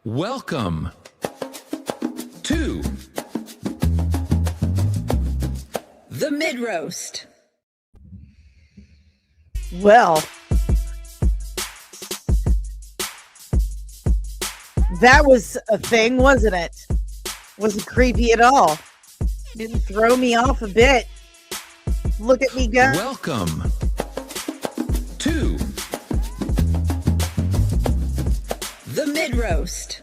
Welcome to the mid-roast. Well, that was a thing, wasn't it? Wasn't creepy at all. Didn't throw me off a bit. Look at me go. Welcome to the mid-roast.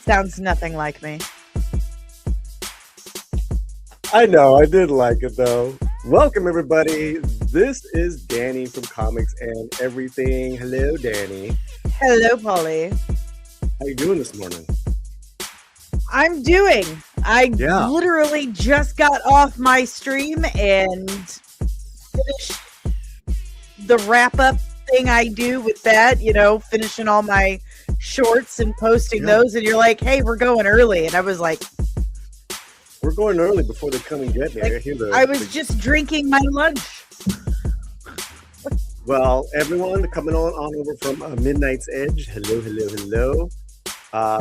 Sounds nothing like me. I know, I did like it though. Welcome everybody. This is Dani from Comics and Everything. Hello, Dani. Hello, Paulie. How you doing this morning? I'm doing. I literally just got off my stream and finished the wrap-up thing I do with that, you know, finishing all my shorts and posting those, and you're like, hey, we're going early. And I was like, we're going early before they come and get me. Like, I was just drinking my lunch. Well, everyone coming on over from Midnight's Edge. Hello.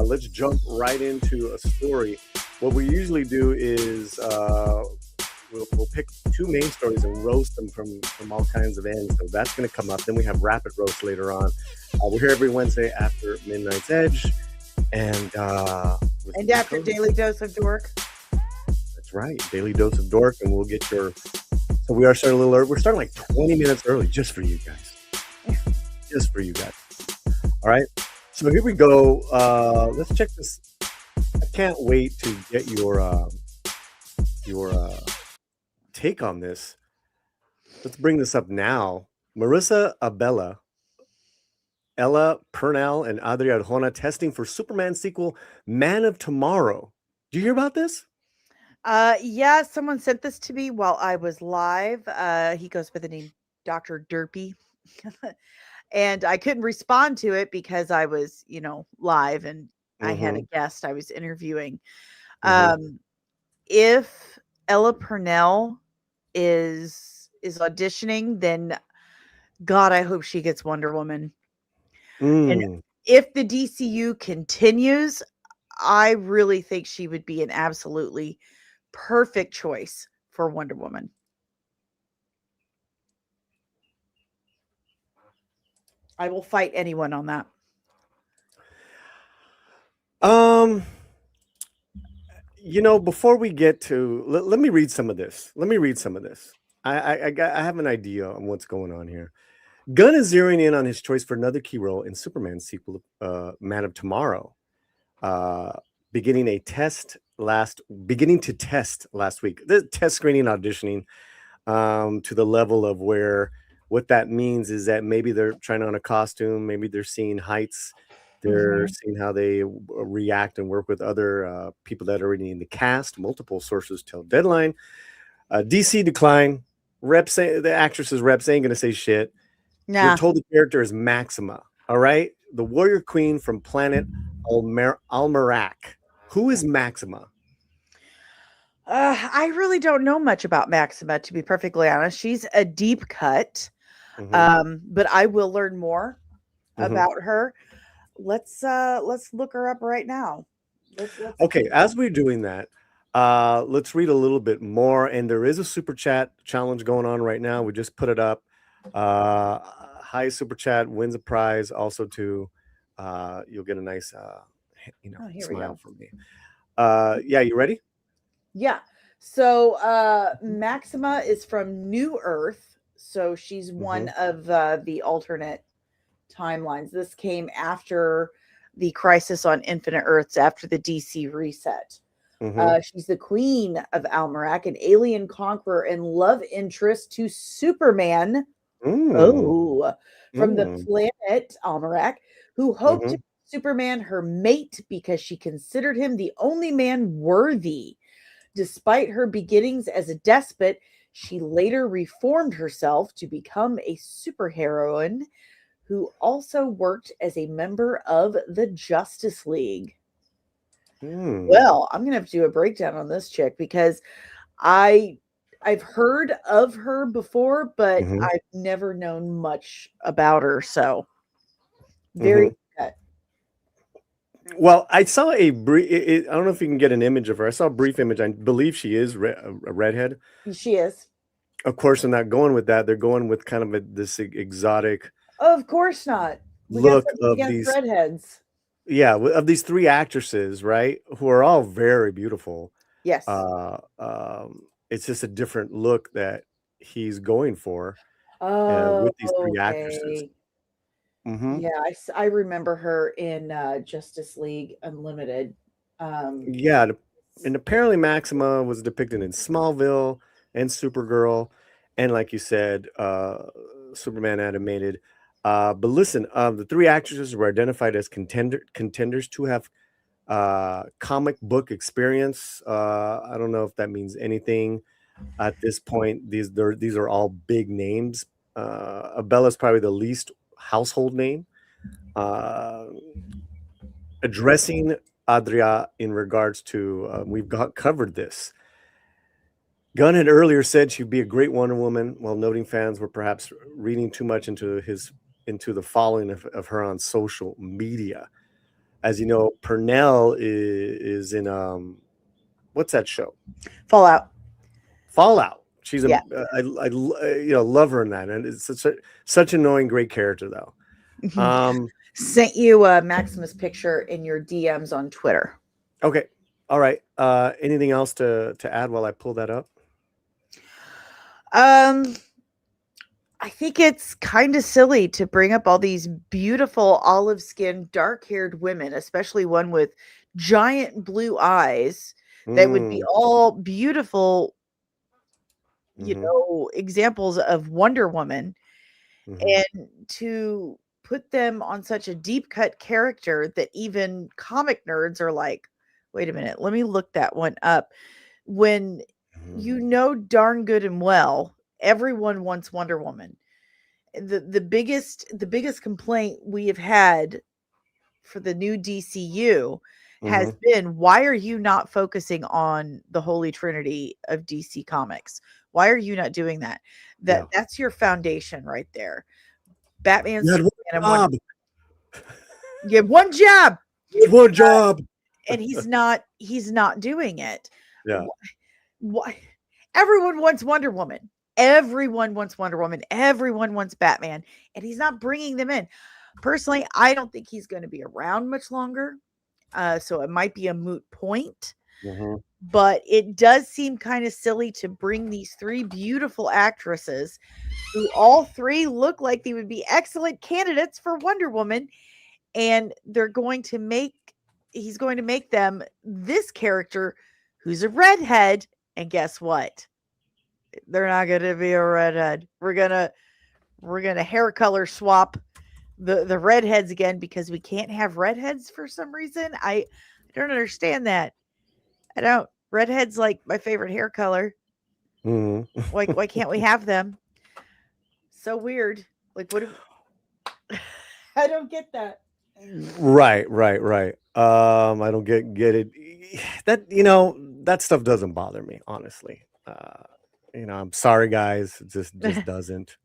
Let's jump right into a story. What we usually do is we'll pick two main stories and roast them from all kinds of ends. So that's going to come up. Then we have Rapid Roast later on. We're here every Wednesday after Midnight's Edge. And after Daily Dose of Dork. That's right. Daily Dose of Dork. And we'll get your... So we are starting a little early. We're starting like 20 minutes early just for you guys. Just for you guys. All right. So here we go. Let's check this. I can't wait to get your take on this. Let's bring this up now. Marissa Abella, Ella Purnell, and Adria Arjona testing for Superman sequel Man of Tomorrow. Do you hear about this? Yeah, someone sent this to me while I was live. He goes by the name Dr. Derpy. And I couldn't respond to it because I was, you know, live and I had a guest I was interviewing. If Ella Purnell is auditioning, then God, I hope she gets Wonder Woman. And if the DCU continues, I really think she would be an absolutely perfect choice for Wonder Woman. I will fight anyone on that. You know, before we get to, let me read some of this. I have an idea on what's going on here. Gunn is zeroing in on his choice for another key role in Superman sequel, Man of Tomorrow, beginning to test last week. The test screening, auditioning, to the level of where what that means is that maybe they're trying on a costume, maybe they're seeing heights, they're seeing how they react and work with other people that are already in the cast. Multiple sources tell Deadline. DC decline. The actress's reps ain't gonna say shit. Nah. We're told the character is Maxima. All right, the warrior queen from planet Almerac. Who is Maxima? I really don't know much about Maxima, to be perfectly honest. She's a deep cut, but I will learn more about her. Let's look her up right now. Okay, as we're doing that, let's read a little bit more. And there is a super chat challenge going on right now. We just put it up. High super chat wins a prize. Also, too, you'll get a nice, smile from me. Yeah, you ready? Yeah. So Maxima is from New Earth. So she's one of the alternate timelines. This came after the Crisis on Infinite Earths, after the DC reset. She's the queen of Almerac, an alien conqueror and love interest to Superman. From the planet Almerac, who hoped to make Superman her mate because she considered him the only man worthy. Despite her beginnings as a despot, She later reformed herself to become a superheroine who also worked as a member of the Justice League. Well, I'm gonna have to do a breakdown on this chick because I've heard of her before, but I've never known much about her. So very good. Well, I saw a brief. I don't know if you can get an image of her. I saw a brief image. I believe she is a redhead. She is. Of course, they're not going with that. They're going with kind of this exotic. Of course not. We look got something of against these redheads. Yeah, of these three actresses, right, who are all very beautiful. Yes. It's just a different look that he's going for with these three actresses. Yeah, I remember her in Justice League Unlimited. Yeah, and apparently Maxima was depicted in Smallville and Supergirl, and like you said, Superman animated. But listen, the three actresses were identified as contenders to have comic book experience. I don't know if that means anything at this point. These are all big names. Abella's probably the least household name. Addressing Adria in regards to we've covered this. Gunn had earlier said she'd be a great Wonder Woman, while noting fans were perhaps reading too much into the following of her on social media. As you know, Purnell is in what's that show? Fallout. She's I love her in that, and it's such an annoying, great character though. Sent you Maximus picture in your DMs on Twitter. Okay, all right. Anything else to add while I pull that up? I think it's kind of silly to bring up all these beautiful olive skinned, dark haired women, especially one with giant blue eyes that would be all beautiful, examples of Wonder Woman, and to put them on such a deep cut character that even comic nerds are like, wait a minute, let me look that one up. When darn good and well, everyone wants Wonder Woman. The biggest complaint we have had for the new DCU has been, why are you not focusing on the Holy Trinity of DC Comics? Why are you not doing that? That's your foundation right there. Batman, Superman, you have one job. One job. And he's not doing it. Yeah. Why? Everyone wants Wonder Woman. Everyone wants Wonder Woman. Everyone wants Batman. And he's not bringing them in. Personally, I don't think he's going to be around much longer. So it might be a moot point. But it does seem kind of silly to bring these three beautiful actresses who all three look like they would be excellent candidates for Wonder Woman. And he's going to make them this character who's a redhead. And guess what? They're not going to be a redhead. We're gonna hair color swap the redheads again, because we can't have redheads for some reason. I don't understand that. I don't. Redhead's like my favorite hair color. Why can't we have them? So weird. Like, what? I don't get that. Right. I don't get it. That stuff doesn't bother me, honestly. I'm sorry, guys. It just doesn't.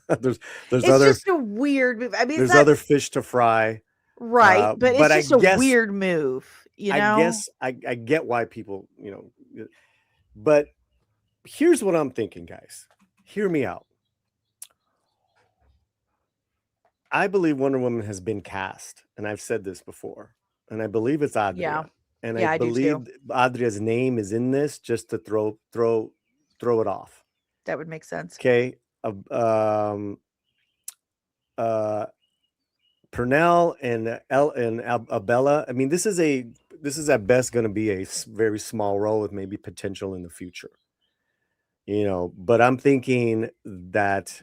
there's it's other. It's just a weird move. I mean, there's other fish to fry. Right, but it's just a weird move. I guess I get why people, but here's what I'm thinking, guys. Hear me out. I believe Wonder Woman has been cast, and I've said this before, and I believe it's Adria. Yeah. And I believe Adria's name is in this just to throw it off. That would make sense. Okay. Purnell and Abella. I mean, this is at best going to be a very small role with maybe potential in the future. But I'm thinking that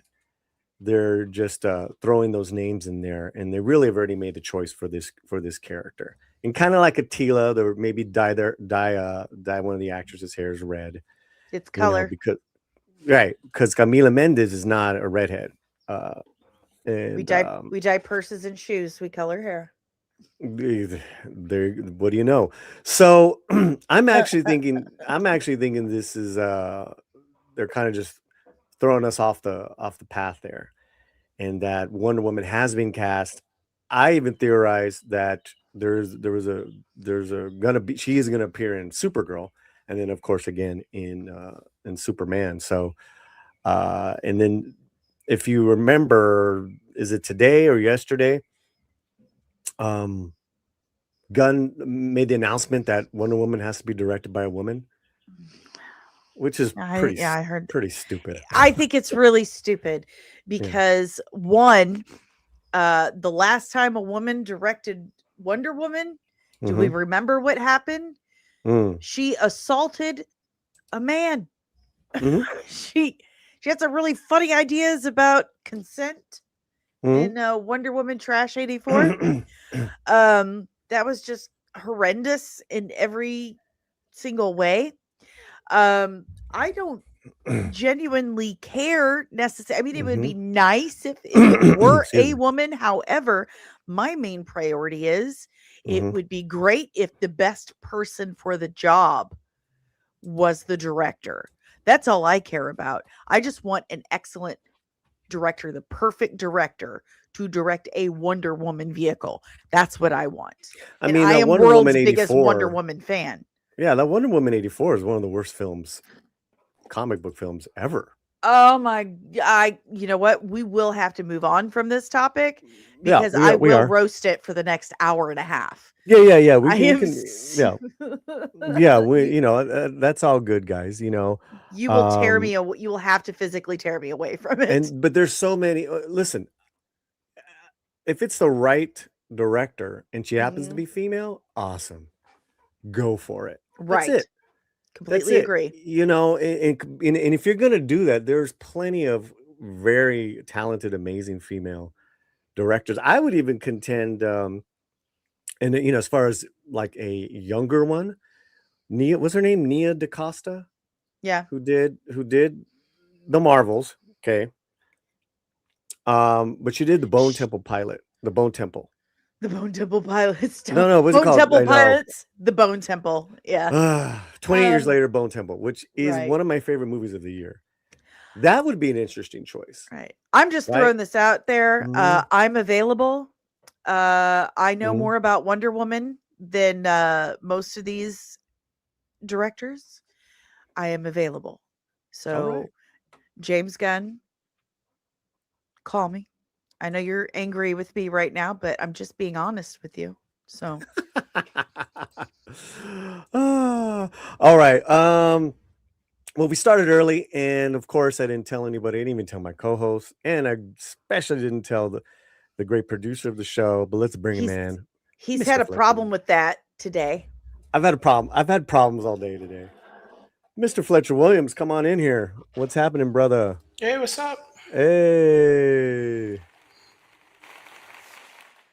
they're just throwing those names in there, and they really have already made the choice for this character. And kind of like Attila, they maybe dye one of the actresses' hairs red. It's color. Because right, because Camila Mendes is not a redhead. And We dye purses and shoes. We color hair. there, what do you know? So I'm actually thinking this is they're kind of just throwing us off the path there, and that Wonder Woman has been cast. I even theorized that there's gonna be, she is gonna appear in Supergirl, and then of course again in Superman. So and then if you remember, is it today or yesterday? Gunn made the announcement that Wonder Woman has to be directed by a woman, which is I heard pretty stupid. I think it's really stupid because one, the last time a woman directed Wonder Woman, do we remember what happened? She assaulted a man. She had some really funny ideas about consent in Wonder Woman Trash 84. That was just horrendous in every single way. I don't genuinely care necessarily. I mean, it would be nice if it were a woman. However, my main priority is it would be great if the best person for the job was the director. That's all I care about. I just want an excellent director, the perfect director to direct a Wonder Woman vehicle. That's what I want. I mean, I am Wonder world's Woman biggest 84, Wonder Woman fan. Yeah, that Wonder Woman 84 is one of the worst films, comic book films ever. Oh my! You know what? We will have to move on from this topic because I will roast it for the next hour and a half. Yeah. We can. Yeah. We, that's all good, guys. You will tear me. You will have to physically tear me away from it. But there's so many. Listen, if it's the right director and she happens to be female, awesome, go for it. Right. That's it. Completely agree. And if you're gonna do that, there's plenty of very talented, amazing female directors. I would even contend, and as far as like a younger one, Nia, what's her name? Nia DaCosta. Yeah. Who did the Marvels? Okay. But she did the Bone Temple pilot. The Bone Temple. The Bone Temple Pilots. No. What's it called? Bone Temple Pilots. The Bone Temple. Yeah. 20 years later, Bone Temple, which is one of my favorite movies of the year. That would be an interesting choice. Right. I'm just throwing this out there. I'm available. I know more about Wonder Woman than most of these directors. I am available. So, James Gunn, call me. I know you're angry with me right now, but I'm just being honest with you. So, all right. Well, we started early, and of course, I didn't tell anybody. I didn't even tell my co-host, and I especially didn't tell the great producer of the show. But let's bring him in. He's had a problem with that today. I've had a problem. I've had problems all day today. Mr. Fletcher Williams, come on in here. What's happening, brother? Hey, what's up? Hey.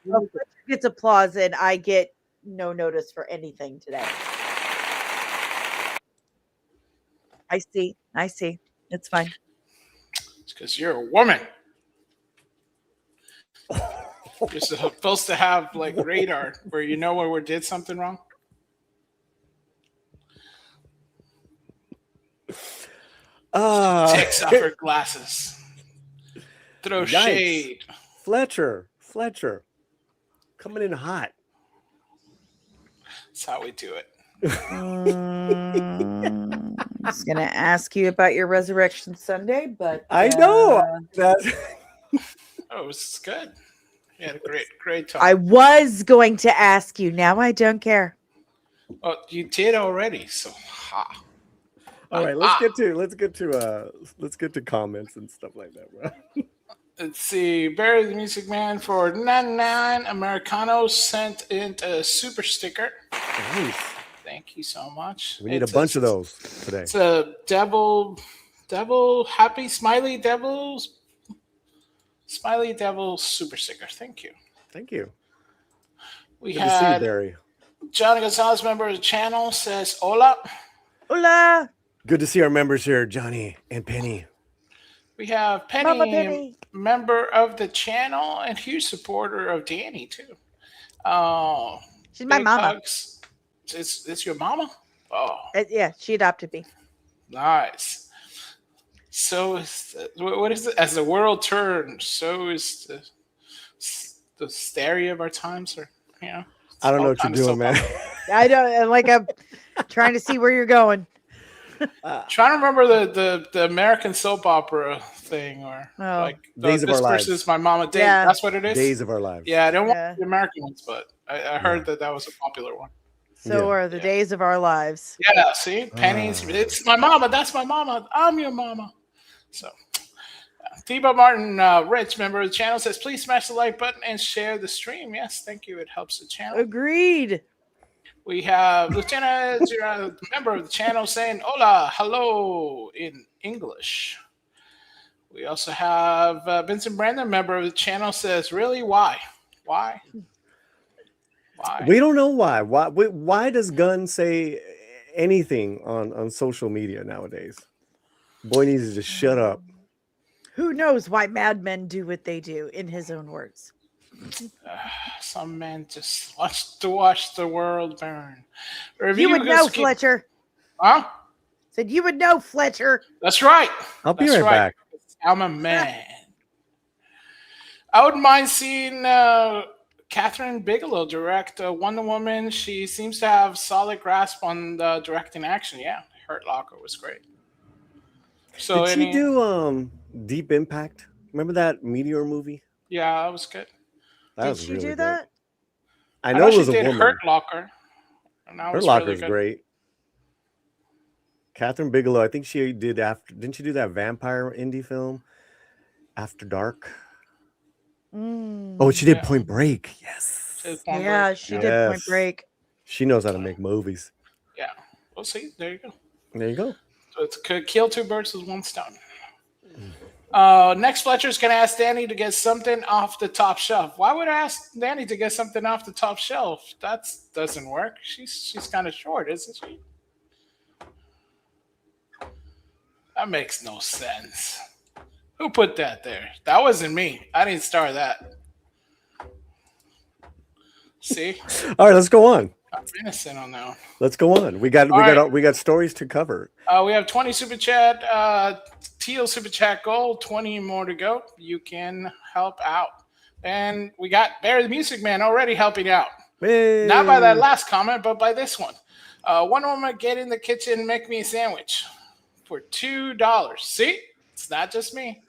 Well, Fletcher gets applause, and I get no notice for anything today. I see. It's fine. It's because you're a woman. You're supposed to have like radar where you know when we did something wrong. Takes off her glasses. Throw shade. Fletcher. Coming in hot. That's how we do it. I'm just gonna ask you about your Resurrection Sunday, but I know that. Oh, it was good. You had a great time. I was going to ask you. Now I don't care. Oh, you did already. So, all right. Let's get to comments and stuff like that, bro. Let's see. Barry the Music Man for 99 Americano sent in a super sticker. Nice. Thank you so much. We need a bunch of those today. It's a devil, happy, smiley devil super sticker. Thank you. We Good had to see you, Barry. Johnny Gonzalez, member of the channel, says hola. Hola. Good to see our members here, Johnny and Penny. We have Mama Penny, Penny. member of the channel and huge supporter of Danny too. Oh, She's my big mama. hugs. It's your mama? Oh, Yeah, she adopted me. nice. So is what is it? As the world turns, so is the hysteria of our times, or you know. I don't know all what you're kind of doing, man. I don't like. I'm trying to see where you're going. Trying to remember the American soap opera thing, or like Days of this Our Lives. versus my mama. Day. Yeah. That's what it is. Days of Our Lives. Yeah, I don't Yeah. want the American ones, but I heard that was a popular one. So Yeah. are the days of our lives. Yeah, see, Penny's. It's my mama. That's my mama. I'm your mama. So, Thibaut Martin, Rich, member of the channel, says, please smash the like button and share the stream. Yes, thank you. It helps the channel. Agreed. We have Lieutenant, member of the channel, saying, hola, hello, in English. We also have Vincent Brandon, member of the channel, says, really, why? Why? Why? We don't know why. Why does Gunn say anything on social media nowadays? Boy needs to just shut up. Who knows why madmen do what they do, in his own words. Some men just wants to watch the world burn. You would know, Fletcher. Huh? Said you would know, Fletcher. That's right. I'll be That's right back. I'm a man. I wouldn't mind seeing Catherine Bigelow direct Wonder Woman. She seems to have solid grasp on the directing action. Yeah, Hurt Locker was great. So did she do Deep Impact? Remember that Meteor movie? Yeah, that was good. That Did was she really do good. that? I know it was she a did woman. Hurt Locker. And that Hurt was Locker's really good. great. Catherine Bigelow, I think she did didn't she do that vampire indie film After Dark? Oh, she did Point Break. Yes. Yeah, she did Point Break. She knows how to make movies. Yeah. We'll see. There you go. There you go. So it's could kill two birds with one stone. Next, Fletcher's going to ask Danny to get something off the top shelf. Why would I ask Danny to get something off the top shelf? That doesn't work. She's kind of short, isn't she? That makes no sense. Who put that there? That wasn't me. I didn't start that. See? All right, let's go on. I'm innocent on that one. Let's go on. We got stories to cover. We have 20 super chat, Teal super chat goal, 20 more to go. You can help out. And we got Barry the Music Man already helping out. Hey. Not by that last comment, but by this one. One woman, get in the kitchen, make me a sandwich for $2. See? It's not just me.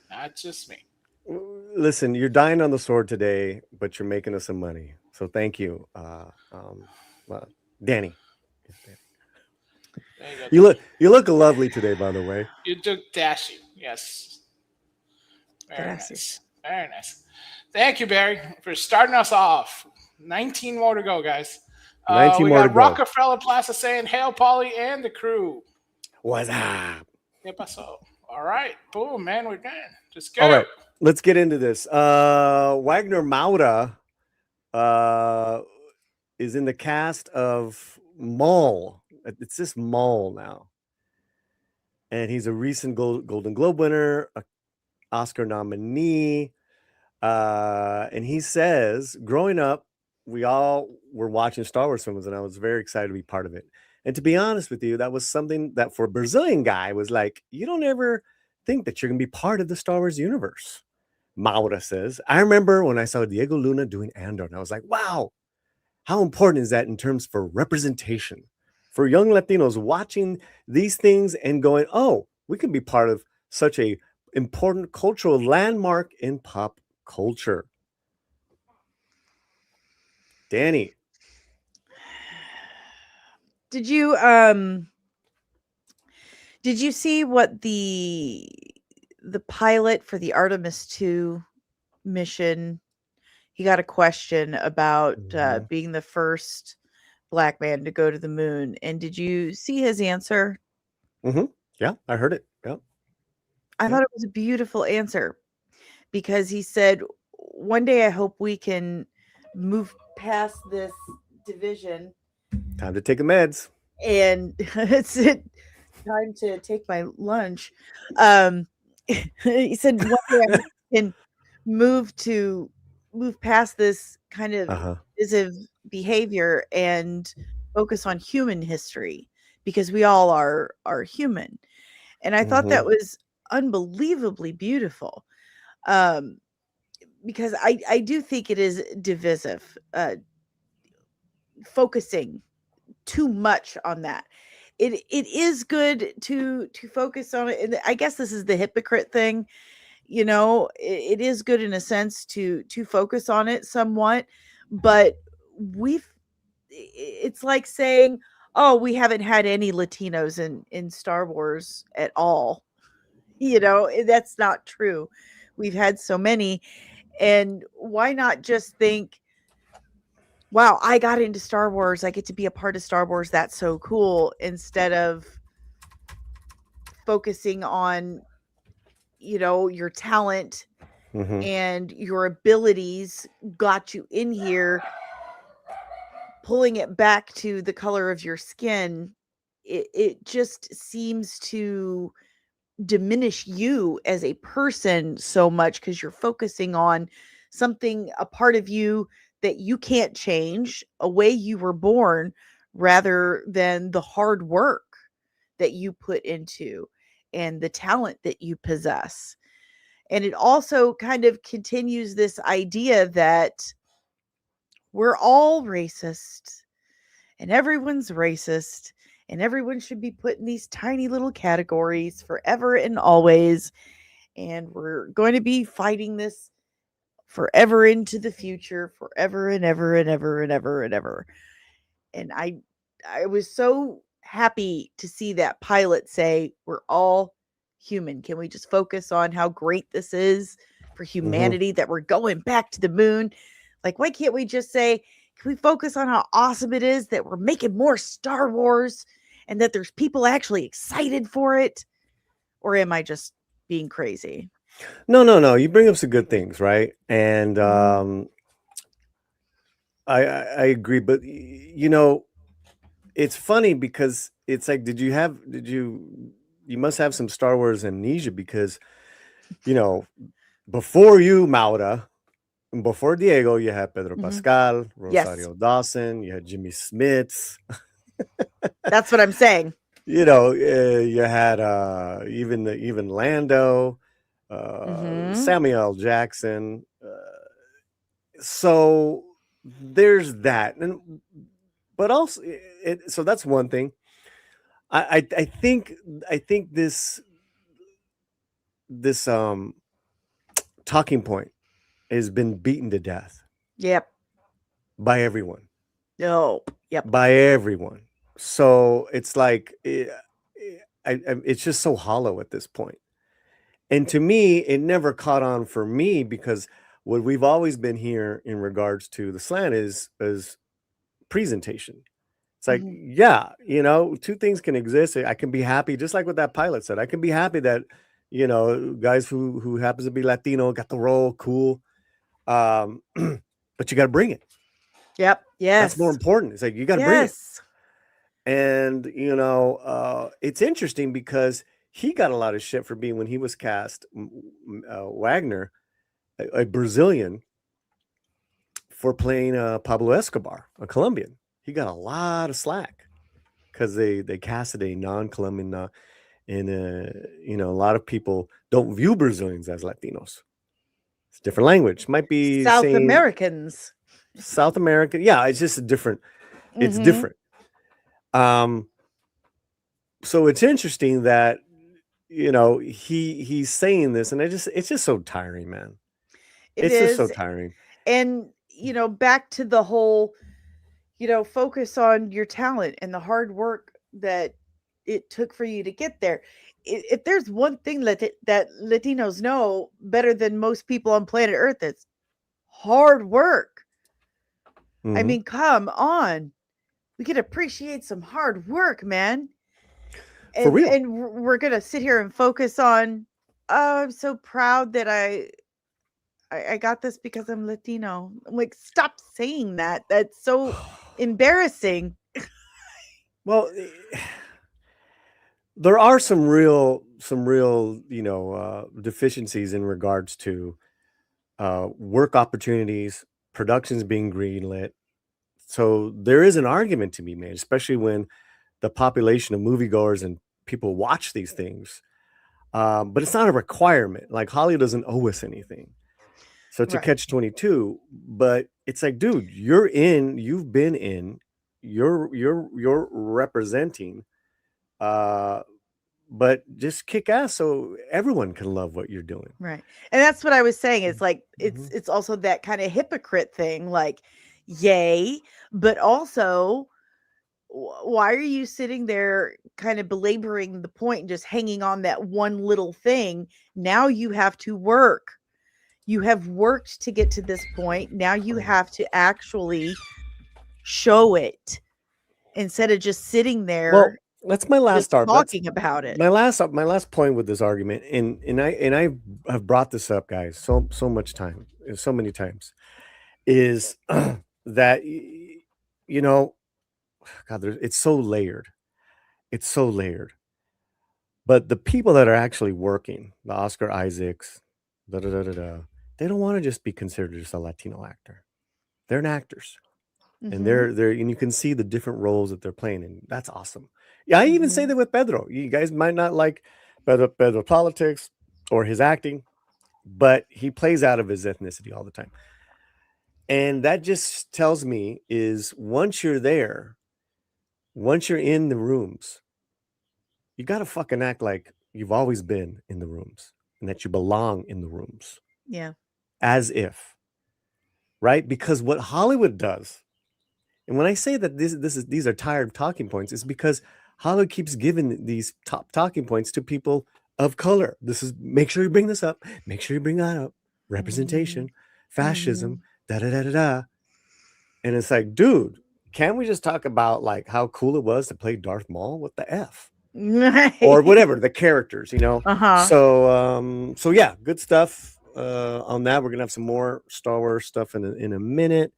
Not just me. Listen, you're dying on the sword today, but you're making us some money. So thank you, Danny. You look lovely today, by the way. You look dashing. Yes. Very nice. Very nice. Thank you, Barry, for starting us off. 19 more to go, guys. 19 we more got to go. Rockefeller Plaza saying, hail, Paulie and the crew. What's up? ¿Qué pasó? All right. Boom, man. We're done. Just go. All right. Let's get into this. Wagner Moura is in the cast of Mall. It's this Mall now. And he's a recent Golden Globe winner, an Oscar nominee. And he says, growing up, we all were watching Star Wars films, and I was very excited to be part of it. And to be honest with you, that was something that for a Brazilian guy was like, you don't ever think that you're going to be part of the Star Wars universe. Maura says, I remember when I saw Diego Luna doing Andor, and I was like, wow, how important is that in terms for representation? For young Latinos watching these things and going, oh, we can be part of such a important cultural landmark in pop culture. Danny. Did you see what the pilot for the Artemis 2 mission? He got a question about being the first Black man to go to the moon, and did you see his answer? Yeah, I heard it. Yeah, I thought it was a beautiful answer, because he said, one day I hope we can move past this division. Time to take the meds. And time to take my lunch. He said one day I can move past this kind of Uh-huh. divisive behavior and focus on human history because we all are human. And I thought that was unbelievably beautiful. Because I do think it is divisive, focusing too much on that. It is good to focus on it. And I guess this is the hypocrite thing. It is good in a sense to focus on it somewhat, but it's like saying, oh, we haven't had any Latinos in Star Wars at all. That's not true. We've had so many. And why not just think, wow, I got into Star Wars. I get to be a part of Star Wars. That's so cool. Instead of focusing on, your talent and your abilities got you in here, pulling it back to the color of your skin. It just seems to diminish you as a person so much because you're focusing on something, a part of you that you can't change, a way you were born, rather than the hard work that you put into and the talent that you possess. And it also kind of continues this idea that we're all racist and everyone's racist and everyone should be put in these tiny little categories forever and always. And we're going to be fighting this forever into the future, forever and ever and ever and ever and ever. And I was so happy to see that pilot say, we're all human. Can we just focus on how great this is for humanity, that we're going back to the moon? Like, why can't we just say, can we focus on how awesome it is that we're making more Star Wars and that there's people actually excited for it? Or am I just being crazy? No. You bring up some good things, right? And I agree, but it's funny because it's like, you must have some Star Wars amnesia because, before you, Maura, and before Diego, you had Pedro Pascal, Rosario Dawson, you had Jimmy Smits. That's what I'm saying. You had even Lando, Samuel L. Jackson. So there's that, but also, so that's one thing. I think this talking point has been beaten to death. Yep. By everyone. Nope. Yep. By everyone. So it's like it's just so hollow at this point. And to me, it never caught on for me because what we've always been here in regards to the slant is presentation. It's like, yeah, two things can exist. I can be happy, just like what that pilot said. I can be happy that, guys who happens to be Latino got the role, cool. But you got to bring it. Yep. Yes. That's more important. It's like, you got to bring it. And, it's interesting because he got a lot of shit for being, when he was cast, Wagner, a Brazilian, for playing Pablo Escobar, a Colombian. He got a lot of slack because they casted a non-Colombian, and a lot of people don't view Brazilians as Latinos. It's a different language. Might be South Americans. South American. Yeah, it's just a different. It's different. So it's interesting that he's saying this, and it's just so tiring, man. It's just so tiring. And back to the whole, focus on your talent and the hard work that it took for you to get there. If there's one thing that Latinos know better than most people on planet Earth, it's hard work. I mean, come on. We can appreciate some hard work, man. And, for real. And we're going to sit here and focus on, I'm so proud that I got this because I'm Latino. I'm like, stop saying that. That's so embarrassing. Well, there are some real, deficiencies in regards to work opportunities, productions being greenlit. So there is an argument to be made, especially when the population of moviegoers and people watch these things. But it's not a requirement. Like Holly doesn't owe us anything. So it's a Right. catch-22. But it's like, dude, you've been in, you're representing, but just kick ass so everyone can love what you're doing. Right. And that's what I was saying. It's like Mhm. it's also that kind of hypocrite thing, like, yay, but also why are you sitting there kind of belaboring the point and just hanging on that one little thing? Now you have to work. You have worked to get to this point. Now you have to actually show it instead of just sitting there Well, that's my last just talking about it. my last point with this argument, and I have brought this up, guys, so much time, so many times, is that God, it's so layered. It's so layered. But the people that are actually working, the Oscar Isaacs, da da da da da, they don't want to just be considered just a Latino actor. They're an actors. And Mhm. they're and you can see the different roles that they're playing, and that's awesome. Yeah, I even say Mhm. that with Pedro. You guys might not like Pedro politics or his acting, but he plays out of his ethnicity all the time. And that just tells me is once you're there, once you're in the rooms, you got to fucking act like you've always been in the rooms and that you belong in the rooms Yeah. as if, right? Because what Hollywood does, and when I say that these are tired talking points, it's because Hollywood keeps giving these top talking points to people of color. This is make sure you bring this up, make sure you bring that up. Representation, fascism, da da da da da. And it's like, dude, can't we just talk about like how cool it was to play Darth Maul? What the F? Or whatever, the characters, Uh-huh. So yeah, good stuff on that. We're gonna have some more Star Wars stuff in a minute.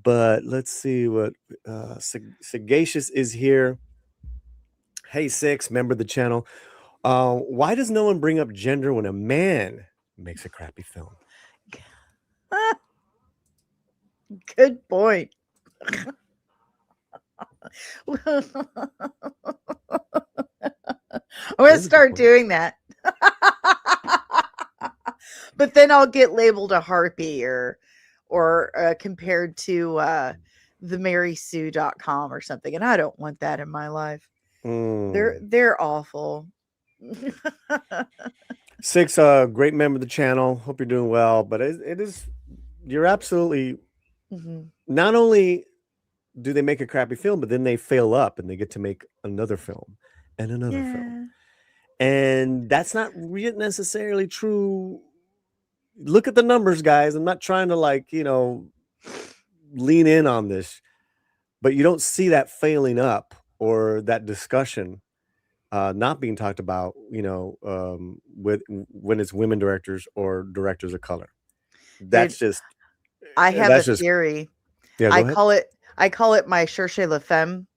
But let's see what Sagacious is here. Hey, Six, member of the channel. Why does no one bring up gender when a man makes a crappy film? Good point. I'm gonna Is a good start point. doing that. But then I'll get labeled a harpy or compared to themarysue.com or something. And I don't want that in my life. They're awful. Six, great member of the channel. Hope you're doing well. But it is, you're absolutely, Mhm. not only do they make a crappy film, but then they fail up and they get to make another film and another film. And that's not necessarily true. Look at the numbers, guys. I'm not trying to lean in on this, but you don't see that failing up or that discussion not being talked about, with when it's women directors or directors of color. That's Dude, just I have a that's just theory. yeah. Go ahead. I call it my cherchez la femme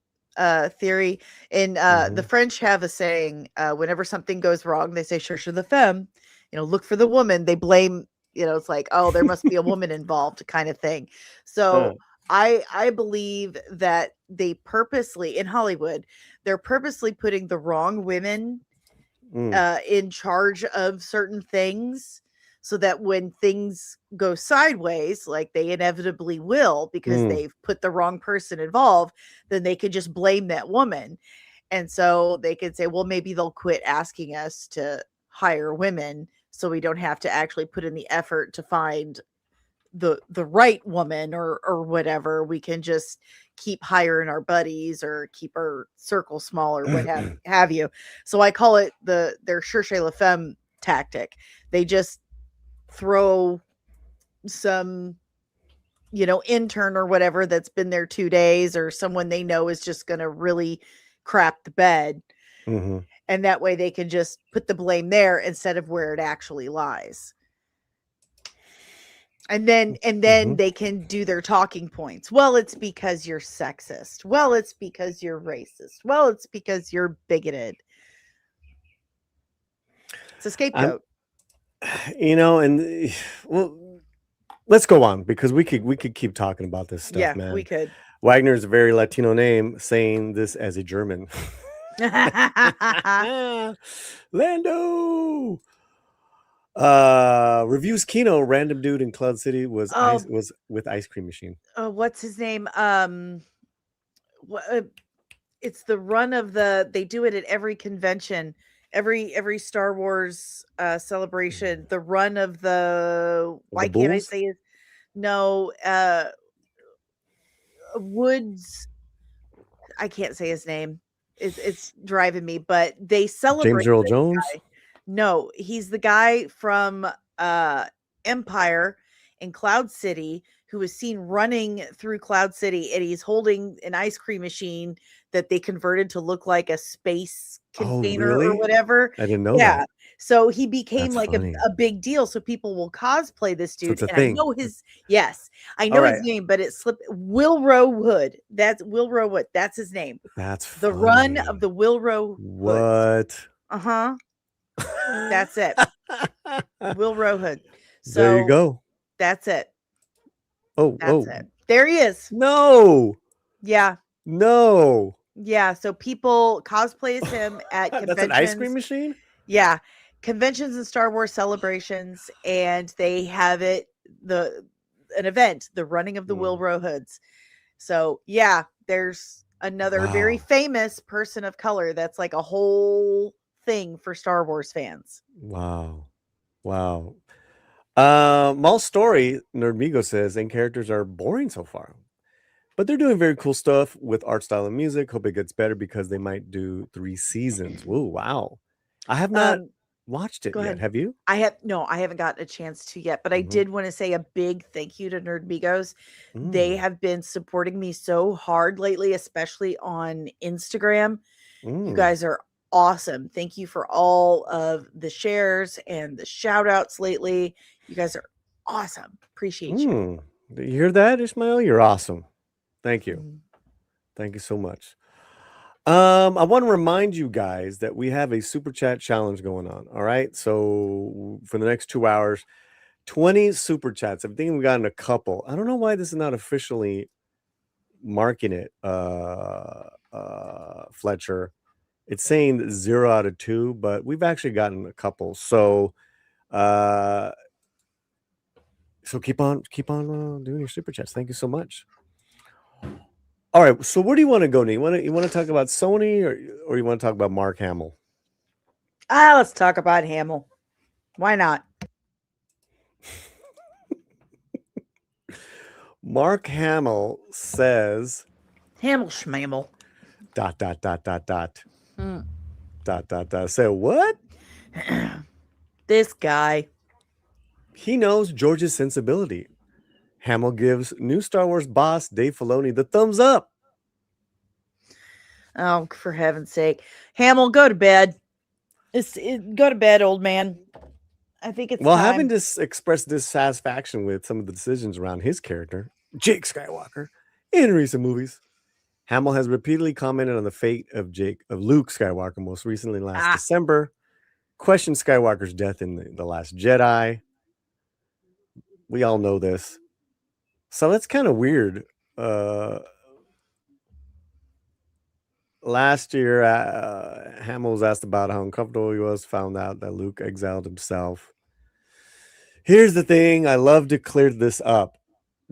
theory. And the French have a saying, whenever something goes wrong, they say cherchez la femme, look for the woman. They blame, it's like, oh, there must be a woman involved kind of thing. So I believe that they purposely in Hollywood, they're purposely putting the wrong women in charge of certain things so that when things go sideways, like they inevitably will because they've put the wrong person involved, then they could just blame that woman. And so they could say, well, maybe they'll quit asking us to hire women so we don't have to actually put in the effort to find the right woman or whatever. We can just keep hiring our buddies or keep our circle small or what have you. So I call it their cherchez la femme tactic. They just throw some intern or whatever that's been there 2 days or someone they know is just going to really crap the bed. And that way they can just put the blame there instead of where it actually lies. And then they can do their talking points. Well, it's because you're sexist. Well, it's because you're racist. Well, it's because you're bigoted. It's a scapegoat. And well, let's go on because we could keep talking about this stuff, Yeah, man. we could. Wagner is a very Latino name, saying this as a German. Lando. Reviews Kino, random dude in Cloud City was with Ice Cream Machine. What's his name? It's the run of they do it at every convention, every Star Wars celebration. The run of why can't I say it? No, Woods. I can't say his name. It's driving me, but they celebrate James Earl Jones. Guy. No, he's the guy from Empire in Cloud City who was seen running through Cloud City, and he's holding an ice cream machine that they converted to look like a space container or whatever. I didn't know that. So he became That's like a big deal. So people will cosplay this dude. So it's a and thing. I know I know his name, but it slipped. Wilrow Hood. That's Wilrow Wood. That's his name. That's the run of the Wilrow. What? That's it. Wilrow Hood. So there you go. That's it. That's it. There he is. No. Yeah. No. Yeah. So people cosplay as him at conventions. That's an ice cream machine? Yeah. Conventions and Star Wars celebrations, and they have an event, the running of the Wilrow Hoods. So yeah, there's another very famous person of color that's like a whole thing for Star Wars fans. Wow. Mall Story, Nerdmigo says, and characters are boring so far. But they're doing very cool stuff with art style and music. Hope it gets better because they might do 3 seasons. Whoa, wow. I have not watched it yet. Have you? I haven't gotten a chance to yet, but I did want to say a big thank you to Nerdmigos. They have been supporting me so hard lately, especially on Instagram. You guys are awesome. Thank you for all of the shares and the shout outs lately. You guys are awesome. Appreciate you. Did you hear that, Ishmael? You're awesome. Thank you. Thank you so much. I want to remind you guys that we have a super chat challenge going on. All right. So for the next 2 hours, 20 super chats. I think we've gotten a couple. I don't know why this is not officially marking it, Fletcher. It's saying 0 out of 2, but we've actually gotten a couple. So keep on doing your super chats. Thank you so much. All right, so where do you want to go, Nate? You want to talk about Sony or you want to talk about Mark Hamill? Let's talk about Hamill. Why not? Mark Hamill says Hamill schmamill. ... Say what? This guy. He knows George's sensibility. Hamill gives new Star Wars boss Dave Filoni the thumbs up. Oh, for heaven's sake. Hamill, go to bed. Go to bed, old man. I think it's time. Having to express dissatisfaction with some of the decisions around his character, Jake Skywalker, in recent movies. Hamill has repeatedly commented on the fate of Luke Skywalker, most recently last December. Questioned Skywalker's death in The Last Jedi. We all know this. So that's kind of weird. Last year, Hamill was asked about how uncomfortable he was, found out that Luke exiled himself. Here's the thing. I love to clear this up.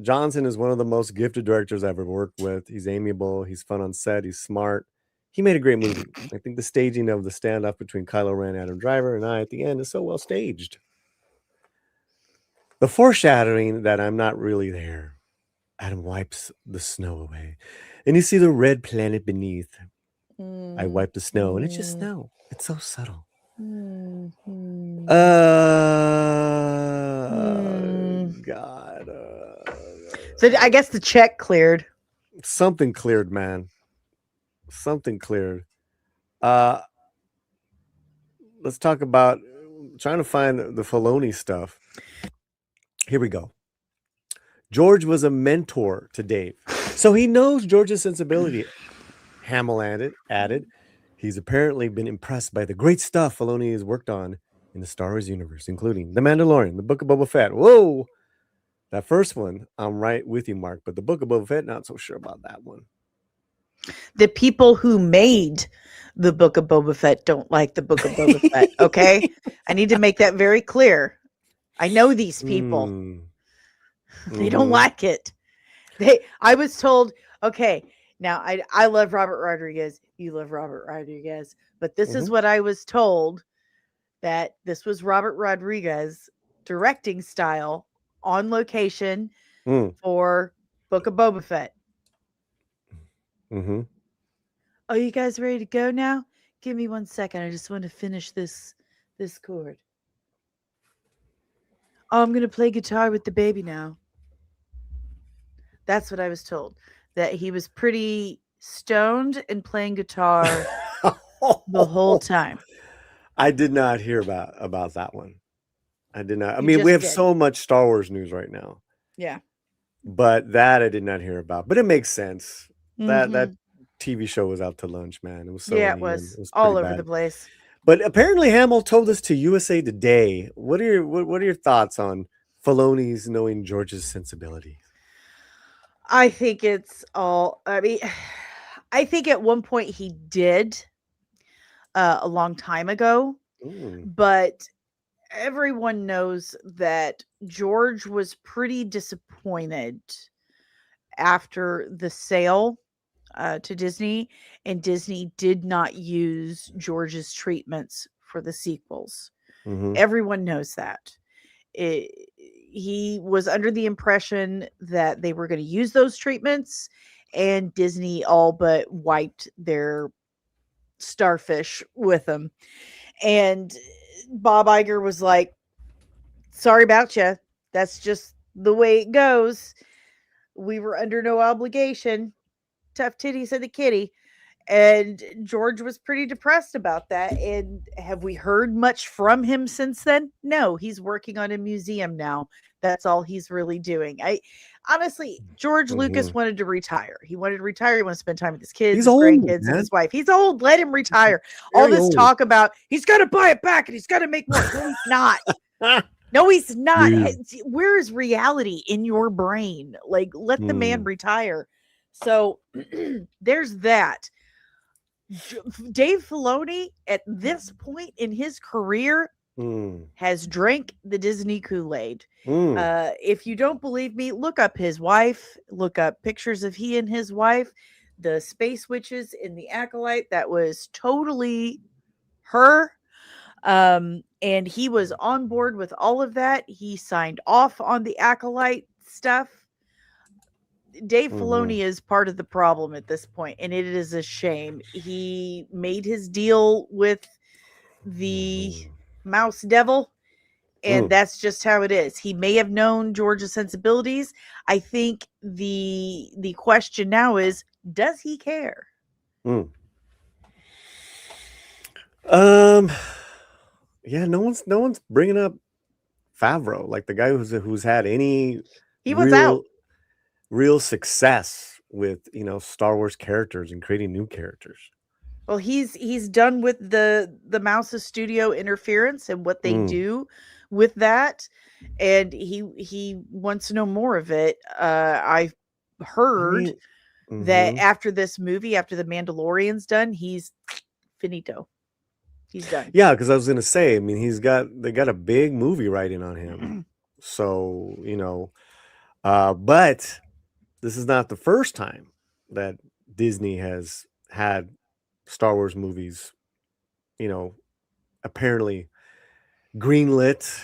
Johnson is one of the most gifted directors I've ever worked with. He's amiable. He's fun on set. He's smart. He made a great movie. I think the staging of the standoff between Kylo Ren, Adam Driver, and I at the end is so well staged. The foreshadowing that I'm not really there. Adam wipes the snow away, and you see the red planet beneath. I wipe the snow, and it's just snow. It's so subtle. God. So I guess the check cleared. Something cleared, man. Something cleared. Let's talk about trying to find the Filoni stuff. Here we go. George was a mentor to Dave, so he knows George's sensibility. Hamill added, he's apparently been impressed by the great stuff Filoni has worked on in the Star Wars universe, including The Mandalorian, The Book of Boba Fett. Whoa! That first one, I'm right with you, Mark, but The Book of Boba Fett, not so sure about that one. The people who made the Book of Boba Fett don't like the Book of Boba Fett. Okay, I need to make that very clear. I know these people; they don't like it. I was told, okay, now I love Robert Rodriguez. You love Robert Rodriguez, but this is what I was told, that this was Robert Rodriguez directing style on location for Book of Boba Fett. Oh, you guys ready to go now? Give me 1 second. I just want to finish this chord. Oh, I'm gonna play guitar with the baby now. That's what I was told. That he was pretty stoned and playing guitar the whole time. I did not hear about that one. I did not. I You mean, we just have did. so much Star Wars news right now, Yeah. but that I did not hear about. But it makes sense. That Mhm. TV show was out to lunch, man. It was Sony, Yeah, it and was pretty all over bad. the place. But apparently, Hamill told us to USA Today. What are your thoughts on Filoni's knowing George's sensibilities? I think it's all. I mean, I think at one point he did a long time ago, but everyone knows that George was pretty disappointed after the sale to Disney, and Disney did not use George's treatments for the sequels. Everyone knows that. He was under the impression that they were going to use those treatments, and Disney all but wiped their starfish with them. And Bob Iger was like, sorry about you. That's just the way it goes. We were under no obligation. Tough titty, said the kitty. And George was pretty depressed about that. And have we heard much from him since then? No, he's working on a museum now. That's all he's really doing. Honestly, George Lucas wanted to retire. He wanted to retire. He wanted to spend time with his kids, He's his old, grandkids, man. and his wife. He's old. Let him retire. All this talk about he's got to buy it back and he's got to make more. No, he's not. No, he's not. Where is reality in your brain? Like, let the man retire. So there's that. Dave Filoni, at this point in his career, has drank the Disney Kool-Aid. If you don't believe me, look up his wife. Look up pictures of he and his wife. The Space Witches in the Acolyte. That was totally her. And he was on board with all of that. He signed off on the Acolyte stuff. Dave Filoni is part of the problem at this point, and it is a shame. He made his deal with the Mouse Devil, and that's just how it is. He may have known George's sensibilities. I think the question now is, does he care? Yeah, no one's bringing up Favreau, like the guy who's had any real success with Star Wars characters and creating new characters. Well, he's done with the Mouse's studio interference and what they do with that, and he wants to know more of it. I've heard that after this movie, after The Mandalorian's done, he's finito. He's done. Yeah, because I was gonna say, I mean, they got a big movie writing on him, so but this is not the first time that Disney has had Star Wars movies, apparently greenlit,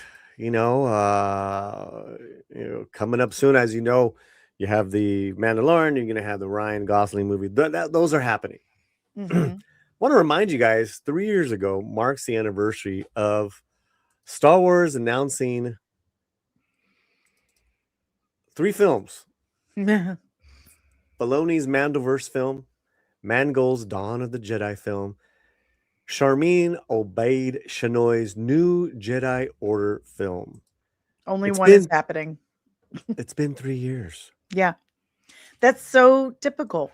coming up soon. As you know, you have the Mandalorian, you're going to have the Ryan Gosling movie. Those are happening. I want to remind you guys, 3 years ago marks the anniversary of Star Wars announcing 3 films. Filoni's Mandoverse film, Mangold's Dawn of the Jedi film, Sharmeen Obaid Chinoy's new Jedi Order film. Only one is happening. It's been 3 years. Yeah. That's so typical.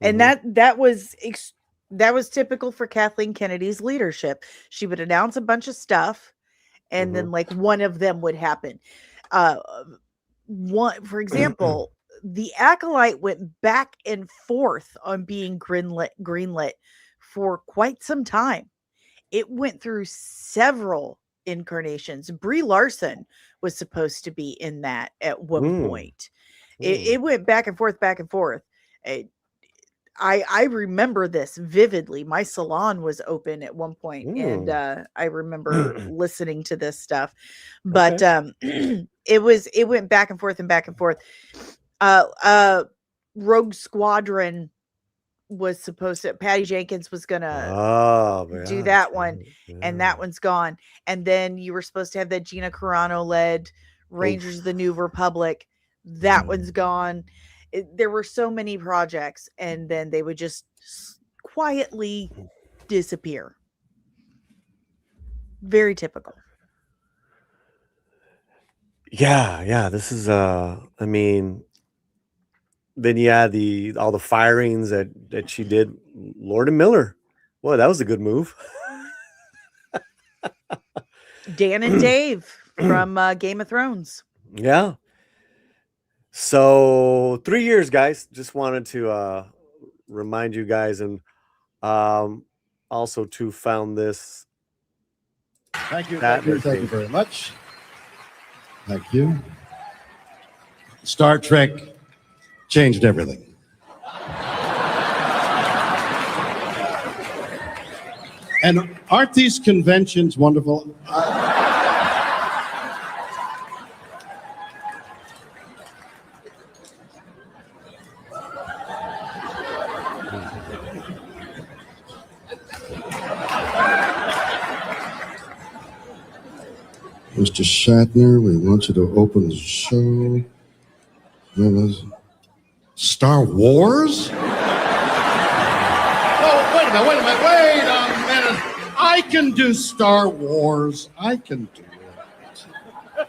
And that was typical for Kathleen Kennedy's leadership. She would announce a bunch of stuff and then like one of them would happen. One, for example, the Acolyte went back and forth on being greenlit for quite some time. It went through several incarnations. Brie Larson was supposed to be in that at one point. It went back and forth, back and forth. I remember this vividly. My salon was open at one point, and I remember listening to this stuff. But it went back and forth and back and forth. Rogue Squadron was supposed to, Patty Jenkins was gonna do that one, and that one's gone. And then you were supposed to have that Gina Carano led Rangers of the New Republic. That one's gone. There were so many projects, and then they would just quietly disappear. Very typical. Yeah. This is I mean, then you had all the firings that she did. Lord and Miller. Boy, that was a good move. Dan and Dave from Game of Thrones. Yeah. So 3 years, guys. Just wanted to remind you guys, and also to found this. Thank you. Thank you very much. Thank you. Star Trek changed everything. And aren't these conventions wonderful? Mr. Shatner, we want you to open the show. Star Wars? Oh, wait a minute. I can do Star Wars. I can do it.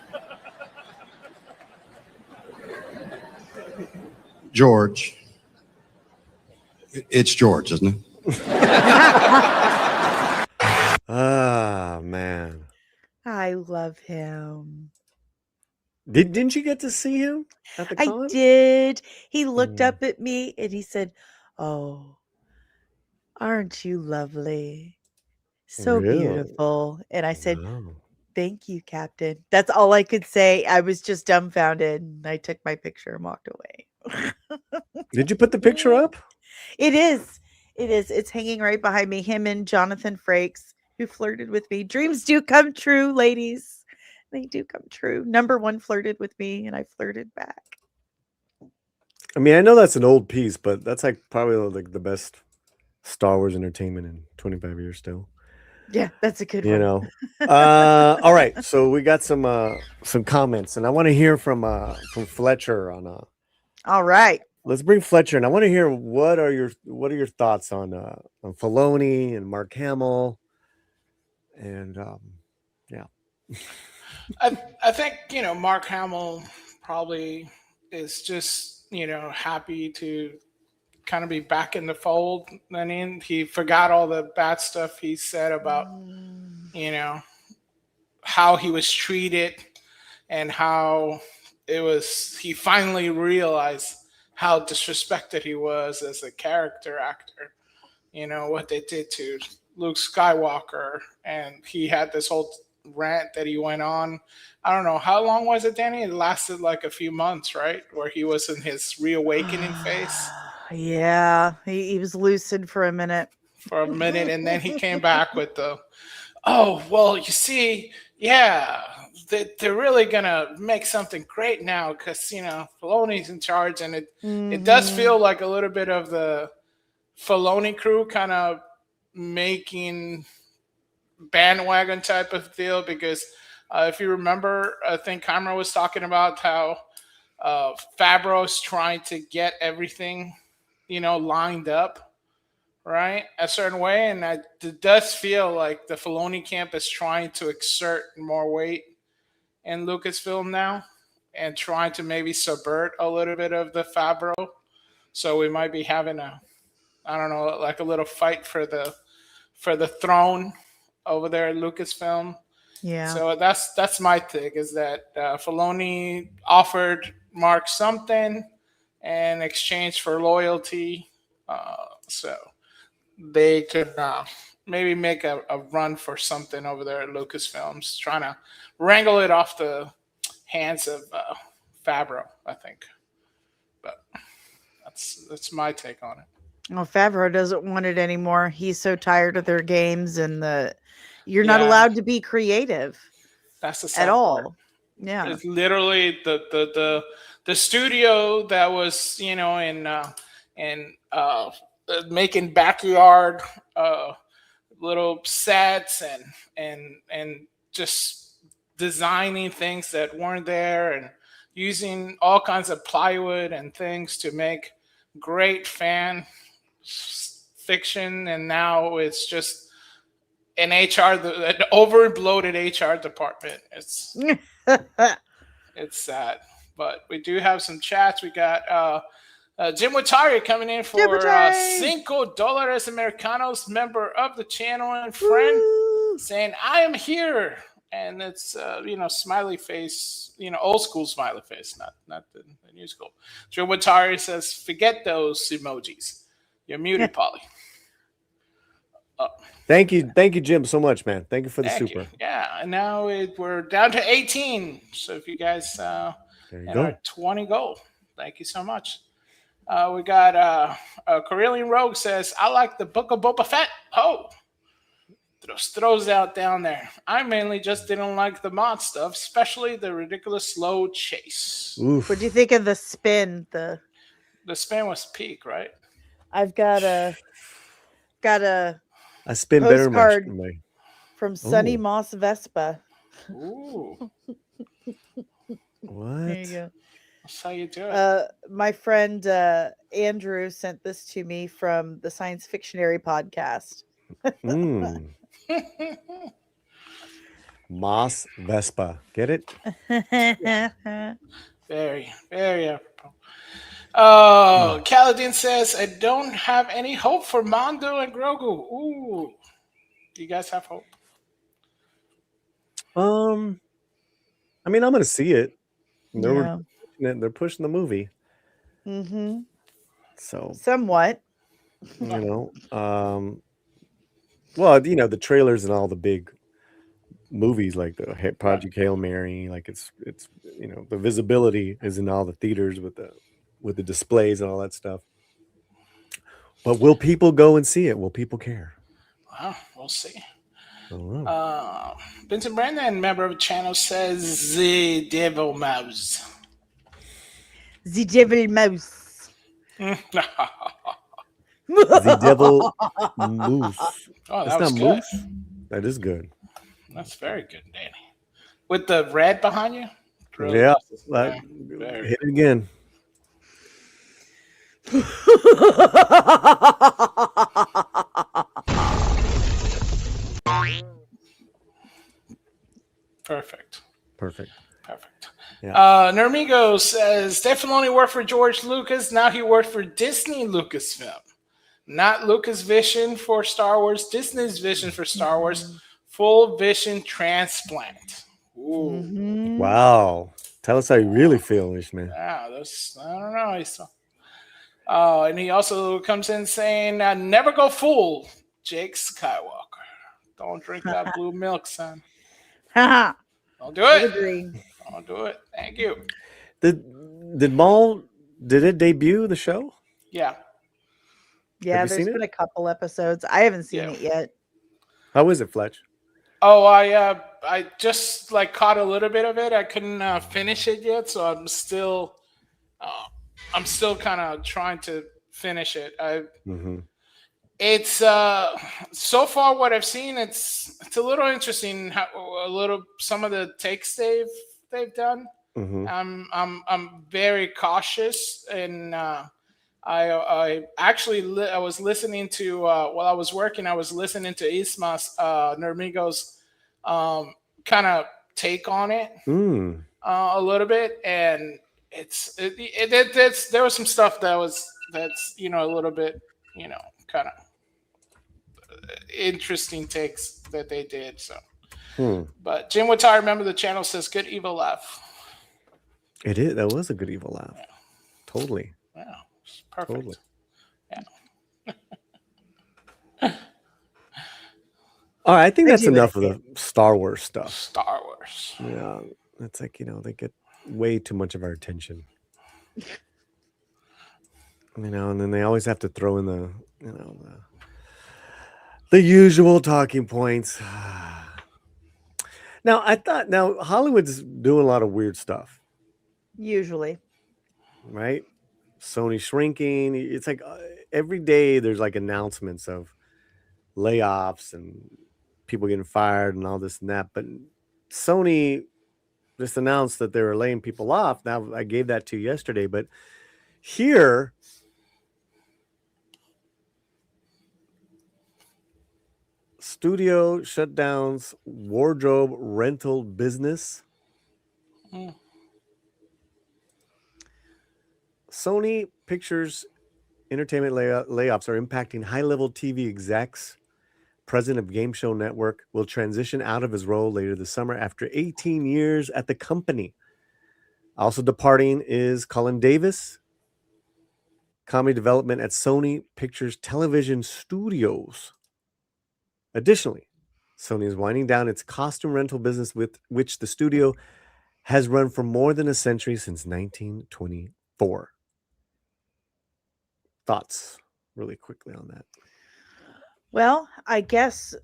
George. It's George, isn't it? Ah, man. I love him. Didn't you get to see him at the con? I did. He looked up at me and he said, "Oh, aren't you lovely? So Really? beautiful." And I said, Wow. "Thank you, Captain." That's all I could say. I was just dumbfounded. And I took my picture and walked away. Did you put the picture up? It is. It's hanging right behind me. Him and Jonathan Frakes, who flirted with me. Dreams do come true, ladies. They do come true. Number one flirted with me, and I flirted back. I mean, I know that's an old piece, but that's like probably like the best Star Wars entertainment in 25 years still. Yeah, that's a good You one. know. All right, so we got some comments, and I want to hear from Fletcher on. All right. Let's bring Fletcher, and I want to hear what are your thoughts on Filoni and Mark Hamill, and yeah. I think, Mark Hamill probably is just, happy to kind of be back in the fold. I mean, he forgot all the bad stuff he said about, how he was treated and how he finally realized how disrespected he was as a character actor. What they did to Luke Skywalker, and he had this whole rant that he went on. I don't know, how long was it, Danny? It lasted like a few months, right? Where he was in his reawakening phase. Yeah, he was lucid for a minute. And then he came back with you see, yeah, they're really gonna make something great now because Filoni's in charge, and it does feel like a little bit of the Filoni crew kind of making bandwagon type of deal, because if you remember, I think Cameron was talking about how Favreau's trying to get everything lined up right a certain way, and it does feel like the Filoni camp is trying to exert more weight in Lucasfilm now and trying to maybe subvert a little bit of the Favreau. So we might be having a little fight for the throne over there at Lucasfilm. Yeah. So that's my thing, is that Filoni offered Mark something in exchange for loyalty, so they could maybe make a run for something over there at Lucasfilms, trying to wrangle it off the hands of Favreau, I think. But that's my take on it. Well, Favreau doesn't want it anymore. He's so tired of their games and you're not Yeah. allowed to be creative That's the at sad all. part. Yeah. It's literally the studio that was, in making backyard little sets and just designing things that weren't there, and using all kinds of plywood and things to make great fan fiction, and now it's just an an over bloated HR department. It's sad, but we do have some chats. We got Jim Watari coming in for $5 Americanos, member of the channel and friend. Woo! Saying, I am here. And it's, smiley face, old school smiley face, not the new school. Joe Watari says, forget those emojis. You're muted, Paulie. Thank you, Jim, so much, man. Thank you for the super. Yeah, and now we're down to 18. So if you guys there you and go. our 20 goal, thank you so much. We got Corellian Rogue says, I like the Book of Boba Fett. Oh, throws out down there. I mainly just didn't like the mod stuff, especially the ridiculous slow chase. Oof. What do you think of the spin? The spin was peak, right? I've got a I spin better postcard much. from Sunny Ooh. Moss Vespa. Ooh, What? There you go. that's how you do it. My friend Andrew sent this to me from the Science Fictionary podcast. Mm. Moss Vespa. Get it? Very, very apropos. Oh, Kaladin says, I don't have any hope for Mondo and Grogu. Ooh. Do you guys have hope? I mean, I'm gonna see it. Yeah. They're pushing the movie. Mm-hmm. So Somewhat. well, the trailers and all the big movies like the Project Hail Mary, like it's the visibility is in all the theaters with the displays and all that stuff. But will people go and see it? Will people care? Well, we'll see. I don't know. Vincent Brandon, member of the channel, says the devil mouse. The devil mouse. The devil moose. Oh, That's that was not good. moose. That is good. That's very good, Danny. With the red behind you? Really Yeah. nice. Very Hit it again. Perfect. Yeah. Nermigo says, Dave Filoni worked for George Lucas. Now he worked for Disney Lucasfilm. Not Lucas' vision for Star Wars, Disney's vision for Star Wars. Full vision transplant. Ooh. Mhm. Wow. Tell us how you really feel, Ishmael. Yeah, I don't know. And he also comes in saying, never go full, Jake Skywalker. Don't drink that blue milk, son. Don't do it. Agree. Don't do it. Thank you. Did it debut the show? Yeah. Yeah, you there's seen been it? a couple episodes. I haven't seen Yeah. it yet. How is it, Fletch? Oh, I just caught a little bit of it. I couldn't finish it yet, so I'm still kind of trying to finish it. It's so far what I've seen. It's a little interesting. Some of the takes they've done. I'm very cautious, and I was listening to while I was working. I was listening to Isma's Nermigo's kind of take on it a little bit, and there was some stuff that's a little bit kind of interesting takes that they did. So But Jim Watire, member of the channel, says good evil laugh. It is. That was a good evil laugh. Yeah. Totally. Yeah, it's perfect. Totally. Yeah. All right, I think that's do enough of it. the Star Wars stuff. Star Wars. Yeah, it's like, they get way too much of our attention. And then they always have to throw in the usual talking points. Now, Hollywood's doing a lot of weird stuff, Usually. right? Sony shrinking. It's like every day there's like announcements of layoffs and people getting fired and all this and that. But Sony just announced that they were laying people off. Now, I gave that to you yesterday, but here, studio shutdowns, wardrobe rental business. Sony Pictures Entertainment layoffs are impacting high-level TV execs. President of Game Show Network will transition out of his role later this summer after 18 years at the company. Also departing is Colin Davis, comedy development at Sony Pictures Television Studios. Additionally, Sony is winding down its costume rental business, with which the studio has run for more than a century, since 1924. Thoughts really quickly on that? Well, I guess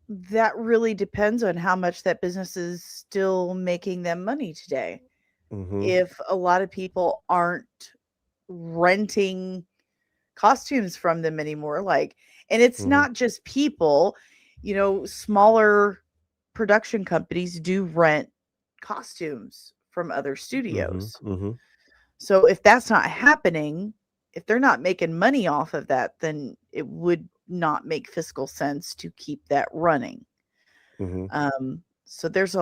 that really depends on how much that business is still making them money today. Mm-hmm. If a lot of people aren't renting costumes from them anymore, and it's not just people, smaller production companies do rent costumes from other studios. So if that's not happening, if they're not making money off of that, then it would not make fiscal sense to keep that running. So there's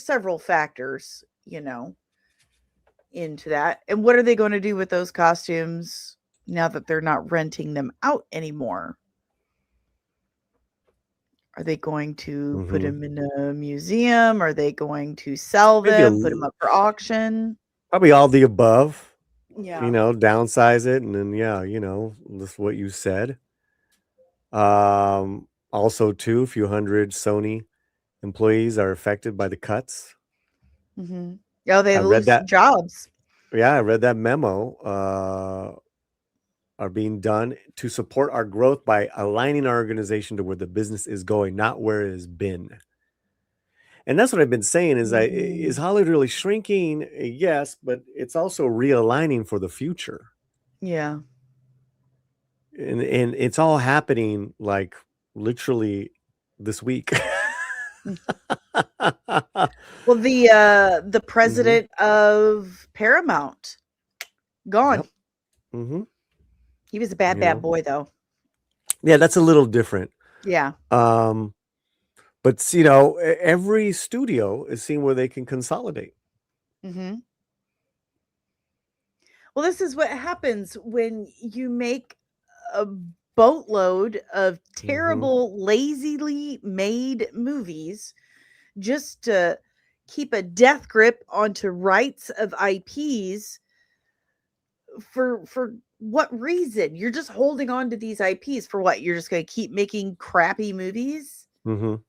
several factors, into that. And what are they going to do with those costumes now that they're not renting them out anymore? Are they going to put them in a museum? Are they going to sell them, put them up for auction? Probably all the above. Yeah. Downsize it, and then just what you said. Also, too, a few hundred Sony employees are affected by the cuts. Oh, they lose jobs. Yeah, I read that memo. Are being done to support our growth by aligning our organization to where the business is going, not where it has been. And that's what I've been saying is Hollywood really shrinking? Yes, but it's also realigning for the future. Yeah. And it's all happening like literally this week. Well, the president of Paramount gone. Yep. He was a bad boy, though. Yeah, that's a little different. Yeah. But every studio is seeing where they can consolidate. Well, this is what happens when you make a boatload of terrible, lazily made movies just to keep a death grip onto rights of IPs. For what reason? You're just holding on to these IPs for what? You're just going to keep making crappy movies? You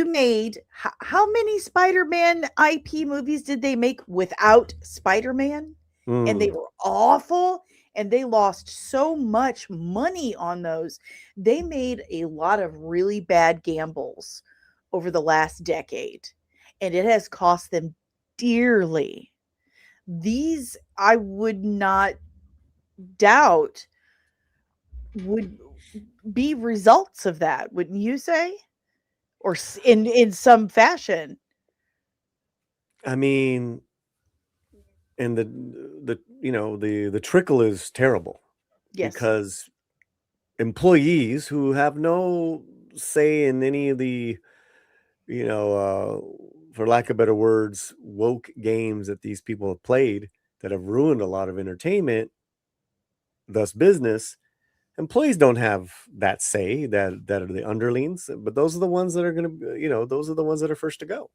made how many Spider-Man IP movies did they make without Spider-Man? And they were awful, and they lost so much money on those. They made a lot of really bad gambles over the last decade, and it has cost them dearly. These, I would not doubt, would be results of that, wouldn't you say? Or in some fashion. I mean, and the trickle is terrible. Yes. Because employees who have no say in any of the, for lack of better words, woke games that these people have played that have ruined a lot of entertainment, thus business, Employees don't have that say, that are the underlings, but those are the ones that are going to, those are the ones that are first to go.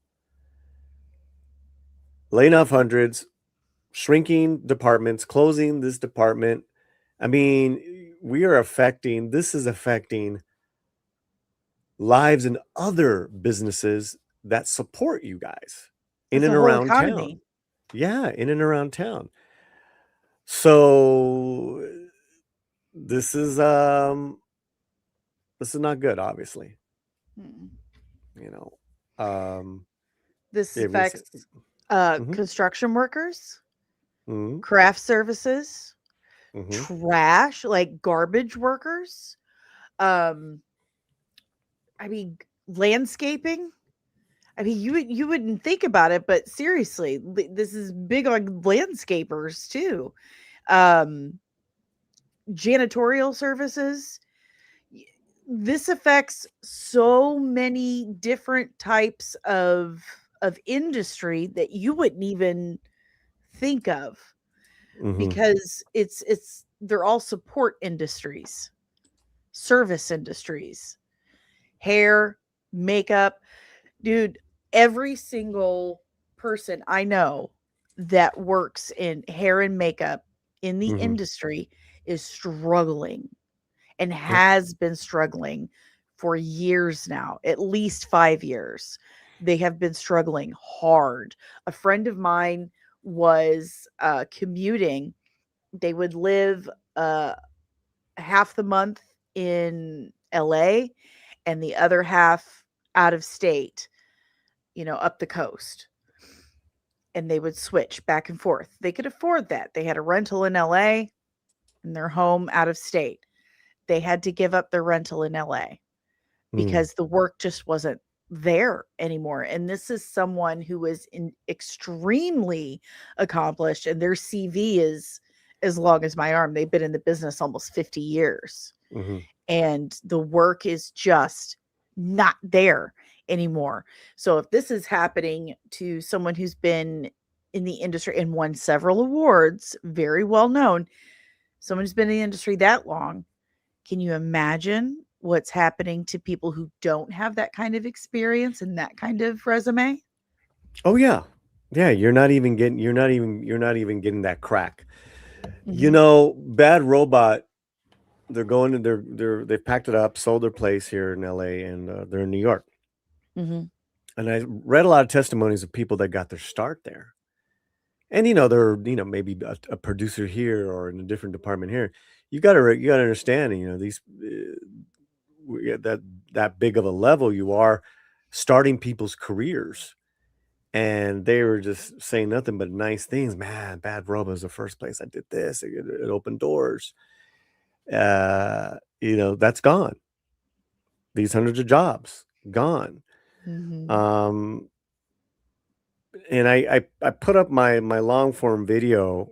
Laying off hundreds, shrinking departments, closing this department. I mean, this is affecting lives in other businesses that support you guys in It's and a whole around town. economy. Yeah, in and around town. So this is not good, obviously. Mm. This Yeah, we're gonna say- affects Mhm. construction workers, Mhm, craft services, mhm. trash, like garbage workers. I mean, landscaping. I mean, you wouldn't think about it, but seriously, this is big on landscapers too. Um, Janitorial services. This affects so many different types of industry that you wouldn't even think of, Mhm. because it's they're all support industries, service industries, hair, makeup. Dude, every single person I know that works in hair and makeup in the Mhm. industry is struggling and Yep. has been struggling for years now, at least 5 years. They have been struggling hard. A friend of mine was commuting. They would live half the month in LA and the other half out of state, up the coast. And they would switch back and forth. They could afford that. They had a rental in LA and their home out of state. They had to give up their rental in LA because the work just wasn't there anymore. And this is someone who is extremely accomplished, and their CV is as long as my arm. They've been in the business almost 50 years. Mhm. And the work is just not there anymore. So if this is happening to someone who's been in the industry and won several awards, very well known, someone who's been in the industry that long, can you imagine what's happening to people who don't have that kind of experience and that kind of resume? Oh yeah. Yeah, you're not even getting that crack. Bad Robot, they've packed it up, sold their place here in LA, and they're in New York. Mhm. And I read a lot of testimonies of people that got their start there. And they're maybe a producer here or in a different department here. You got to understand, these that big of a level you are starting people's careers, and they were just saying nothing but nice things. Man, Bad Robot was the first place I did this. It opened doors. That's gone. These hundreds of jobs gone. Mhm. And I put up my long form video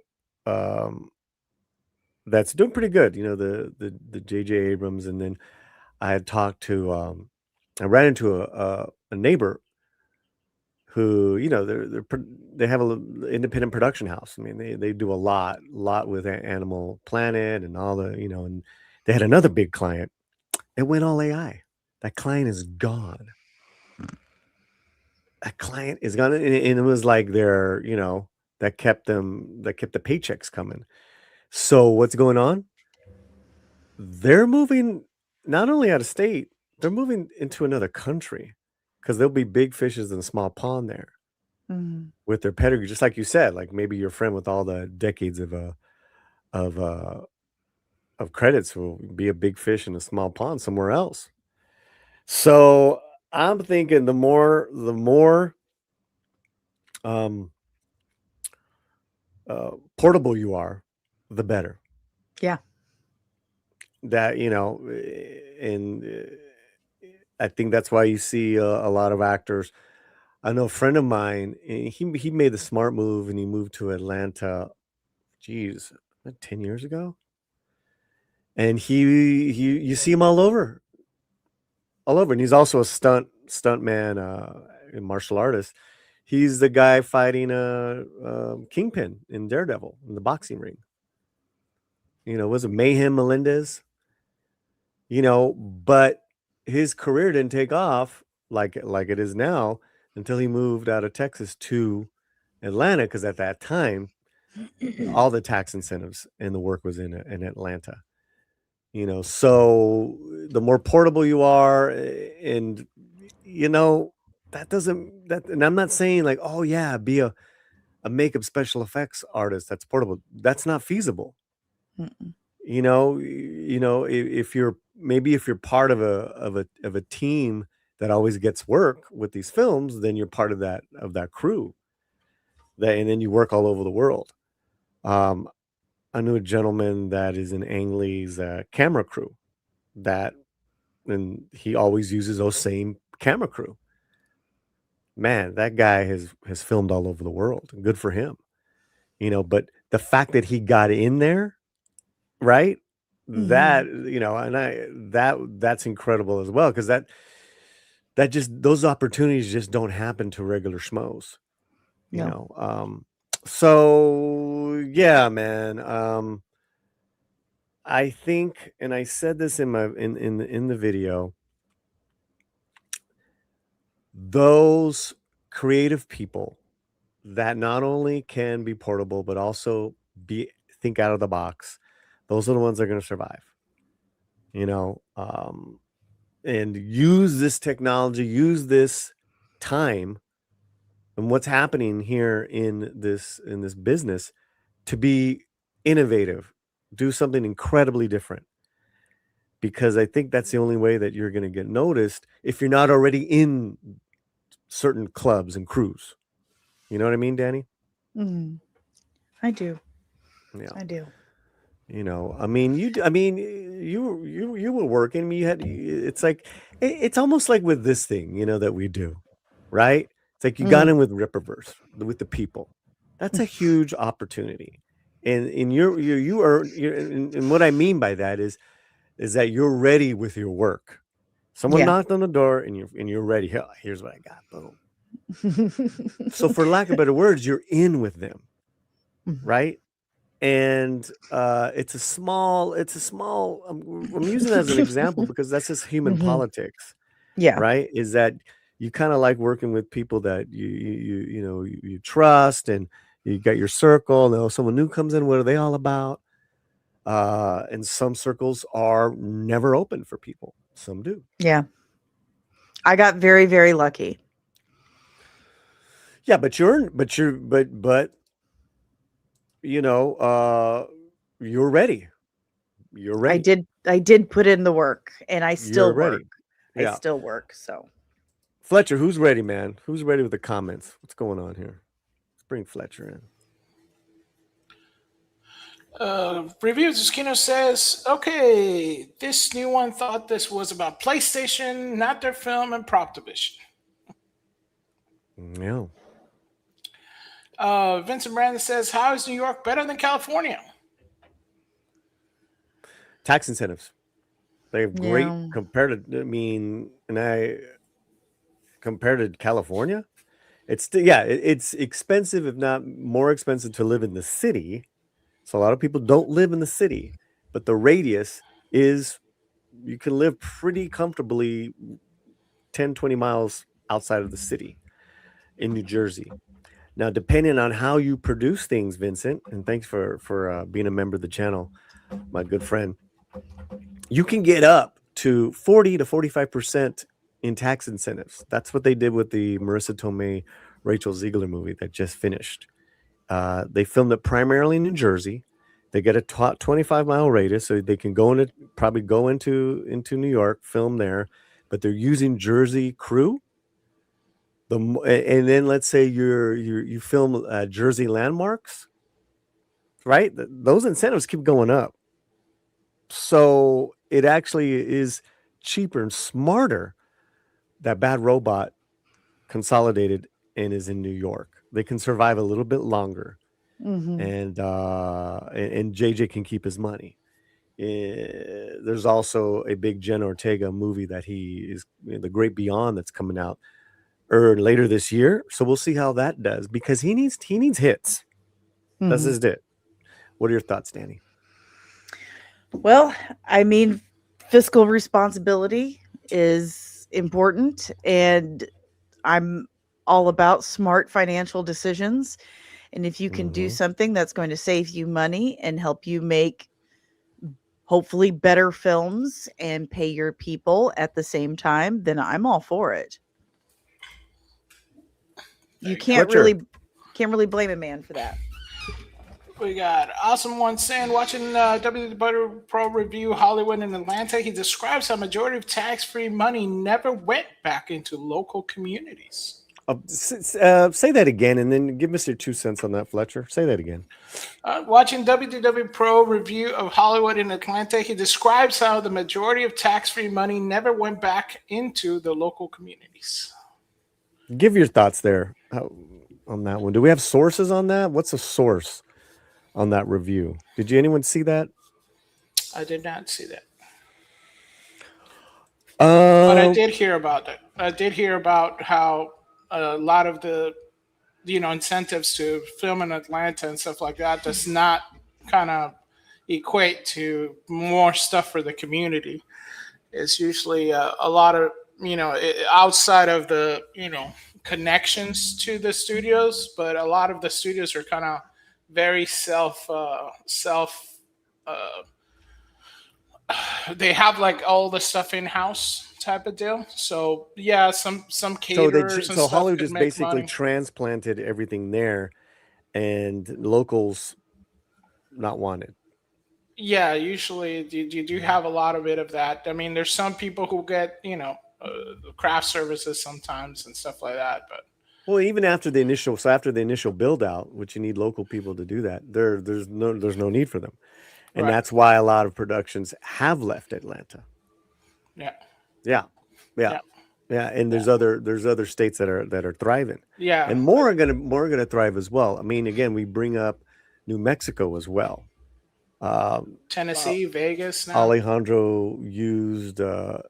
that's doing pretty good. The J.J. Abrams, and then I had talked to I ran into a neighbor who they have an independent production house. I mean, they do a lot with Animal Planet and all the and they had another big client. It went all AI. That client is gone. That client is gone, and it was like that kept the paychecks coming. So what's going on? They're moving not only out of state, they're moving into another country because there'll be big fishes in a small pond there Mhm. with their pedigree, just like you said. Like maybe your friend with all the decades of uh of credits will be a big fish in a small pond somewhere else. So I'm thinking the more um portable you are, the better. Yeah. That and I think that's why you see a lot of actors. I know a friend of mine, he made the smart move and he moved to Atlanta. Geez, 10 years ago, and he you see him all over, and he's also a stunt man, and martial artist. He's the guy fighting Kingpin in Daredevil in the boxing ring. Was it Mayhem Melendez? but his career didn't take off like it is now until he moved out of Texas to Atlanta, because at that time all the tax incentives and the work was in Atlanta. So the more portable you are, and that doesn't that and I'm not saying like, oh yeah, be a makeup special effects artist that's portable. That's not feasible. Mm-mm. If you're part of a team that always gets work with these films, then you're part of that crew. And then you work all over the world. I knew a gentleman that is in Ang Lee's camera crew, and he always uses those same camera crew. Man, that guy has filmed all over the world. Good for him. But the fact that he got in there, right? That, that's incredible as well, because that just, those opportunities just don't happen to regular schmoes. So yeah, man. I think, and I said this in the video, those creative people that not only can be portable but also think out of the box, those are the ones that are going to survive. And use this technology, use this time, and what's happening here in this business to be innovative, do something incredibly different. Because I think that's the only way that you're going to get noticed if you're not already in certain clubs and crews. You know what I mean, Dani? I do. Yeah, I do. you were working. It's like, it's almost like with this thing, that we do, right? It's like you got in with Rippaverse, with the people. That's a huge opportunity. And and what I mean by that is that you're ready with your work. Someone knocked on the door and you're ready. Here's what I got. Boom. So for lack of better words, you're in with them, right? And it's a small. I'm using it as an example because that's just human politics. Yeah. Right. Is that you kind of like working with people that you trust, and you got your circle. And someone new comes in. What are they all about? And some circles are never open for people. Some do. Yeah. I got very, very lucky. Yeah, but you're ready. You're ready. I did put in the work, and I still You're ready. work. Yeah. I still work. So Fletcher, who's ready, man? Who's ready with the comments? What's going on here? Let's bring Fletcher in. Reviews Esquino says, okay, this new one thought this was about PlayStation, not their film and prop division. Yeah. Vincent Brandon says, how is New York better than California? Tax incentives. They have great compared to, compared to California. It's it's expensive, if not more expensive, to live in the city. So a lot of people don't live in the city, but the radius is, you can live pretty comfortably 10, 20 miles outside of the city in New Jersey. Now, depending on how you produce things, Vincent, and thanks for being a member of the channel, my good friend, you can get up to 40 to 45% in tax incentives. That's what they did with the Marissa Tomei, Rachel Ziegler movie that just finished. They filmed it primarily in New Jersey. They get a 25-mile radius, so they can go into New York, film there, but they're using Jersey crew. And then let's say you film Jersey landmarks, right? Those incentives keep going up. So it actually is cheaper and smarter that Bad Robot consolidated and is in New York. They can survive a little bit longer, and JJ can keep his money. There's also a big Jen Ortega movie that he is, The Great Beyond, that's coming out later this year. So we'll see how that does, because he needs hits. That's his it. What are your thoughts, Dani? Well, I mean, fiscal responsibility is important, and I'm all about smart financial decisions. And if you can do something that's going to save you money and help you make hopefully better films and pay your people at the same time, then I'm all for it. You can't really blame a man for that. We got Awesome One saying, watching WWE Pro review Hollywood in Atlanta, he describes how majority of tax-free money never went back into local communities. Say that again, and then give us your 2 cents on that, Fletcher. Say that again. Watching WWE Pro review of Hollywood in Atlanta, he describes how the majority of tax-free money never went back into the local communities. Give your thoughts there on that one. Do we have sources on that? What's a source on that review? Did anyone see that? I did not see that. But I did hear about it. I did hear about how a lot of the incentives to film in Atlanta and stuff like that does not kind of equate to more stuff for the community. It's usually a lot of outside of the connections to the studios, but a lot of the studios are kind of very they have like all the stuff in house type of deal. So yeah, some caterers. So Hollywood just basically transplanted everything there, and locals not wanted. Yeah, usually you do have a lot of it of that. I mean, there's some people who get craft services sometimes and stuff like that, but. Well, even after the initial build out, which you need local people to do that, there's no need for them. And that's why a lot of productions have left Atlanta. Yeah. And there's other states that are thriving. Yeah. And more are gonna thrive as well. I mean, again, we bring up New Mexico as well. Tennessee, Vegas now. Alejandro used the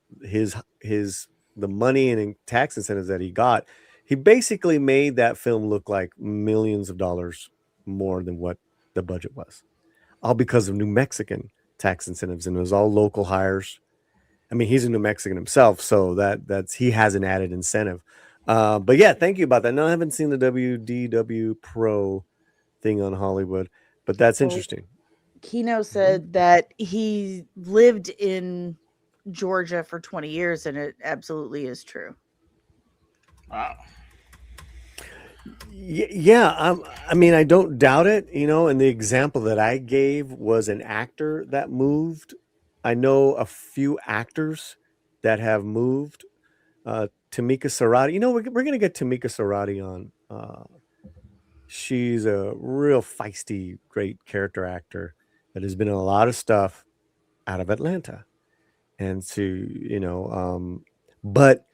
money and tax incentives that he got. He basically made that film look like millions of dollars more than what the budget was, all because of New Mexican tax incentives, and it was all local hires. I mean, he's a New Mexican himself, so that's he has an added incentive. But yeah, thank you about that. No, I haven't seen the WDW Pro thing on Hollywood, but that's interesting. Kino said that he lived in Georgia for 20 years, and it absolutely is true. Wow. Yeah, I mean, I don't doubt it, and the example that I gave was an actor that moved. I know a few actors that have moved. Tamika Sarati, we're going to get Tamika Sarati on. She's a real feisty, great character actor that has been in a lot of stuff out of Atlanta. And but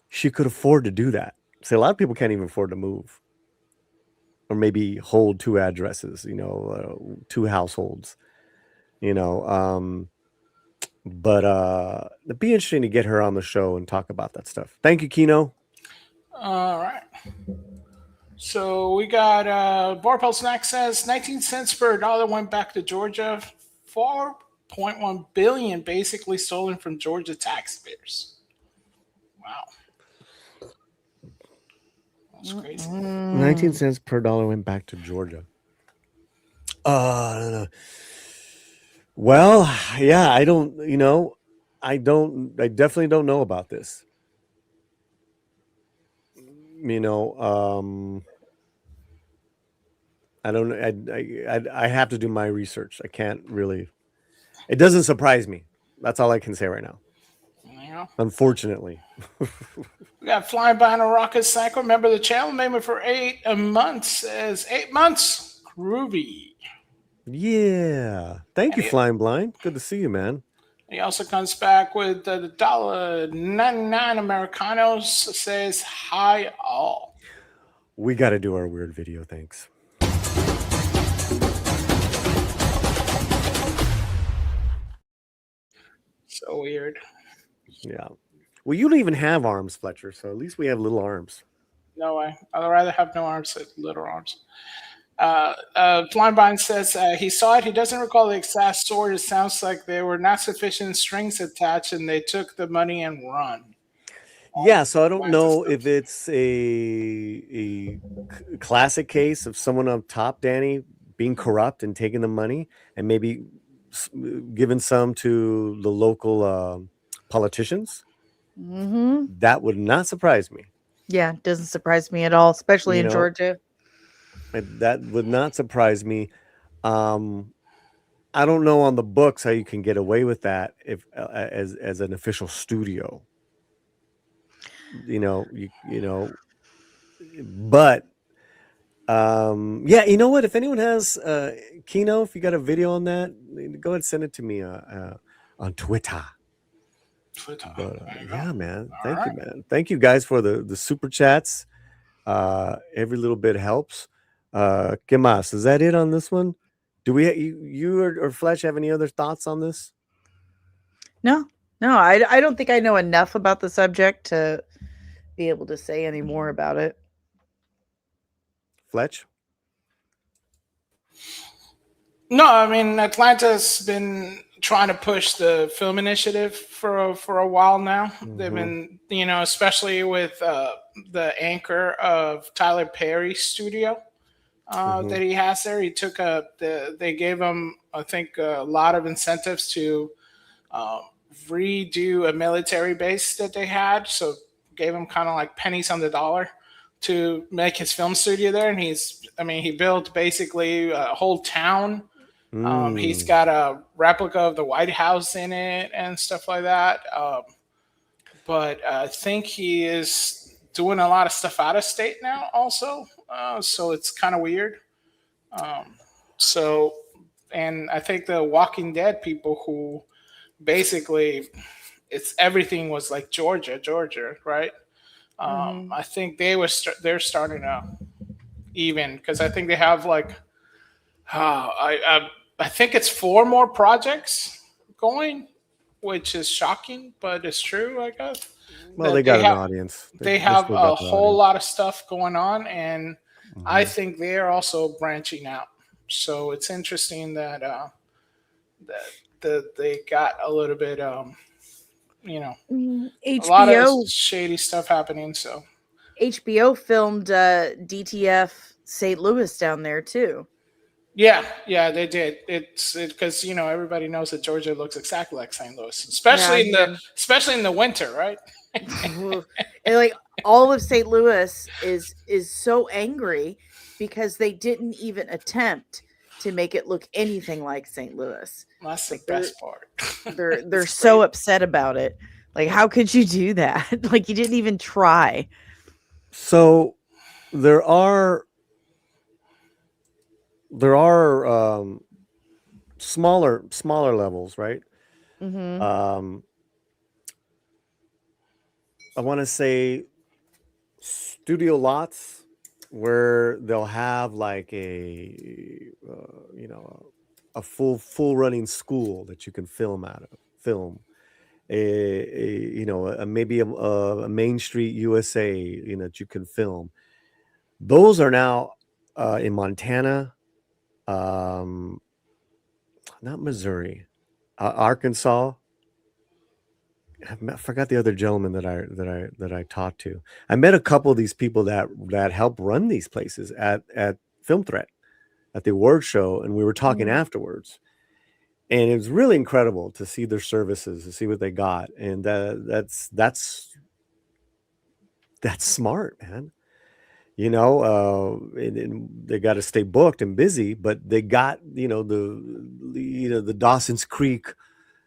she could afford to do that. See, a lot of people can't even afford to move, or maybe hold 2 addresses, 2 households, but it'd be interesting to get her on the show and talk about that stuff. Thank you, Kino. All right. So we got Barpel Snack says 19 cents per dollar went back to Georgia. 4.1 billion basically stolen from Georgia taxpayers. Wow. That's crazy. 19 cents per dollar went back to Georgia. I don't know. Well, yeah, I definitely don't know about this. I don't I have to do my research. I can't really. It doesn't surprise me. That's all I can say right now. Yeah. Unfortunately. We got Flying By on a Rocket Cycle. Remember the channel member for 8 months says 8 months. Groovy. Yeah. Thank you, Flying Blind. Good to see you, man. He also comes back with the $1.99 Americanos, says hi all. We got to do our weird video. Thanks. So weird. Yeah. Well, you don't even have arms, Fletcher, so at least we have little arms. No way. I'd rather have no arms than little arms. Blindbind says he saw it. He doesn't recall the exact story. It sounds like there were not sufficient strings attached, and they took the money and run. Yeah, so I don't kinds of know stuff. if it's a classic case of someone up top, Danny, being corrupt and taking the money and maybe giving some to the local politicians. Mm-hmm. That would not surprise me. Yeah, doesn't surprise me at all, especially You in know, Georgia. That would not surprise me. I don't know on the books how you can get away with that if as an official studio. You know, but yeah, you know what? If anyone has Kino, if you got a video on that, go ahead and send it to me on Twitter. Twitter. But There you go. yeah, man, All thank you, right. man. Thank you guys for the super chats. Every little bit helps. ¿Qué más? Is that it on this one? Do we you or Fletch have any other thoughts on this? No, I don't think I know enough about the subject to be able to say any more about it. Fletch? No, I mean Atlanta's been trying to push the film initiative for a while now. They've been, especially with the anchor of Tyler Perry's studio that he has there. He took they gave him, I think, a lot of incentives to redo a military base that they had. So gave him kind of like pennies on the dollar to make his film studio there. And he built basically a whole town. He's got a replica of the White House in it and stuff like that. But I think he is doing a lot of stuff out of state now also. So it's kind of weird. And I think the Walking Dead people who basically everything was like Georgia, right? I think they're starting to even, because I think they have like I think it's 4 more projects going, which is shocking, but it's true, I guess. Well, they got an audience. They have a whole lot of stuff going on, and I think they're also branching out. So it's interesting that that they got a little bit, HBO, a lot of shady stuff happening. So HBO filmed DTF St. Louis down there too. Yeah, they did. It's because everybody knows that Georgia looks exactly like St. Louis, especially in the winter, right? And like all of St. Louis is so angry because they didn't even attempt to make it look anything like St. Louis. That's the best part. They're so upset about it. Like, how could you do that? Like, you didn't even try. So there are smaller levels, right? I want to say studio lots where they'll have like a full running school that you can film maybe a Main Street USA that you can film. Those are now in Montana, not Missouri, Arkansas. I forgot the other gentleman that I talked to. I met a couple of these people that help run these places at Film Threat at the award show, and we were talking afterwards. And it was really incredible to see their services, to see what they got, and that's smart, man. And they got to stay booked and busy, but they got the Dawson's Creek,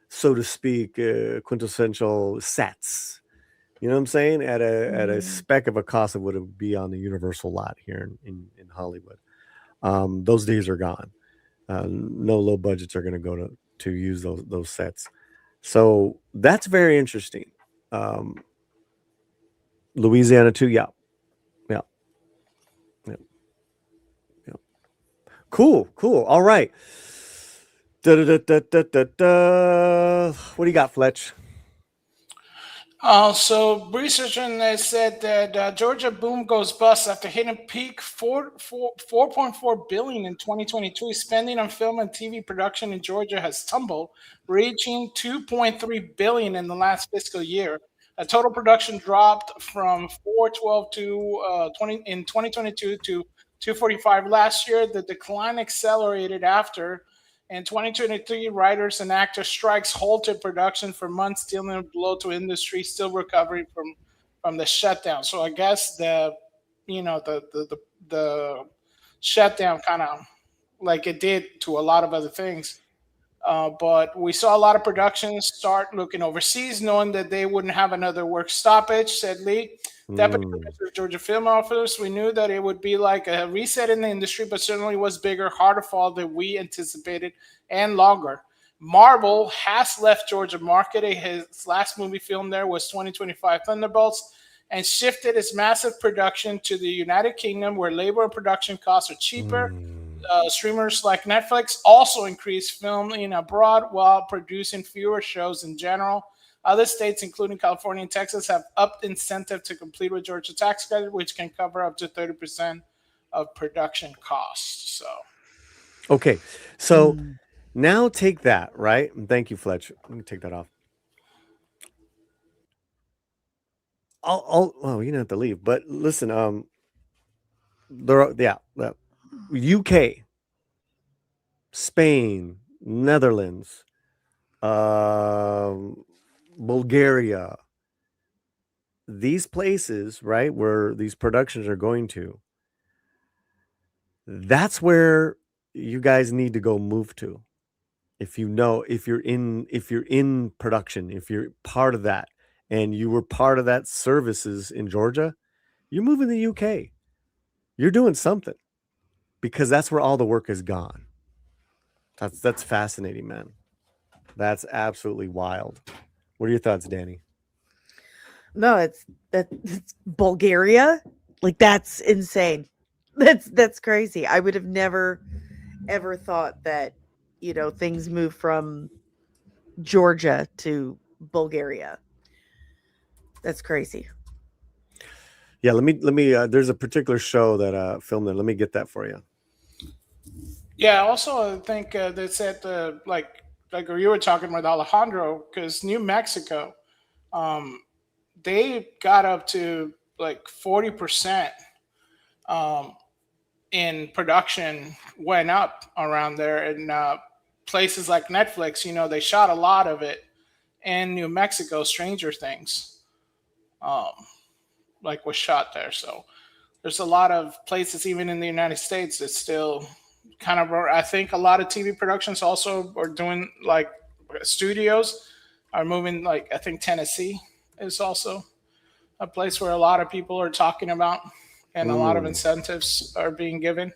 so to speak, quintessential sets. You know what I'm saying? At a speck of a cost of what it would be on the Universal lot here in Hollywood. Those days are gone. No low budgets are going to go to use those sets. So that's very interesting. Louisiana too, yeah. Cool. All right. What do you got, Fletch? So researching they said that Georgia boom goes bust after hitting peak 4.4 billion in 2022. Spending on film and TV production in Georgia has tumbled, reaching 2.3 billion in the last fiscal year. A total production dropped from 412 to 20 in 2022 to 245 last year. The decline accelerated after in 2023, writers and actors strikes halted production for months, dealing a blow to industry still recovering from the shutdown. So I guess the shutdown kind of like it did to a lot of other things. But we saw a lot of productions start looking overseas, knowing that they wouldn't have another work stoppage, said Lee. Deputy Commissioner of Georgia Film Office, we knew that it would be like a reset in the industry, but certainly was bigger, harder fall than we anticipated, and longer. Marvel has left Georgia market. His last movie filmed there was 2025 Thunderbolts, and shifted its massive production to the United Kingdom, where labor and production costs are cheaper. Streamers like Netflix also increased filming abroad while producing fewer shows in general. Other states, including California and Texas, have upped incentive to complete with Georgia tax credit, which can cover up to 30% of production costs. So, Okay, so now take that, right? And thank you, Fletch. Let me take that off. Well, you don't have to leave, but listen, the UK, Spain, Netherlands, Bulgaria, these places, right, where these productions are going to, that's where you guys need to go move to. If you're in production, if you're part of that, and you were part of that services in Georgia, you move in the UK. You're doing something, because that's where all the work is gone. That's fascinating, man. That's absolutely wild. What are your thoughts, Dani? No, it's Bulgaria. Like, that's insane. That's crazy. I would have never ever thought that, things move from Georgia to Bulgaria. That's crazy. Yeah, let me there's a particular show that filmed there. Let me get that for you. yeah, also I think they said like you were talking with Alejandro, because New Mexico, they got up to like 40% in production went up around there, and places like Netflix, they shot a lot of it in New Mexico. Stranger Things, like was shot there. So there's a lot of places, even in the United States, that still kind of. I think a lot of TV productions also are doing like studios are moving. Like I think Tennessee is also a place where a lot of people are talking about, and a lot of incentives are being given.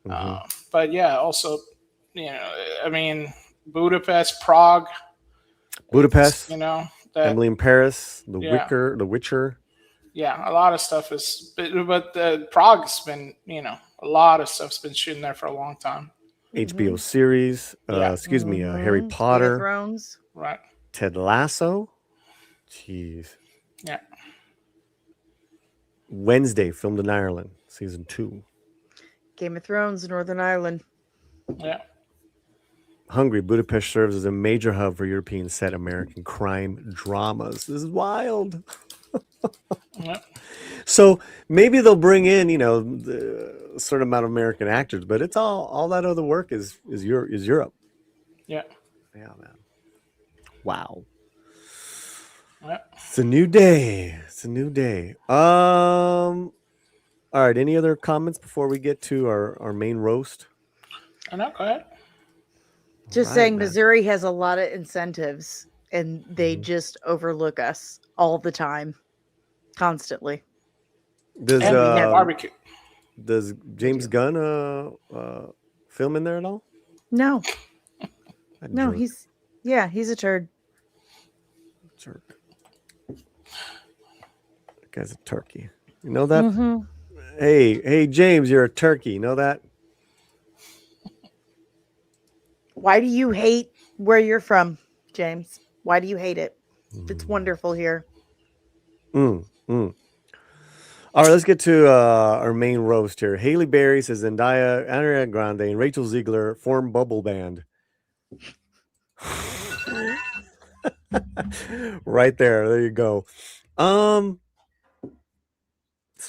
But yeah, also, I mean, Budapest, Prague, that, Emily in Paris, The Witcher. Yeah, a lot of stuff is, but Prague's been, a lot of stuff's been shooting there for a long time. HBO series, Harry Potter, Game of Thrones, right? Ted Lasso. Jeez. Yeah. Wednesday, filmed in Ireland, season 2. Game of Thrones, Northern Ireland. Yeah. Hungary, Budapest serves as a major hub for European set American crime dramas. This is wild. Yeah. So maybe they'll bring in, a certain amount of American actors, but it's all that other work is Europe. Yeah. Yeah, man. Wow. Yeah. It's a new day. All right. Any other comments before we get to our main roast? No, go ahead. Just saying, man. Missouri has a lot of incentives, and they just overlook us all the time, constantly. Does barbecue? Does James Gunn film in there at all? No. No, he's a turd. Jerk. That guy's a turkey. You know that? Mm-hmm. Hey, James, you're a turkey. You know that? Why do you hate where you're from, James? Why do you hate it? It's wonderful here. Mm, mm. All right, let's get to our main roast here. Halle Berry says Zendaya, Ariana Grande, and Rachel Ziegler form bubble band. Right there. There you go. Let's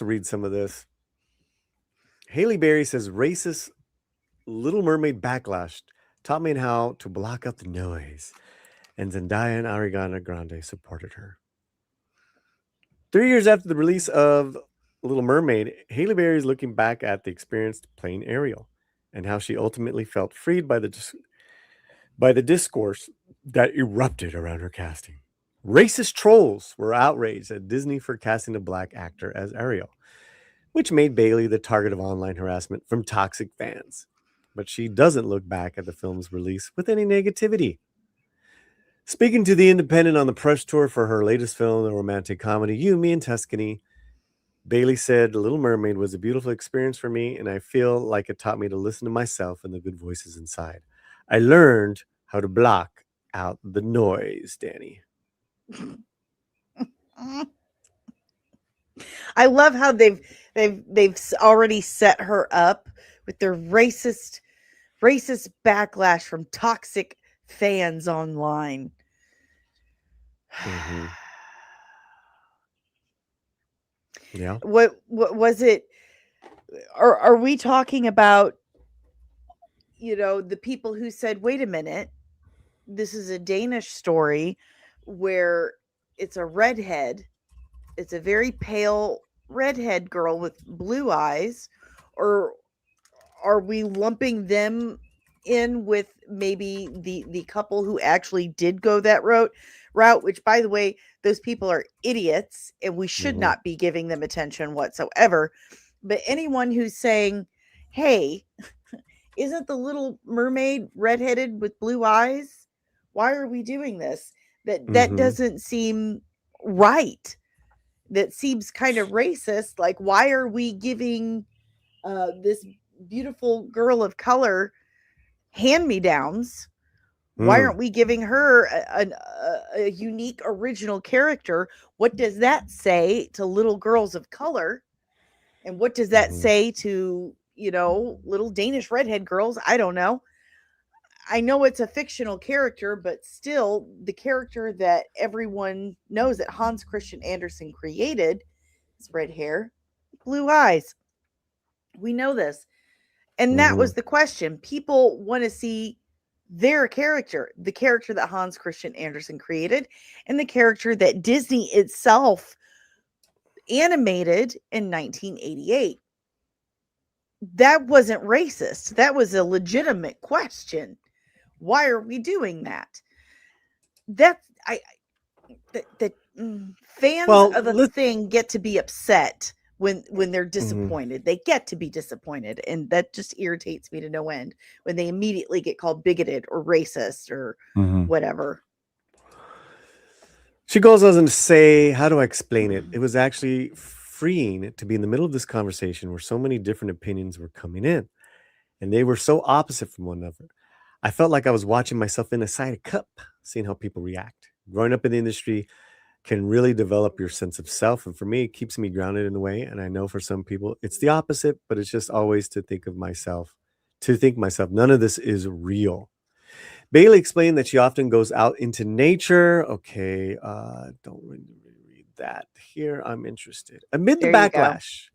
read some of this. Halle Berry says racist Little Mermaid backlash taught me how to block out the noise. And Zendaya and Ariana Grande supported her. 3 years after the release of Little Mermaid, Halle Berry is looking back at the experience playing Ariel and how she ultimately felt freed by the discourse that erupted around her casting. Racist trolls were outraged at Disney for casting a black actor as Ariel, which made Bailey the target of online harassment from toxic fans. But she doesn't look back at the film's release with any negativity. Speaking to The Independent on the press tour for her latest film, the romantic comedy You, Me, and Tuscany, Bailey said, The Little Mermaid was a beautiful experience for me, and I feel like it taught me to listen to myself and the good voices inside. I learned how to block out the noise, Dani. I love how they've already set her up with their racist backlash from toxic fans online. Mm-hmm. Yeah. What was it? Are we talking about, the people who said, wait a minute, this is a Danish story where it's a redhead, it's a very pale redhead girl with blue eyes, or are we lumping them in with maybe the couple who actually did go that route, which, by the way, those people are idiots and we should not be giving them attention whatsoever. But anyone who's saying, hey, isn't the Little Mermaid redheaded with blue eyes? Why are we doing this? That doesn't seem right. That seems kind of racist. Like, why are we giving this beautiful girl of color hand-me-downs? Why aren't we giving her a unique original character? What does that say to little girls of color? And what does that say to, little Danish redhead girls? I don't know. I know it's a fictional character, but still the character that everyone knows that Hans Christian Andersen created is red hair, blue eyes. We know this. And that was the question. People want to see their character, the character that Hans Christian Andersen created, and the character that Disney itself animated in 1988. That wasn't racist. That was a legitimate question. Why are we doing that? Fans of a thing get to be upset when they're disappointed. They get to be disappointed, and that just irritates me to no end when they immediately get called bigoted or racist or whatever. She goes on to say, how do I explain it? It was actually freeing to be in the middle of this conversation where so many different opinions were coming in, and they were so opposite from one another. I felt like I was watching myself inside a cup, seeing how people react. Growing up in the industry can really develop your sense of self, and for me, it keeps me grounded in a way. And I know for some people, it's the opposite, but it's just always to think myself, none of this is real. Bailey explained that she often goes out into nature. Okay, don't read that here. I'm interested. Amid the backlash,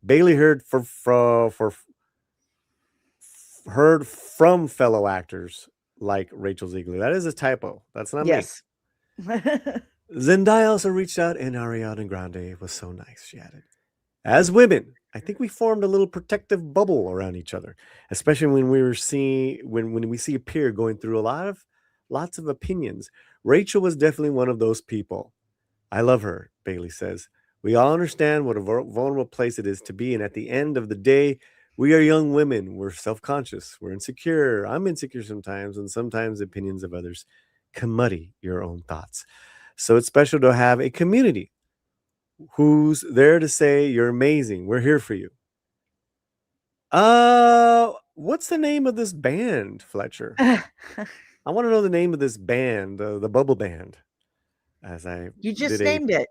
Bailey heard from fellow actors like Rachel Ziegler. That is a typo. That's not me. Zendaya also reached out, and Ariana Grande was so nice, she added. As women, I think we formed a little protective bubble around each other, especially when we see a peer going through lots of opinions. Rachel was definitely one of those people. I love her, Bailey says. We all understand what a vulnerable place it is to be, and at the end of the day, we are young women. We're self-conscious. We're insecure. I'm insecure sometimes, and sometimes opinions of others can muddy your own thoughts. So it's special to have a community who's there to say, you're amazing. We're here for you. What's the name of this band, Fletcher? I want to know the name of this band, the Bubble Band. You just named it.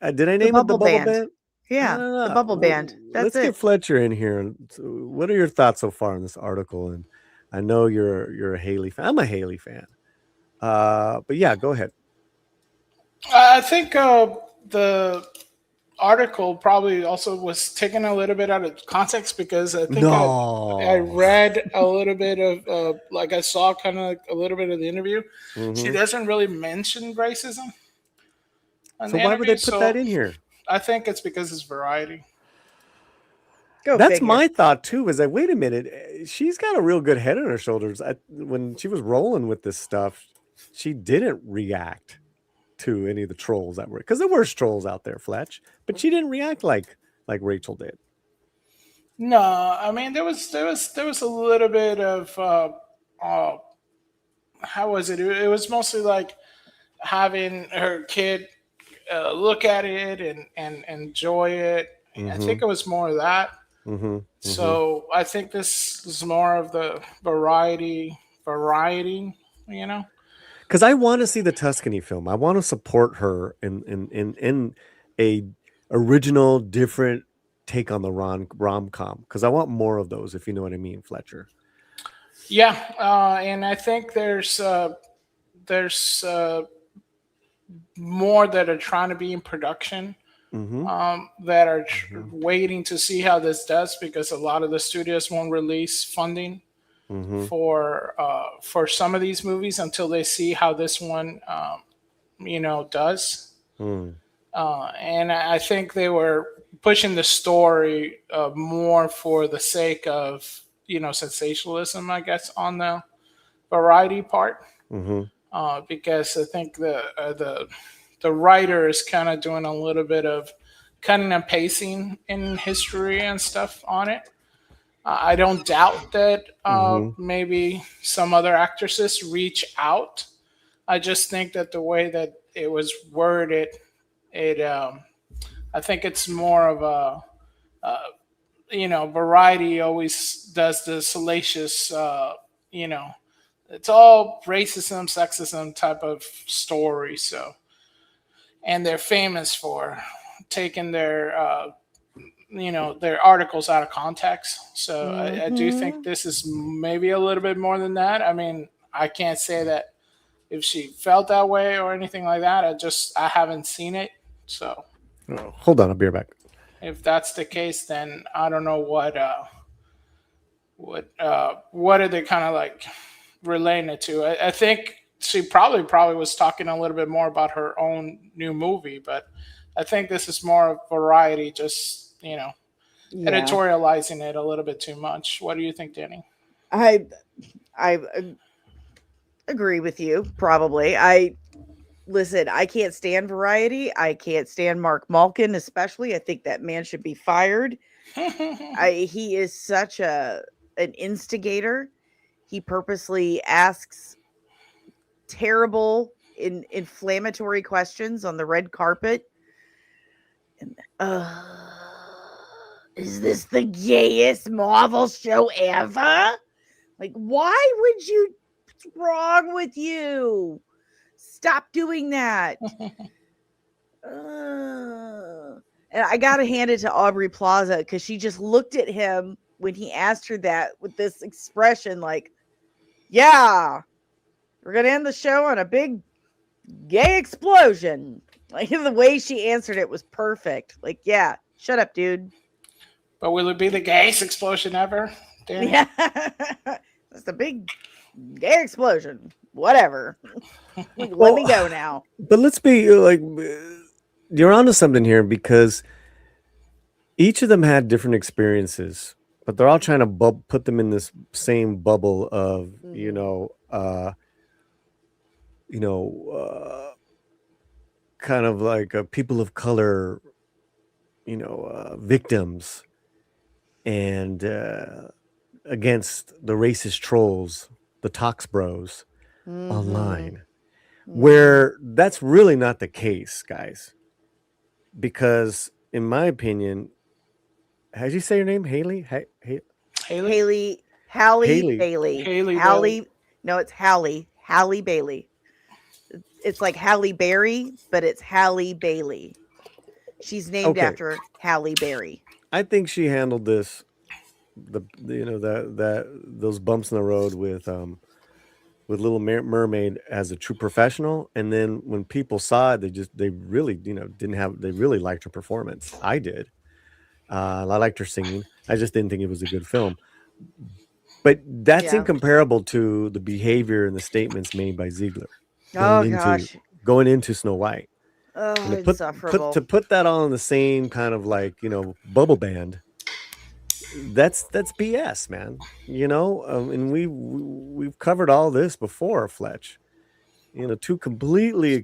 Did I name it the bubble Bubble band. Band? Yeah, the bubble band. That's Let's it. get Fletcher in here. And what are your thoughts so far on this article? And I know you're a Haley fan. I'm a Haley fan. But yeah, go ahead. I think the article probably also was taken a little bit out of context because I think I read a little bit of like I saw kind of like a little bit of the interview. She doesn't really mention racism. So why would they put that in here? I think it's because it's variety. That's my thought too. Is that wait a minute, she's got a real good head on her shoulders. When she was rolling with this stuff, she didn't react to any of the trolls that were, because there were trolls out there, Fletch, but she didn't react like Rachel did. No, I mean there was a little bit of how was it? It was mostly like having her kid look at it and enjoy it. I think it was more of that. So I think this is more of the variety, you know. Because I want to see the Tuscany film. I want to support her in a original, different take on the rom-com. Because I want more of those, if you know what I mean, Fletcher. Yeah, and I think there's more that are trying to be in production. That are waiting to see how this does, because a lot of the studios won't release funding for some of these movies until they see how this one does. And I think they were pushing the story more for the sake of sensationalism, I guess, on the variety part, because I think the writer is kind of doing a little bit of cutting and pasting in history and stuff on it. I don't doubt that maybe some other actresses reach out. I just think that the way that it was worded, I think it's more of a, Variety always does the salacious, it's all racism, sexism type of story. So. And they're famous for taking their articles out of context. So I do think this is maybe a little bit more than that. I mean, I can't say that if she felt that way or anything like that. I haven't seen it. So hold on, I'll be right back. If that's the case, then I don't know what are they kind of like relating it to. I think she probably was talking a little bit more about her own new movie, but I think this is more of Variety, just editorializing it a little bit too much. What do you think, Danny? I agree with you. Probably. I can't stand Variety. I can't stand Mark Malkin, especially. I think that man should be fired. He is such an instigator. He purposely asks terrible, inflammatory questions on the red carpet. And is this the gayest Marvel show ever? Like, why would you? What's wrong with you? Stop doing that. And I gotta hand it to Aubrey Plaza, because she just looked at him when he asked her that with this expression like, yeah, we're going to end the show on a big gay explosion. Like, the way she answered it was perfect. Like, yeah, shut up, dude. But will it be the gayest explosion ever? Danny? Yeah. It's a big gay explosion. Whatever. Let me go now. But let's be you're onto something here, because each of them had different experiences, but they're all trying to put them in this same bubble of, kind of like people of color, victims, and against the racist trolls, the Tox Bros online, where that's really not the case, guys. Because in my opinion, how did you say your name? Halle Bailey. No, it's Halle Bailey. It's like Halle Berry, but it's Halle Bailey. She's named Okay. after Halle Berry. I think she handled this, those bumps in the road with Little Mermaid as a true professional, and then when people saw it, they really they really liked her performance. I did. I liked her singing. I just didn't think it was a good film. But that's Yeah. incomparable to the behavior and the statements made by Ziegler Oh gosh. going into Snow White. Oh, And insufferable. to put that all in the same kind of bubble band, that's BS, man. And we've covered all this before, Fletch. Two completely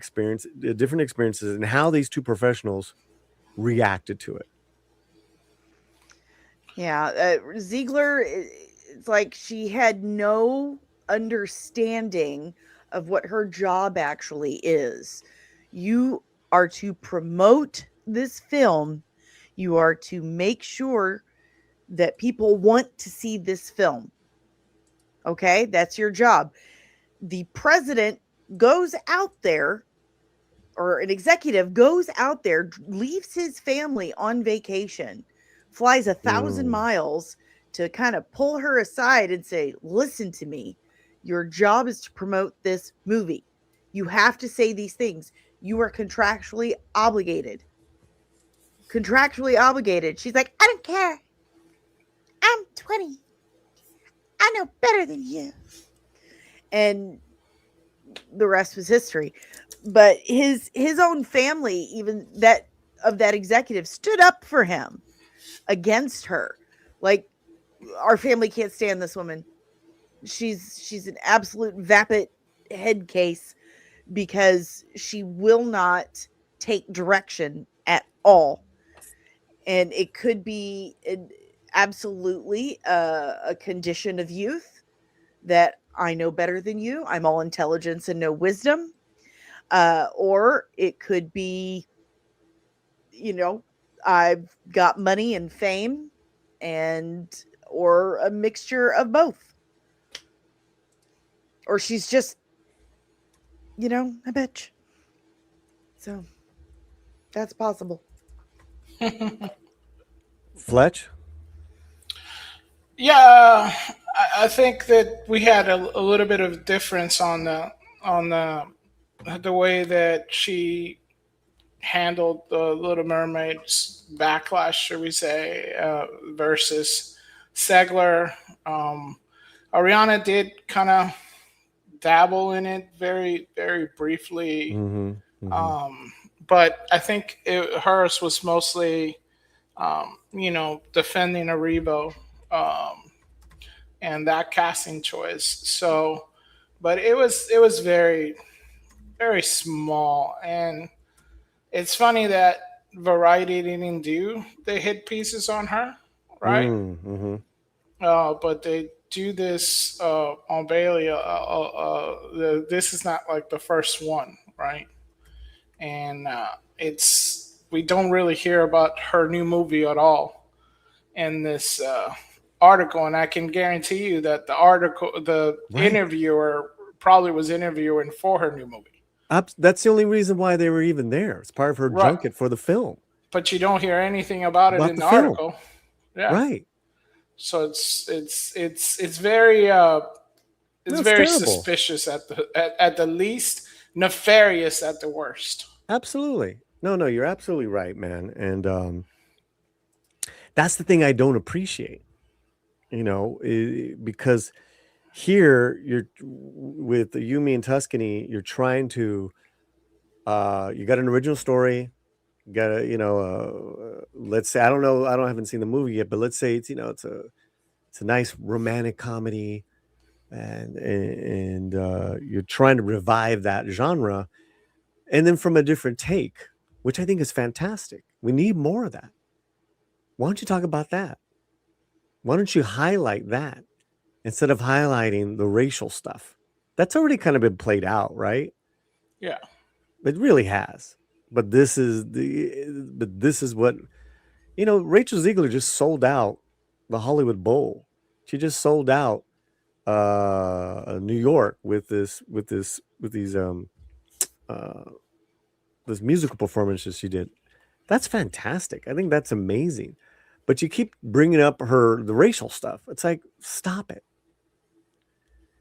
different experiences, and how these two professionals reacted to it. Yeah, Ziegler, it's like she had no understanding of what her job actually is. You are to promote this film. You are to make sure that people want to see this film. Okay, that's your job. The president goes out there, or an executive goes out there, leaves his family on vacation, flies 1,000 miles to kind of pull her aside and say, listen to me. Your job is to promote this movie. You have to say these things. You are contractually obligated. Contractually obligated. She's like, I don't care. I'm 20. I know better than you. And the rest was history. But his own family, even that executive, stood up for him against her. Like, our family can't stand this woman. She's an absolute vapid head case because she will not take direction at all. And it could be absolutely a condition of youth that I know better than you. I'm all intelligence and no wisdom. Or it could be, I've got money and fame, or a mixture of both. Or she's just, a bitch. So that's possible. Fletch? Yeah, I think that we had a little bit of difference on the way that she handled the Little Mermaid's backlash, should we say, versus Segler. Ariana did kind of dabble in it very, very briefly. But I think hers was mostly, defending Aribo and that casting choice. So, but it was very, very small. And it's funny that Variety didn't do the hit pieces on her, right? But they do this on Bailey. This is not like the first one, right? And we don't really hear about her new movie at all in this article, and I can guarantee you that the interviewer probably was interviewing for her new movie. That's the only reason why they were even there. It's part of her junket for the film. But you don't hear anything about it in the article. Yeah. Right. So it's very very suspicious at the least, nefarious at the worst. Absolutely. No, you're absolutely right, man. And that's the thing I don't appreciate. Because here you're with Yumi and Tuscany, you're trying to you got an original story, you got let's say, I haven't seen the movie yet, but let's say it's a nice romantic comedy, and you're trying to revive that genre, and then from a different take, which I think is fantastic. We need more of that. Why don't you talk about that? Why don't you highlight that instead of highlighting the racial stuff? That's already kind of been played out, right? Yeah. It really has. But this is what, Rachel Ziegler just sold out the Hollywood Bowl. She just sold out New York with these musical performances she did. That's fantastic. I think that's amazing. But you keep bringing up the racial stuff. It's like, stop it.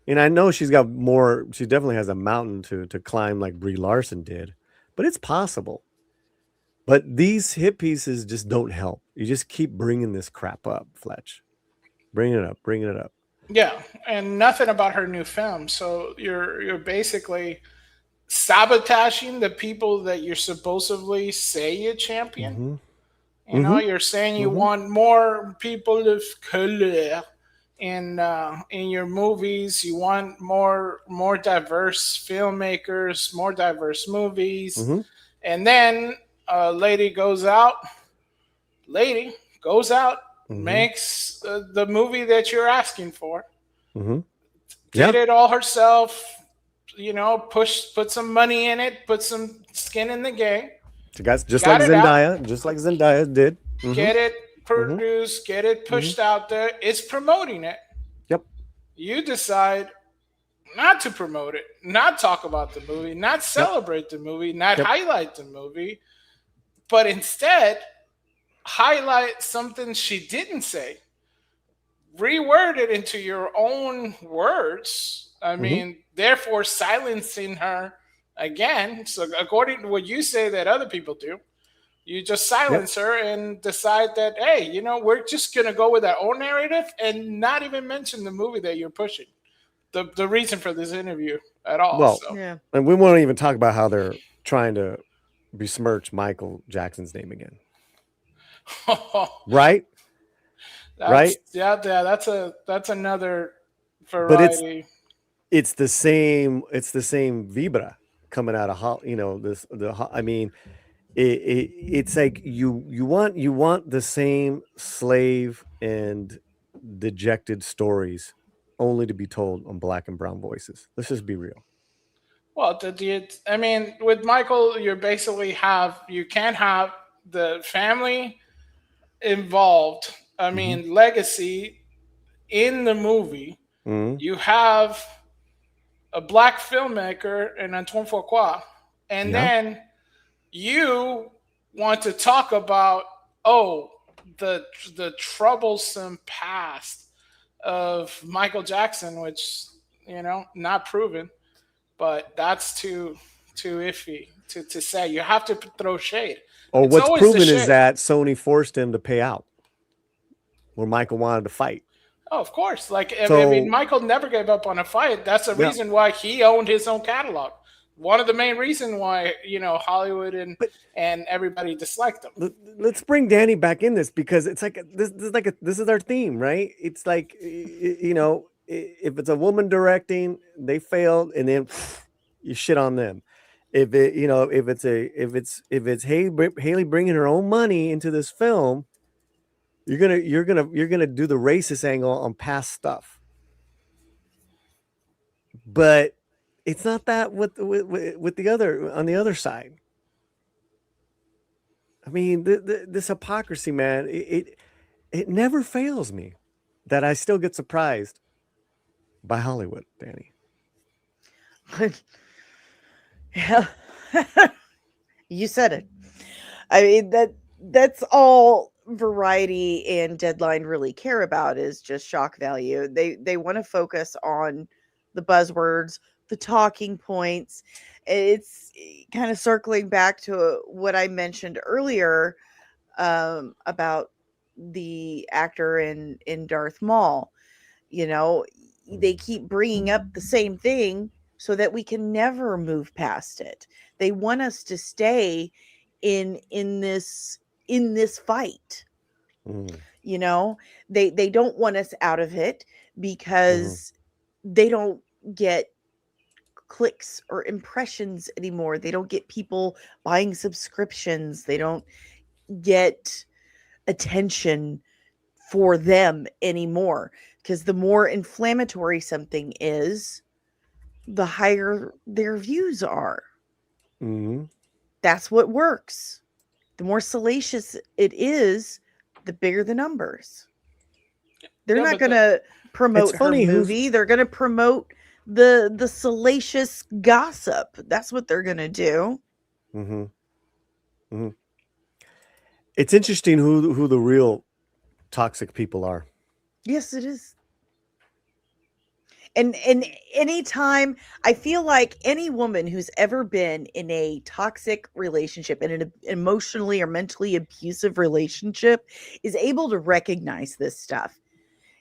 And I know she's got more. She definitely has a mountain to climb like Brie Larson did, but it's possible. But these hit pieces just don't help. You just keep bringing this crap up, Fletch. Bringing it up, bringing it up. Yeah, and nothing about her new film. So you're basically sabotaging the people that you're supposedly say you champion. Mm-hmm. You know, you're saying you want more people of color in your movies. You want more diverse filmmakers, more diverse movies, and then lady goes out, makes the movie that you're asking for. Did it all herself. You know, put some money in it, put some skin in the game. Just like Zendaya did. Get it produced, get it pushed out there. It's promoting it. Yep. You decide not to promote it, not talk about the movie, not celebrate the movie, not highlight the movie, but instead highlight something she didn't say. Reword it into your own words. I mean, therefore silencing her again. So according to what you say that other people do, you just silence her and decide that, hey, you know, we're just going to go with our own narrative and not even mention the movie that you're pushing. The reason for this interview at all. Well, and we won't even talk about how they're trying to besmirch Michael Jackson's name again. Right? Right? Yeah, that's another variety. But it's the same vibra coming out of I mean, it's like you want the same slave and dejected stories only to be told on black and brown voices. Let's just be real. Well, I mean, with Michael, you can't have the family involved. I mean, legacy in the movie. You have a black filmmaker and Antoine Fuqua, and then you want to talk about the troublesome past of Michael Jackson, which not proven, but that's too iffy to say. You have to throw shade. Or what's proven is that Sony forced him to pay out where Michael wanted to fight. Oh, of course. I mean, Michael never gave up on a fight. That's the reason why he owned his own catalog. One of the main reasons why, Hollywood and everybody disliked him. Let's bring Dani back in this, because it's like this is our theme, right? It's like, if it's a woman directing, they failed, and then you shit on them. If it's Haley bringing her own money into this film, you're gonna do the racist angle on past stuff. But it's not that with the other, on the other side. I mean, this hypocrisy, man, it never fails me that I still get surprised by Hollywood, Dani. Yeah. You said it. I mean, that's all Variety and Deadline really care about, is just shock value. They want to focus on the buzzwords, the talking points. It's kind of circling back to what I mentioned earlier about the actor in Darth Maul. They keep bringing up the same thing so that we can never move past it. They want us to stay in this fight. They don't want us out of it, because they don't get clicks or impressions anymore. They don't get people buying subscriptions. They don't get attention for them anymore, because the more inflammatory something is, the higher their views are. That's what works. The more salacious it is, the bigger the numbers. They're not going to promote her movie. They're going to promote the salacious gossip. That's what they're going to do. It's interesting who the real toxic people are. Yes, it is. And anytime I feel like any woman who's ever been in a toxic relationship, in an emotionally or mentally abusive relationship, is able to recognize this stuff.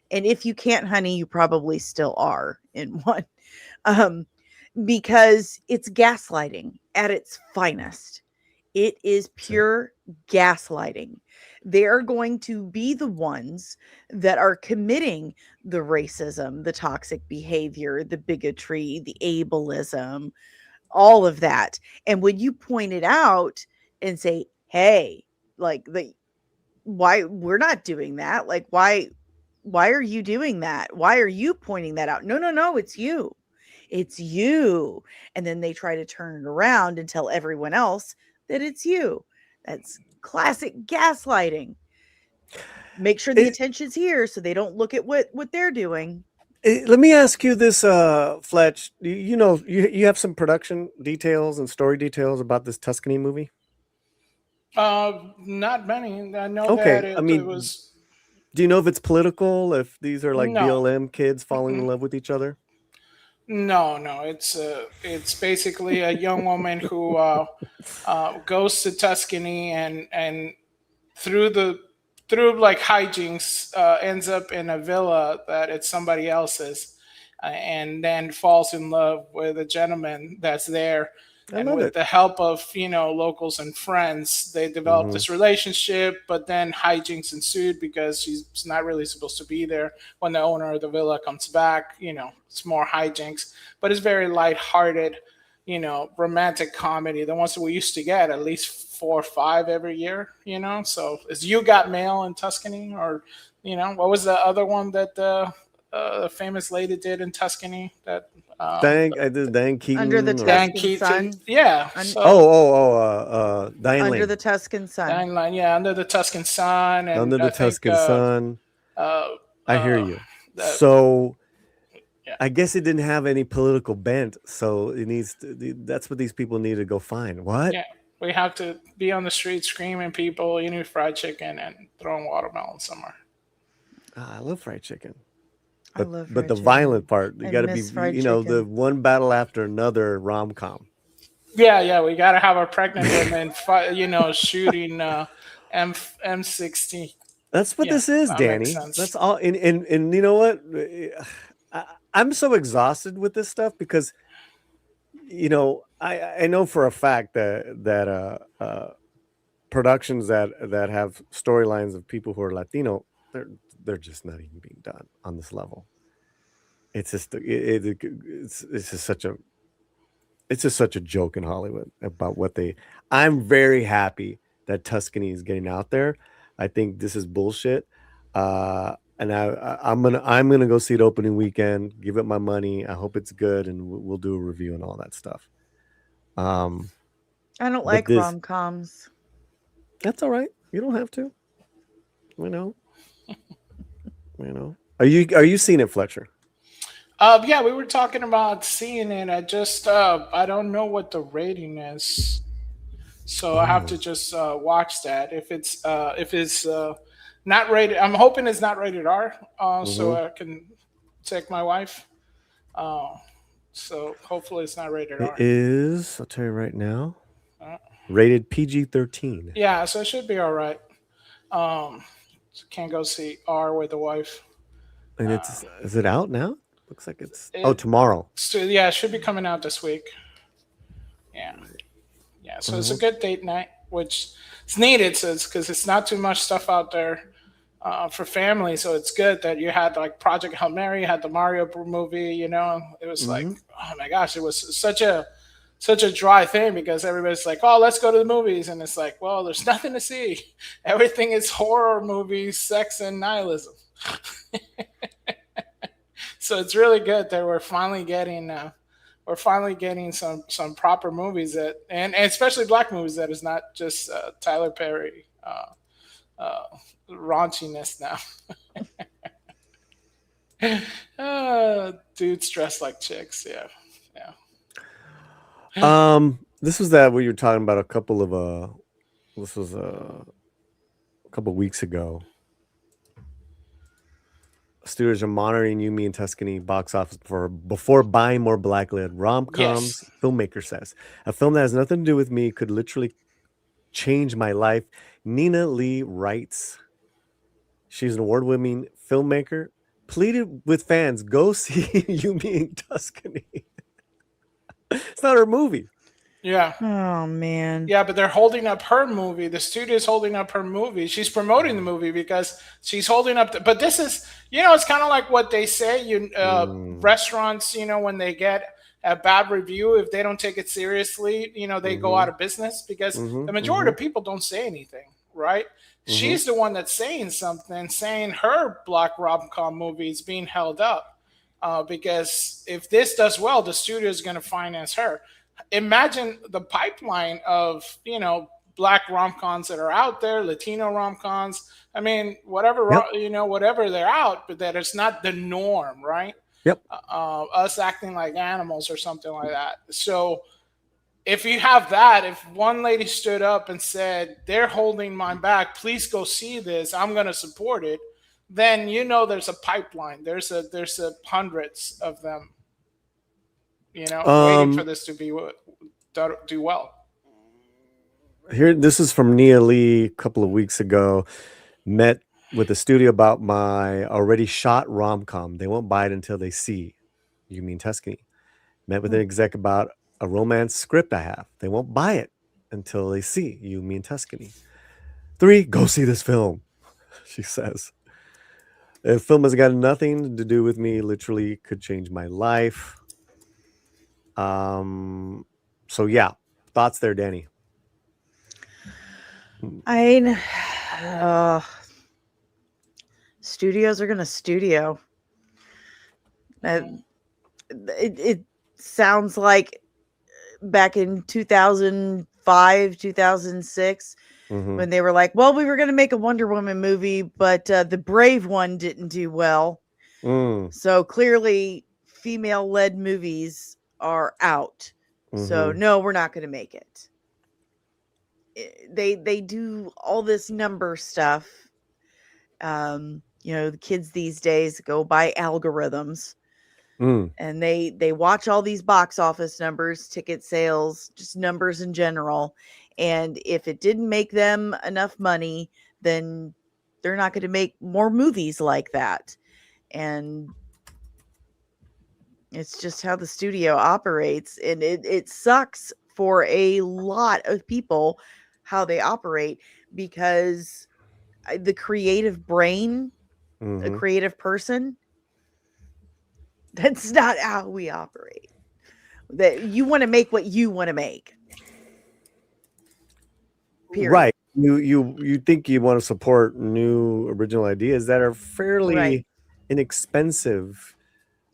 And if you can't, honey, you probably still are in one. Um, because it's gaslighting at its finest. It is pure gaslighting. They are going to be the ones that are committing the racism, the toxic behavior, the bigotry, the ableism, all of that. And when you point it out and say, hey, like why we're not doing that? Like why are you doing that? Why are you pointing that out? No, no, no, it's you. It's you. And then they try to turn it around and tell everyone else that it's you. That's classic gaslighting. Make sure the attention's here so they don't look at what they're doing. Let me ask you this, Fletch. You know, you have some production details and story details about this Tuscany movie? Not many. I know Okay, that I mean, it was. do you know if it's political? If these are like No. BLM kids falling in love with each other? No, no. It's basically a young woman who goes to Tuscany and through like hijinks ends up in a villa that it's somebody else's, and then falls in love with a gentleman that's there. And with the help of locals and friends, they developed this relationship. But then hijinks ensued because she's not really supposed to be there. When the owner of the villa comes back, it's more hijinks. But it's very lighthearted, romantic comedy. The ones that we used to get at least 4 or 5 every year. So is You Got Mail in Tuscany, or what was the other one that the famous lady did in Tuscany that. Dan Keaton. Under the Tuscan Sun. Yeah. Diane Under Lane. the Tuscan Sun. Diane Lane, yeah, Under the Tuscan Sun. And Under the Tuscan Sun. I hear you. So I guess it didn't have any political bent. So it needs to, that's what these people need to go find. What? Yeah. We have to be on the street screaming people, eating fried chicken and throwing watermelon somewhere. I love fried chicken. But the violent part, you got to be, the one battle after another rom-com. Yeah, we got to have our pregnant women, shooting M16. That's what this is, Danny. That's all. And you know what? I'm so exhausted with this stuff because, I know for a fact that productions that have storylines of people who are Latino, they're just not even being done on this level. It's just such a joke in Hollywood about what they. I'm very happy that Tuscany is getting out there. I think this is bullshit, and I'm gonna go see it opening weekend. Give it my money. I hope it's good, and we'll do a review and all that stuff. I don't like rom-coms. That's all right. You don't have to. Are you seeing it, Fletcher? Yeah, we were talking about seeing it. I just I don't know what the rating is, so I have to just watch that. If it's not rated, I'm hoping it's not rated R, so I can take my wife. So hopefully it's not rated R. It is. I'll tell you right now. Rated PG-13. Yeah, so it should be all right. Can't go see R with the wife. And is it out now? Looks like it's tomorrow. So yeah, it should be coming out this week. Yeah. So it's a good date night, which is needed, because it's not too much stuff out there for family. So it's good that you had like Project Hail Mary, you had the Mario movie. It was like, oh my gosh, it was such a dry thing because everybody's like, oh, let's go to the movies, and it's like, well, there's nothing to see. Everything is horror movies, sex, and nihilism. So it's really good that we're finally getting some proper movies and especially black movies that is not just Tyler Perry raunchiness now. Dudes dressed like chicks, yeah. This was that where you were talking about a couple of this was couple weeks ago. Studios are monitoring You, Me, and Tuscany box office before buying more black-led rom-coms. Yes. Filmmaker says a film that has nothing to do with me could literally change my life. Nina Lee writes. She's an award-winning filmmaker. Pleaded with fans, go see You, Me, and Tuscany. It's not her movie. Yeah. Oh man. Yeah, but they're holding up her movie. The studio's holding up her movie. She's promoting the movie because she's holding up. But this is, it's kind of like what they say. Restaurants, when they get a bad review, if they don't take it seriously, they go out of business because the majority of people don't say anything, right? She's the one that's saying something, saying her black rom-com movie is being held up because if this does well, the studio is going to finance her. Imagine the pipeline of black rom-coms that are out there, Latino rom-coms. I mean, whatever whatever they're out, but that it's not the norm, right? Yep. Us acting like animals or something like that. So if you have that, if one lady stood up and said they're holding mine back, please go see this, I'm going to support it, then there's a pipeline. There's a hundreds of them. Waiting for this to do well. Here, this is from Nia Lee a couple of weeks ago. Met with the studio about my already shot rom-com. They won't buy it until they see You, Me, and Tuscany. Met with an exec about a romance script I have. They won't buy it until they see You, Me, and Tuscany. 3, go see this film, she says. The film has got nothing to do with me. Literally could change my life. So yeah, thoughts there, Danny? Studios are gonna studio. It sounds like back in 2005, 2006, when they were like, well, we were gonna make a Wonder Woman movie, but the Brave one didn't do well. So clearly female-led movies are out. So no, we're not going to make it. They do all this number stuff. The kids these days go by algorithms, and they watch all these box office numbers, ticket sales, just numbers in general. And if it didn't make them enough money, then they're not going to make more movies like that. And it's just how the studio operates, and it sucks for a lot of people how they operate, because the creative brain, a creative person, that's not how we operate. That you want to make what you want to make. Period. Right. You think you want to support new original ideas that are fairly inexpensive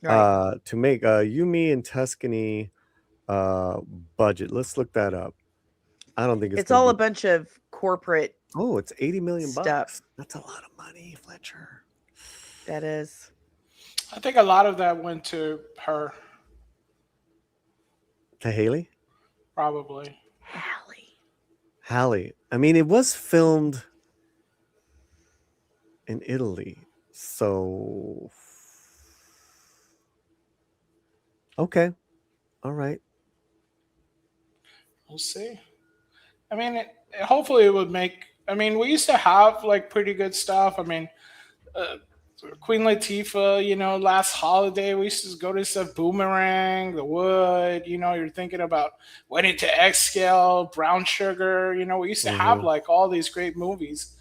to make. You, Me, and Tuscany budget. Let's look that up. I don't think it's all a bunch of corporate. Oh, it's 80 million stuff. bucks. That's a lot of money, Fletcher. That is. I think a lot of that went to her. To Haley? Probably. Halle. I mean, it was filmed in Italy. So okay. All right. We'll see. I mean, hopefully it would make. I mean, we used to have like pretty good stuff. I mean, Queen Latifah, last holiday we used to go to stuff. Boomerang, The Wood. You're thinking about Wedding to Exhale, Brown Sugar. We used to have like all these great movies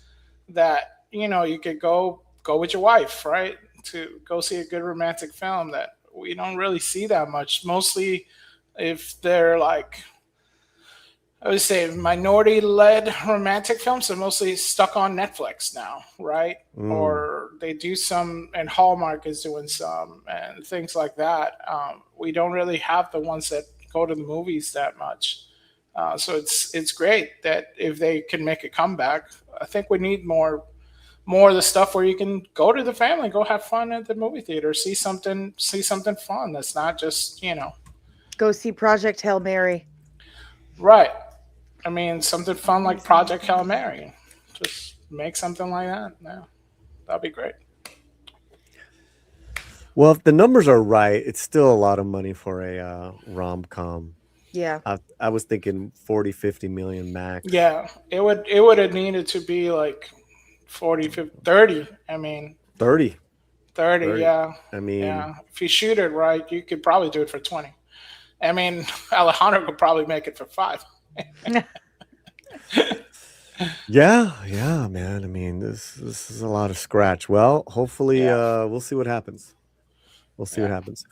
that you could go with your wife, right, to go see a good romantic film that we don't really see that much. Mostly, if they're like, I would say minority-led romantic films are mostly stuck on Netflix now, right? Or they do some, and Hallmark is doing some, and things like that. We don't really have the ones that go to the movies that much. So it's great that if they can make a comeback. I think we need more of the stuff where you can go to the family, go have fun at the movie theater, see something fun. That's not just go see Project Hail Mary. Right. I mean, something fun like Project Hail Mary. Just make something like that. Yeah, that'd be great. Well, if the numbers are right, it's still a lot of money for a rom-com. Yeah. I was thinking 40, 50 million max. Yeah, it would have needed to be like 40, 50, 30. I mean, 30. 30, yeah. I mean, Yeah. If you shoot it right, you could probably do it for 20. I mean, Alejandro could probably make it for 5. yeah, man. I mean, this is a lot of scratch. Well, hopefully, we'll see what happens. We'll see what happens.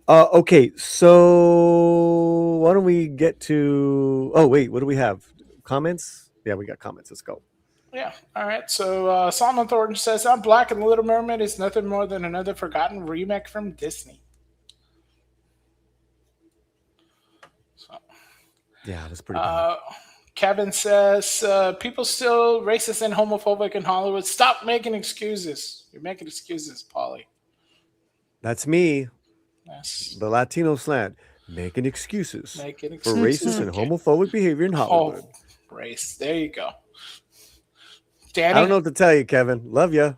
Okay, so why don't we get to? Oh, wait, what do we have? Comments? Yeah, we got comments. Let's go. Yeah. All right. So Solomon Thornton says, "I'm Black and the Little Mermaid is nothing more than another forgotten remake from Disney." So, yeah, it was pretty bad. Kevin says, "People still racist and homophobic in Hollywood. Stop making excuses. You're making excuses, Paulie." That's me, Yes. the Latino slant, making excuses for excuses. racist and homophobic behavior in Hollywood. Race. There you go. Danny? I don't know what to tell you, Kevin. Love you.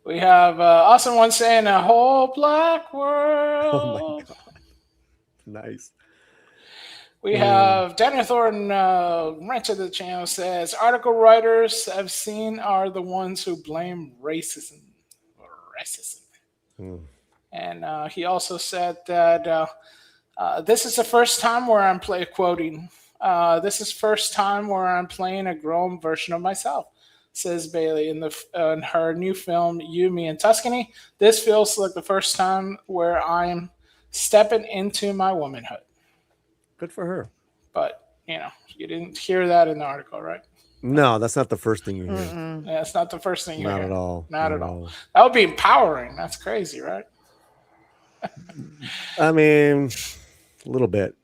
We have Awesome One saying, "A whole black world." Oh my god. Nice. We have Daniel Thornton, rancher of the channel, says, "Article writers I've seen are the ones who blame racism." And he also said that this is the first time where I'm quoting, "This is first time where I'm playing a grown version of myself," says Bailey in her new film, You, Me, and Tuscany. "This feels like the first time where I'm stepping into my womanhood." Good for her. But, you didn't hear that in the article, right? No, that's not the first thing you hear. Yeah, it's not the first thing you hear. Not at all. Not at all. That would be empowering. That's crazy, right? I mean, a little bit.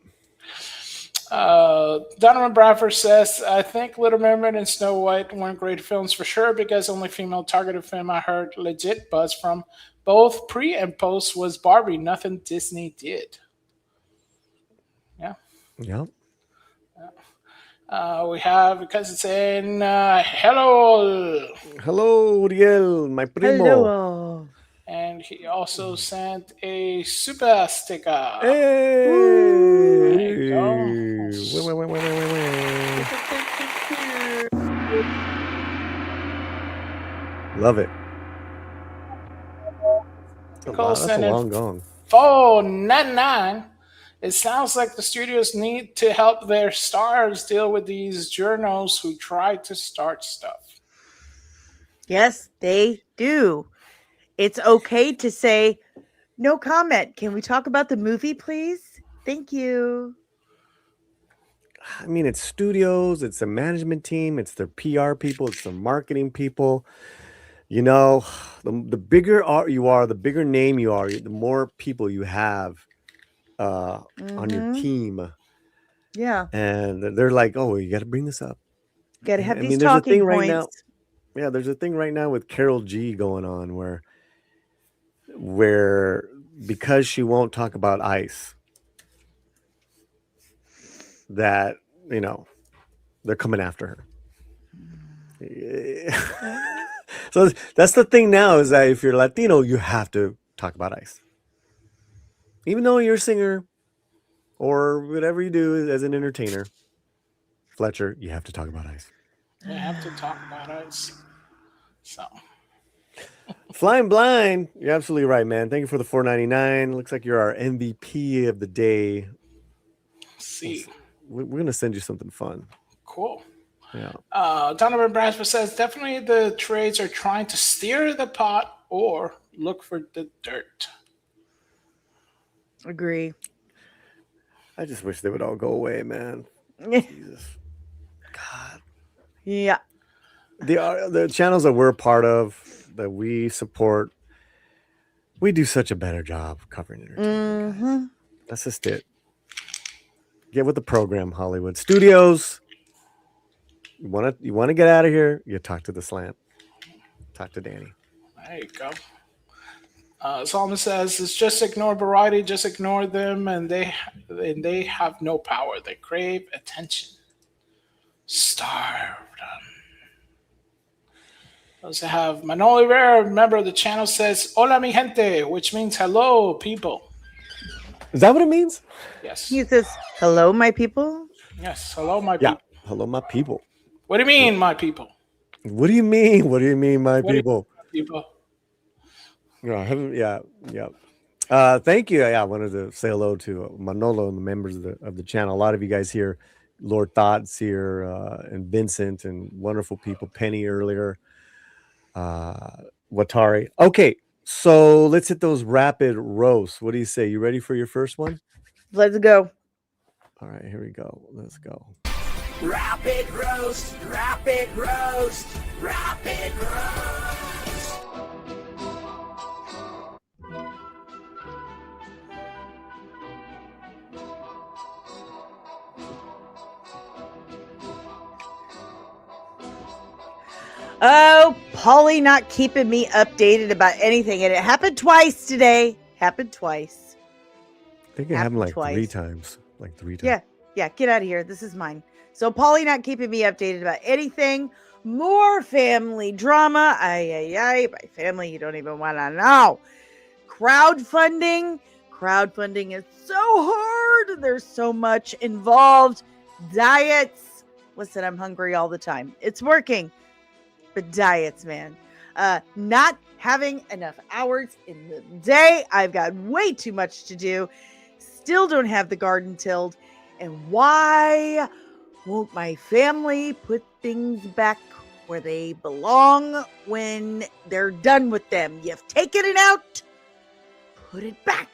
Donovan Bradford says, "I think Little Mermaid and Snow White weren't great films for sure because only female targeted film I heard legit buzz from both pre and post was Barbie. Nothing Disney did." Yeah. Yeah. We have, because it's in hello. Hello, Uriel, my primo. Hello. And he also sent a super sticker. Hey. There you go. Love it. Nicole That's a long gong. 499. "It sounds like the studios need to help their stars deal with these journos who try to start stuff." Yes, they do. It's okay to say, "No comment. Can we talk about the movie, please? Thank you." I mean, it's studios, it's a management team, it's their PR people, it's their marketing people. The bigger you are, the bigger name you are, the more people you have on your team. Yeah. And they're like, "Oh, you got to bring this up. Got to have these there's talking a thing points. right now. Yeah, there's a thing right now with Carol G going on where because she won't talk about ICE, that they're coming after her. So that's the thing now, is that if you're Latino, you have to talk about ICE. Even though you're a singer or whatever you do as an entertainer, Fletcher, you have to talk about ICE. You have to talk about ICE. So, Flying Blind, you're absolutely right, man. Thank you for the $4.99. Looks like you're our MVP of the day. see. We're going to send you something fun. Cool. Yeah. Donovan Brasper says, "Definitely the trades are trying to steer the pot or look for the dirt." Agree. I just wish they would all go away, man. Jesus. God. Yeah. The channels that we're a part of, that we support, we do such a better job covering entertainment. Guys. That's just it. Get with the program, Hollywood Studios. You want to get out of here, you talk to the slant. Talk to Danny. There you go. Solomon says, "It's just ignore variety, just ignore them, and they have no power. They crave attention." Starved. We also have Manoli Rare, member of the channel, says "Hola mi gente," which means hello, people. Is that what it means? Yes. He says, "Hello, my people." Yes. Hello, my Yeah. people. Hello, my people. What do you mean, my people? What do you mean? What do you mean, my What do you people? mean, people? Yeah. Thank you. Yeah, I wanted to say hello to Manolo and the members of the channel. A lot of you guys here, Lord Thought's here, and Vincent, and wonderful people. Penny earlier, Watari. Okay, so let's hit those rapid roasts. What do you say? You ready for your first one? Let's go. All right, here we go. Let's go. Rapid roast, rapid roast, rapid roast. Oh, Paulie not keeping me updated about anything. And it happened twice today. Happened twice. I think it happened like twice. three times. Like three times. Yeah, get out of here. This is mine. So Paulie not keeping me updated about anything. More family drama. By family, you don't even want to know. Crowdfunding. Crowdfunding is so hard. There's so much involved. Diets. Listen, I'm hungry all the time. It's working. But diets, man. Not having enough hours in the day. I've got way too much to do. Still don't have the garden tilled. And why won't my family put things back where they belong when they're done with them? You've taken it out. Put it back.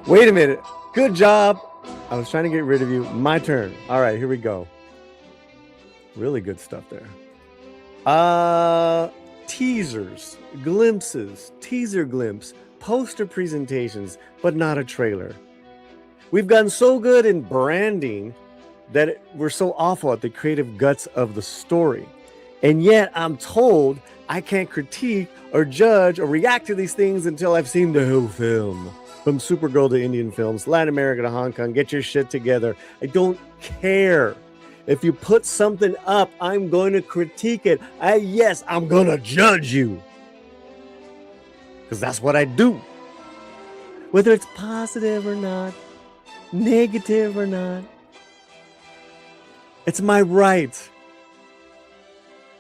Wait a minute. Good job. I was trying to get rid of you. My turn. All right, here we go. Really good stuff there. Teasers, glimpses, teaser glimpse, poster presentations, but not a trailer. We've gotten so good in branding that we're so awful at the creative guts of the story. And yet I'm told I can't critique or judge or react to these things until I've seen the whole film. From Supergirl to Indian films, Latin America to Hong Kong, get your shit together. I don't care. If you put something up, I'm going to critique it. Yes, I'm going to judge you. Because that's what I do. Whether it's positive or not, negative or not. It's my right.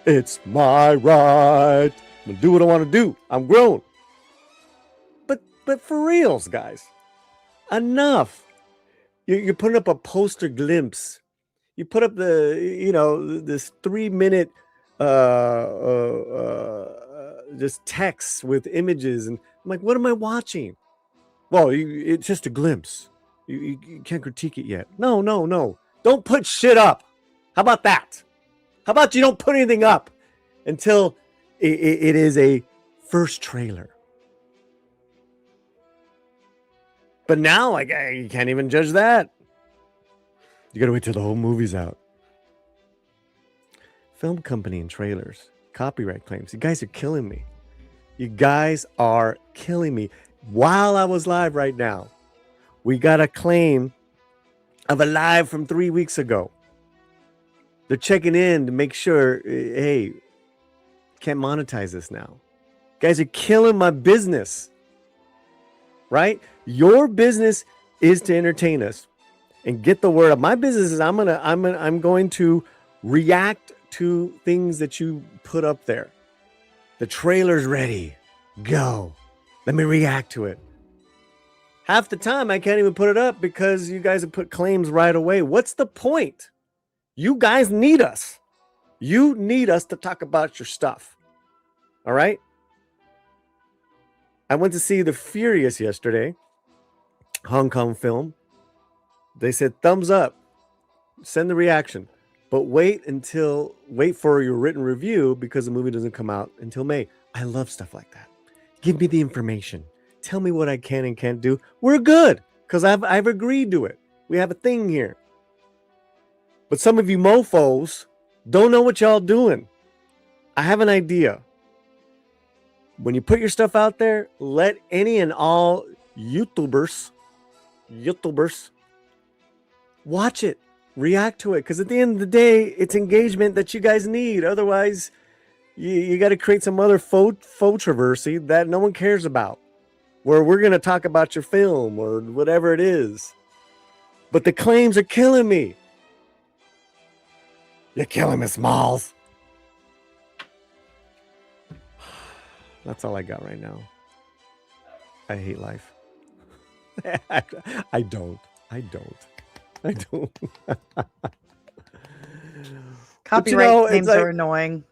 It's my right. I'm going to do what I want to do. I'm grown. But for reals, guys, enough. You're putting up a poster glimpse. You put up this 3-minute just text with images, and I'm like, what am I watching? Well, it's just a glimpse. You can't critique it yet. No. Don't put shit up. How about that? How about you don't put anything up until it is a first trailer? But now, you can't even judge that. You got to wait till the whole movie's out. Film company and trailers, copyright claims. You guys are killing me. You guys are killing me. While I was live right now, we got a claim of a live from 3 weeks ago. They're checking in to make sure, hey, can't monetize this now. Guys are killing my business. Right? Your business is to entertain us and get the word out. My business is I'm going to react to things that you put up there. The trailer's ready. Go. Let me react to it. Half the time I can't even put it up because you guys have put claims right away. What's the point? You guys need us. You need us to talk about your stuff. All right? I went to see The Furious yesterday, Hong Kong film. They said thumbs up, send the reaction, but wait for your written review because the movie doesn't come out until May. I love stuff like that. Give me the information. tell me what I can and can't do. We're good because I've agreed to it. We have a thing here. But some of you mofos don't know what y'all doing. I have an idea. When you put your stuff out there, let any and all YouTubers watch it, react to it, because at the end of the day, it's engagement that you guys need. Otherwise, you got to create some other faux controversy that no one cares about, where we're going to talk about your film or whatever it is. But the claims are killing me. You're killing me, Smalls. That's all I got right now. I hate life. I don't. Copyright claims are annoying.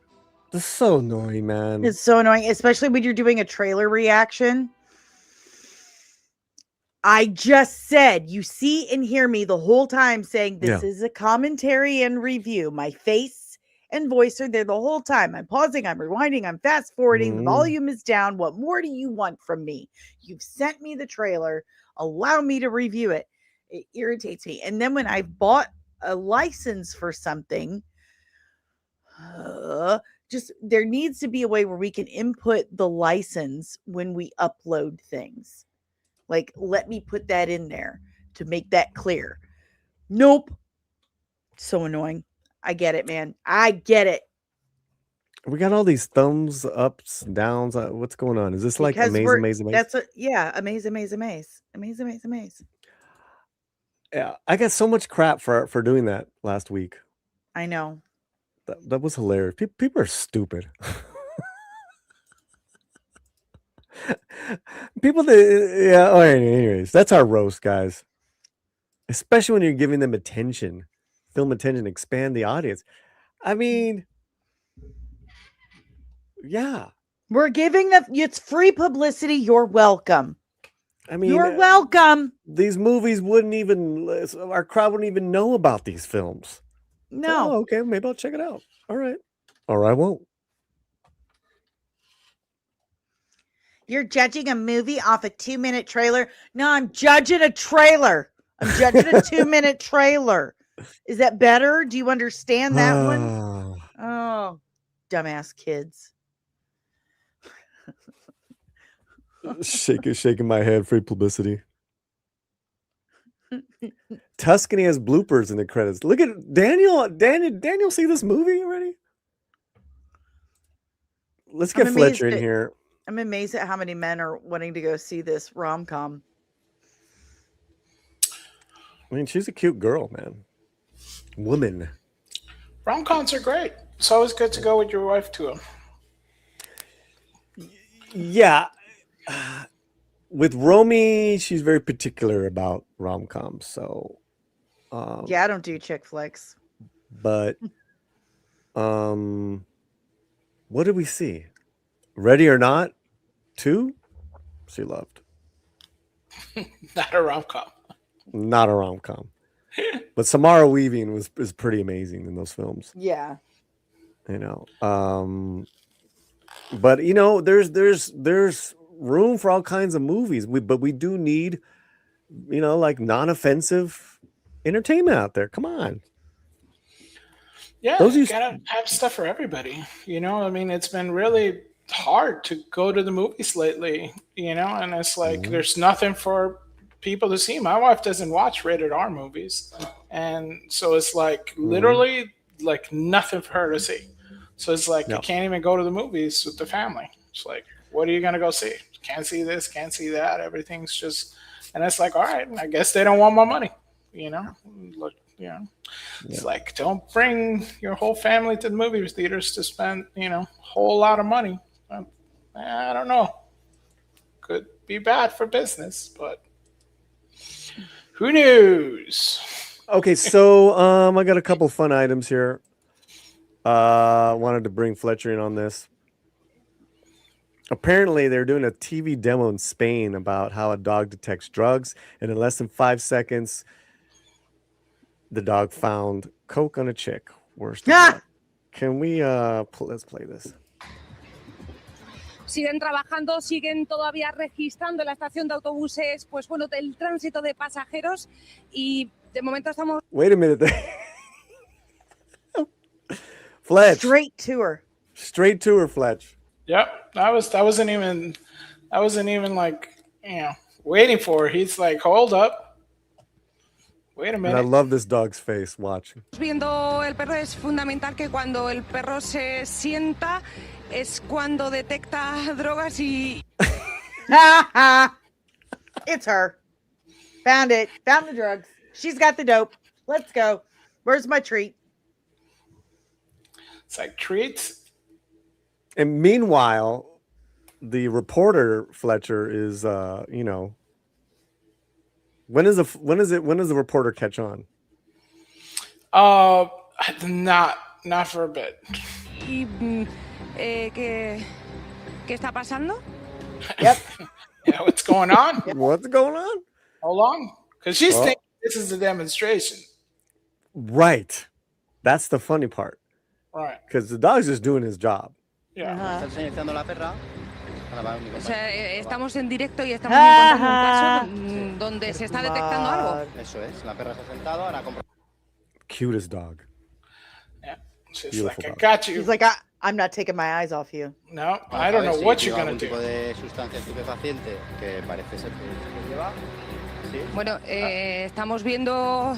It's so annoying, man. It's so annoying, especially when you're doing a trailer reaction. I just said, you see and hear me the whole time saying this is a commentary and review. My face and voice are there the whole time. I'm pausing, I'm rewinding, I'm fast forwarding. The volume is down. What more do you want from me? You've sent me the trailer. Allow me to review it. It irritates me. And then when I bought a license for something, just there needs to be a way where we can input the license when we upload things. Like, let me put that in there to make that clear. Nope. So annoying. I get it, man. I get it. We got all these thumbs ups, downs. What's going on? Is this like amaze? That's amaze. Yeah, I got so much crap for doing that last week. I know. That was hilarious. People are stupid. People that, yeah. Oh, anyways, that's our roast, guys. Especially when you're giving them attention, film attention, expand the audience. I mean, yeah, we're giving them. It's free publicity. You're welcome. I mean, you're welcome. These movies wouldn't even, our crowd wouldn't even know about these films. No. Oh, okay, maybe I'll check it out. All right, or I won't. You're judging a movie off a 2-minute trailer? No, I'm judging a trailer. I'm judging a 2-minute trailer. Is that better? Do you understand that one? Oh, dumbass kids. Shaking my head. Free publicity. Tuscany has bloopers in the credits. Look at Daniel, see this movie already? Let's get Fletcher in here. I'm amazed at how many men are wanting to go see this rom-com. I mean, she's a cute girl, man. Woman. Rom-coms are great. It's always good to go with your wife to them. Yeah. With Romy, she's very particular about rom-coms. So, yeah, I don't do chick flicks. But, what did we see? Ready or Not 2? She loved. Not a rom-com. Not a rom-com. But Samara Weaving is pretty amazing in those films. Yeah. You know. But you know, there's room for all kinds of movies. But we do need, you know, like non-offensive entertainment out there. Come on. Yeah, you gotta have stuff for everybody. You know, I mean, it's been really hard to go to the movies lately, you know, and it's like there's nothing for people to see. My wife doesn't watch rated R movies, and so it's like literally like nothing for her to see. So it's like you can't even go to the movies with the family. It's like, what are you gonna go see? Can't see this, can't see that. Everything's just, and it's like, all right, I guess they don't want my money, you know. Look, you know, it's like, don't bring your whole family to the movie theaters to spend, you know, a whole lot of money. I don't know. Could be bad for business, but who knows? Okay, so I got a couple fun items here. Wanted to bring Fletcher in on this. Apparently, they're doing a TV demo in Spain about how a dog detects drugs, and in less than 5 seconds, the dog found coke on a chick. Worst. Can we let's play this? siguen trabajando, siguen todavía registrando en la estación de autobuses, pues bueno, el tránsito de pasajeros y de momento estamos... Wait a minute. Fletch. Straight to her. Straight to her, Fletch. Yep, that wasn't even like, waiting for it. He's like, hold up. Wait a And I minute. love this dog's face watching. Viendo el perro es fundamental que cuando el perro se sienta es cuando detecta drogas y... It's her. Found it. Found the drugs. She's got the dope. Let's go. Where's my treat? It's like treats. And meanwhile, the reporter Fletcher is, when does the reporter catch on? Not for a bit. y ¿qué está pasando? Yep. Yeah, what's going on? What's going on? How long? Because she's thinking this is a demonstration. Right. That's the funny part. Right. Because the dog's just doing his job. Yeah. O sea, estamos en directo y estamos encontrando un caso donde se está detectando algo. Eso es, la perra se ha sentado, ahora compra. Cutest dog. Yeah. She's Beautiful like, I dog. got you. She's like, I'm not taking my eyes off you. No, I don't know what you're going to tipo do. de sustancia estupefaciente que parece ser que lleva. ¿Sí? Bueno, estamos viendo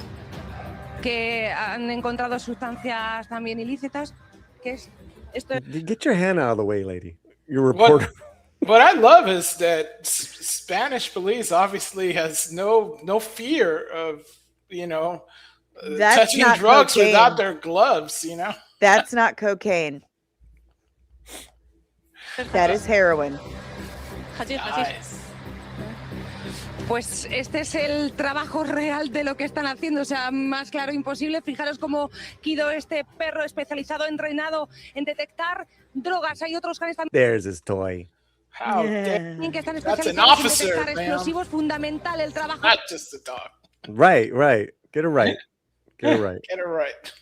que han encontrado sustancias también ilícitas. ¿Qué es esto? Get your hand out of the way, lady. Your reporter. What I love is that Spanish police obviously has no fear of, That's touching not drugs cocaine. without their gloves, That's not cocaine. That is heroin. Nice. Pues este es el trabajo real de lo que están haciendo, o sea, más claro imposible. Fijaros cómo Kido, este perro especializado, entrenado en detectar drogas. Hay otros canes There's his toy. How dare también que están That's an especializados en officer, detectar man. explosivos. Fundamental el trabajo. not just a dog. Right. Get it right. Get it right. Get it right.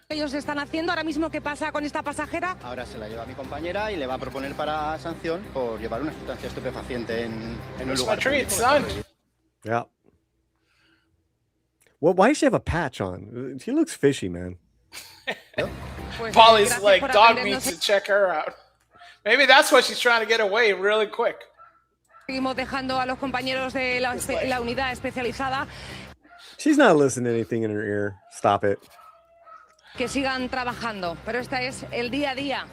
que ellos están haciendo. Ahora mismo, ¿qué pasa con esta pasajera? Ahora se la lleva mi compañera y le va a proponer para sanción por llevar una sustancia estupefaciente en un That's lugar my treat, público. son. Yeah. Well, why does she have a patch on? She looks fishy, man. Pues, Paulie's gracias like, por dog atendernos. needs to check her out. Maybe that's why she's trying to get away really quick. Seguimos dejando a los compañeros de la unidad especializada She's not listening to anything in her ear. Stop it. que sigan trabajando, pero este es el día a día.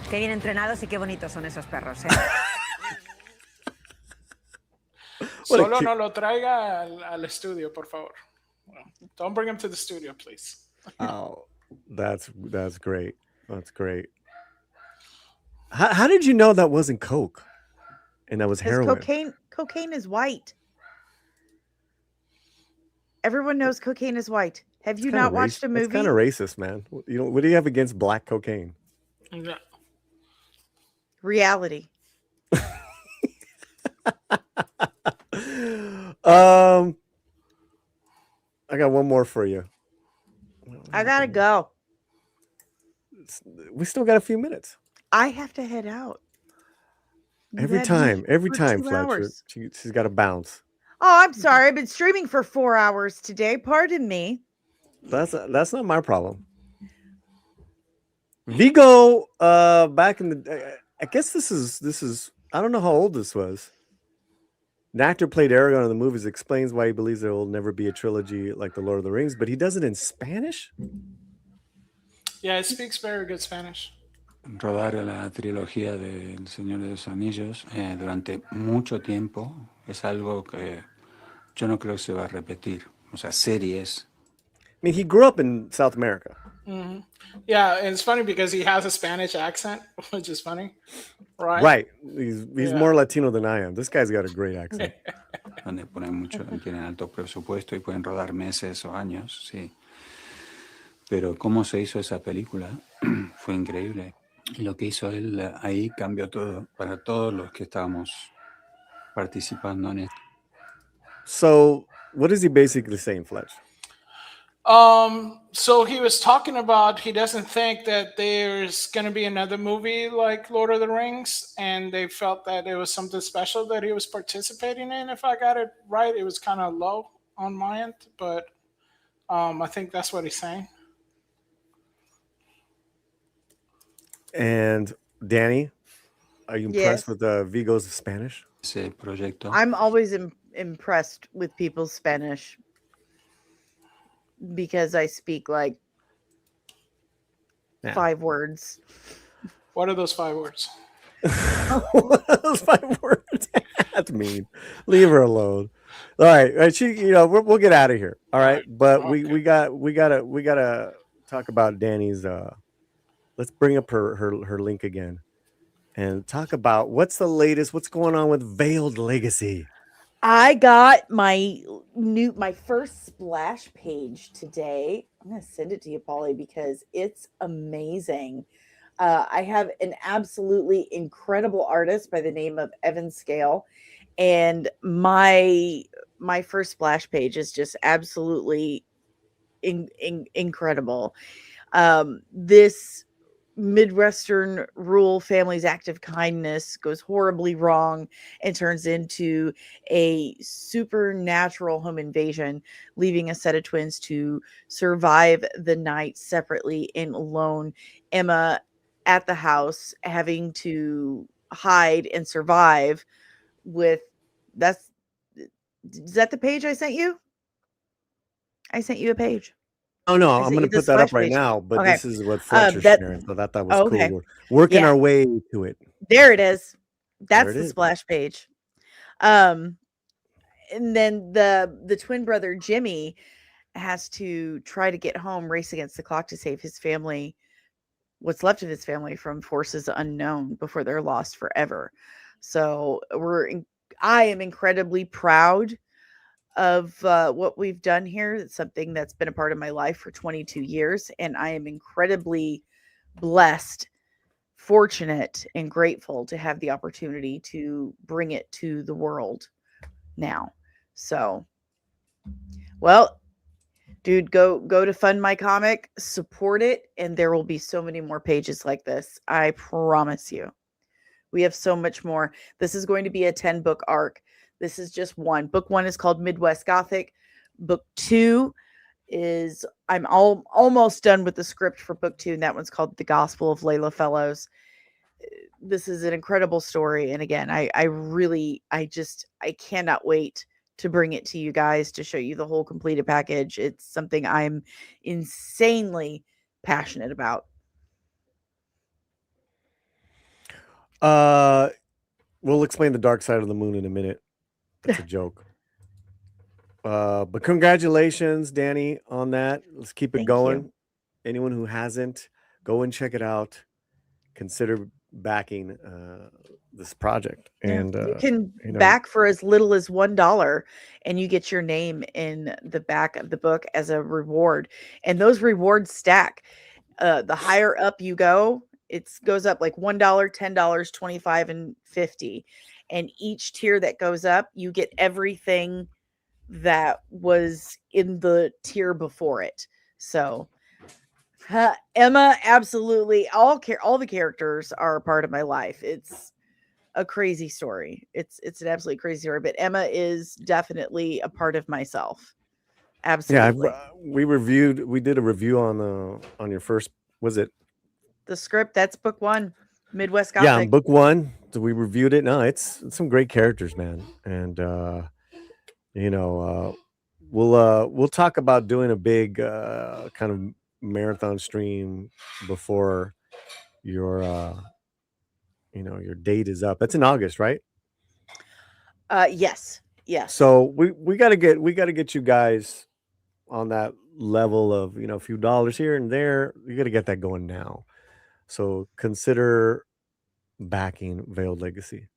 Qué bien entrenados y qué bonitos son esos perros, ¿eh? Solo no lo traiga al estudio, por favor. Don't bring him to the studio, please. Oh, that's great. That's great. How did you know that wasn't coke and that was Because heroin? cocaine is white. Everyone knows cocaine is white. Have you not watched a movie? It's kind of racist, man. What do you have against black cocaine? Yeah. Reality. I got one more for you. I gotta go. We still got a few minutes. I have to head out. You've Every had time, me for 2 Fletcher, hours. she's got to bounce. Oh, I'm sorry. I've been streaming for 4 hours today. Pardon me. That's not my problem. Vigo, back in the, I guess this is. I don't know how old this was. An actor played Aragorn in the movies. Explains why he believes there will never be a trilogy like the Lord of the Rings, but he does it in Spanish. Yeah, he speaks very good Spanish. Rodar la trilogía de El Señor de los Anillos durante mucho tiempo es algo que yo no creo que se va a repetir. O sea, series. I mean, he grew up in South America. Mm-hmm. Yeah, and it's funny because he has a Spanish accent, which is funny, right? Right. He's more Latino than I am. This guy's got a great accent. Donde ponen mucho, tienen alto presupuesto y pueden rodar meses o años, sí. Pero cómo se hizo esa película fue increíble. Y lo que hizo él ahí cambió todo para todos los que estábamos participando en esto. So, what is he basically saying, Fletch? So he was talking about he doesn't think that there's going to be another movie like Lord of the Rings, and they felt that it was something special that he was participating in. If I got it right, it was kind of low on my end, but I think that's what he's saying. And Danny, are you impressed with Vigo's Spanish? Ese proyecto. I'm always impressed with people's Spanish because I speak like 5 words. What are those 5 words? Those 5 words. That's mean. Leave her alone. All right. She, we'll get out of here. All right. But okay. we gotta talk about Danny's. Let's bring up her link again and talk about what's the latest. What's going on with Veiled Legacy? I got my first splash page today. I'm gonna send it to you, Paulie, because it's amazing. I have an absolutely incredible artist by the name of Evan Scale, and my first splash page is just absolutely incredible. This Midwestern rural family's act of kindness goes horribly wrong and turns into a supernatural home invasion, leaving a set of twins to survive the night separately and alone. Emma at the house having to hide and survive with is that the page I sent you? I sent you a page. Oh no, I'm going to put that up right now, but okay. This is what Fletcher's sharing, so that was cool. We're working our way to it. There it is. That's the splash page. And then the twin brother Jimmy has to try to get home, race against the clock to save his family, what's left of his family, from forces unknown before they're lost forever. So I am incredibly proud of what we've done here. It's something that's been a part of my life for 22 years, and I am incredibly blessed, fortunate, and grateful to have the opportunity to bring it to the world now. So, well, dude, go to Fund My Comic, support it, and there will be so many more pages like this. I promise you. We have so much more. This is going to be a 10-book arc. This is just one. Book 1 is called Midwest Gothic. Book 2 is, I'm almost done with the script for book 2, and that one's called The Gospel of Layla Fellows. This is an incredible story. And again, I cannot wait to bring it to you guys, to show you the whole completed package. It's something I'm insanely passionate about. We'll explain the dark side of the moon in a minute. That's a joke. But congratulations, Danny, on that. Let's keep it going. Anyone who hasn't, go and check it out. Consider backing this project. And you can back for as little as $1, and you get your name in the back of the book as a reward. And those rewards stack. The higher up you go, it goes up like $1, $10, $25, and $50. And each tier that goes up, you get everything that was in the tier before it. So Emma, absolutely, all the characters are a part of my life. It's a crazy story. It's an absolutely crazy story, but Emma is definitely a part of myself. Absolutely. Yeah, we did a review on your first, was it the script? That's book 1, Midwest Gothic. Yeah, book 1. So we reviewed it. No, it's some great characters, man. And we'll talk about doing a big kind of marathon stream before your your date is up. That's in August, right? Yes. So we gotta get you guys on that level of a few dollars here and there. You gotta get that going now. So consider backing Veiled Legacy.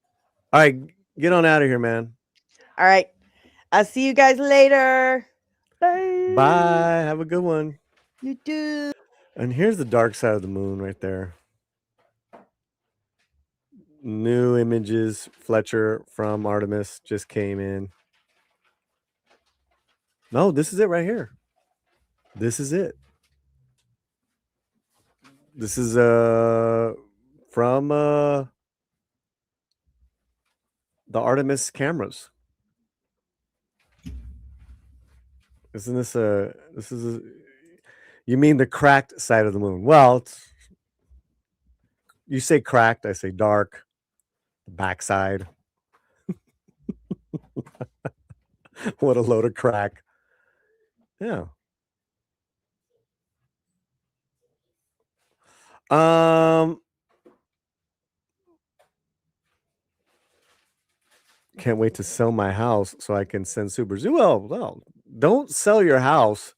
All right, get on out of here, man. All right, I'll see you guys later. Bye. Have a good one. You too. And here's the dark side of the moon right there. New images. Fletcher from Artemis just came in. No, this is it right here. This is it. This is from the Artemis cameras. Isn't this you mean the cracked side of the moon? Well, you say cracked, I say dark, the backside. What a load of crack. Yeah. Can't wait to sell my house so I can send supers. Well, don't sell your house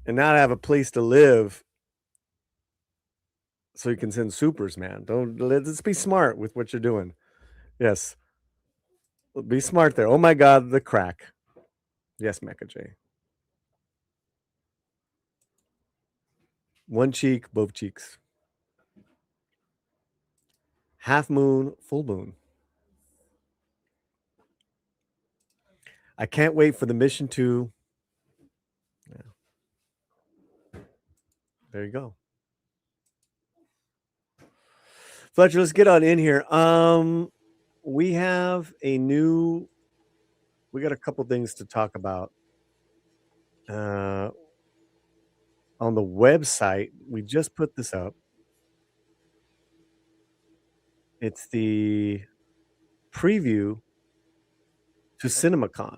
and not have a place to live so you can send supers, man. Let's be smart with what you're doing. Yes. Be smart there. Oh my God, the crack. Yes, Mecca J. One cheek, both cheeks. Half moon, full moon. I can't wait for the mission to. Yeah. There you go. Fletcher, let's get on in here. We got a couple things to talk about. On the website, we just put this up. It's the preview to CinemaCon.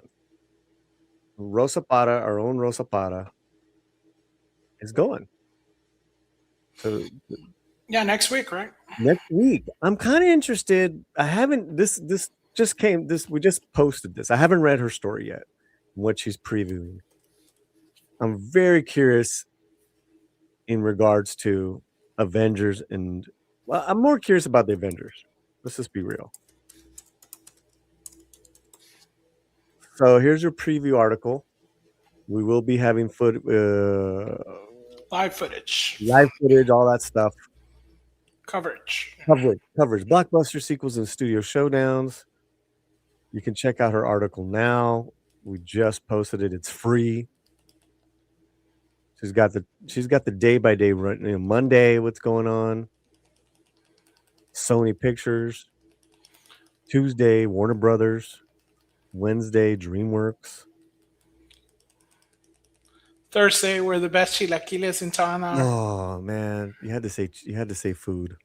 Rosa Para, our own Rosa Para, is going. So yeah, next week, right? Next week. I'm kind of interested. I haven't we just posted this. I haven't read her story yet, what she's previewing. I'm very curious in regards to Avengers I'm more curious about the Avengers. Let's just be real. So here's your preview article. We will be having live footage, all that stuff. Coverage. Blockbuster sequels and studio showdowns. You can check out her article now. We just posted it. It's free. She's got the day-by-day run. Monday, what's going on? Sony Pictures. Tuesday, Warner Brothers. Wednesday, DreamWorks. Thursday, we're the best chilaquiles in town. Oh man, you had to say food.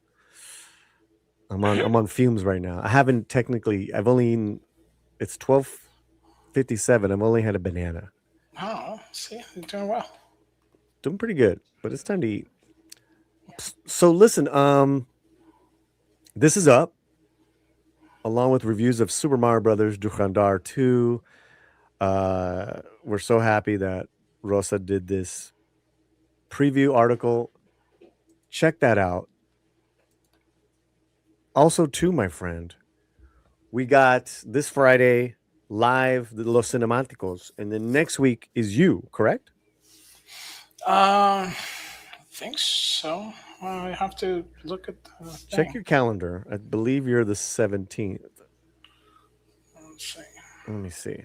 I'm on fumes right now. I've only eaten. It's 12:57. I've only had a banana. Oh, see, you're doing well. Doing pretty good, but it's time to eat. So listen, this is up along with reviews of Super Mario Brothers Durandar 2. We're so happy that Rosa did this preview article. Check that out. Also, too, my friend, we got this Friday live the Los Cinematicos, and then next week is you, correct? I think so. I have to look at the Check your calendar. I believe you're the 17th. Let me see.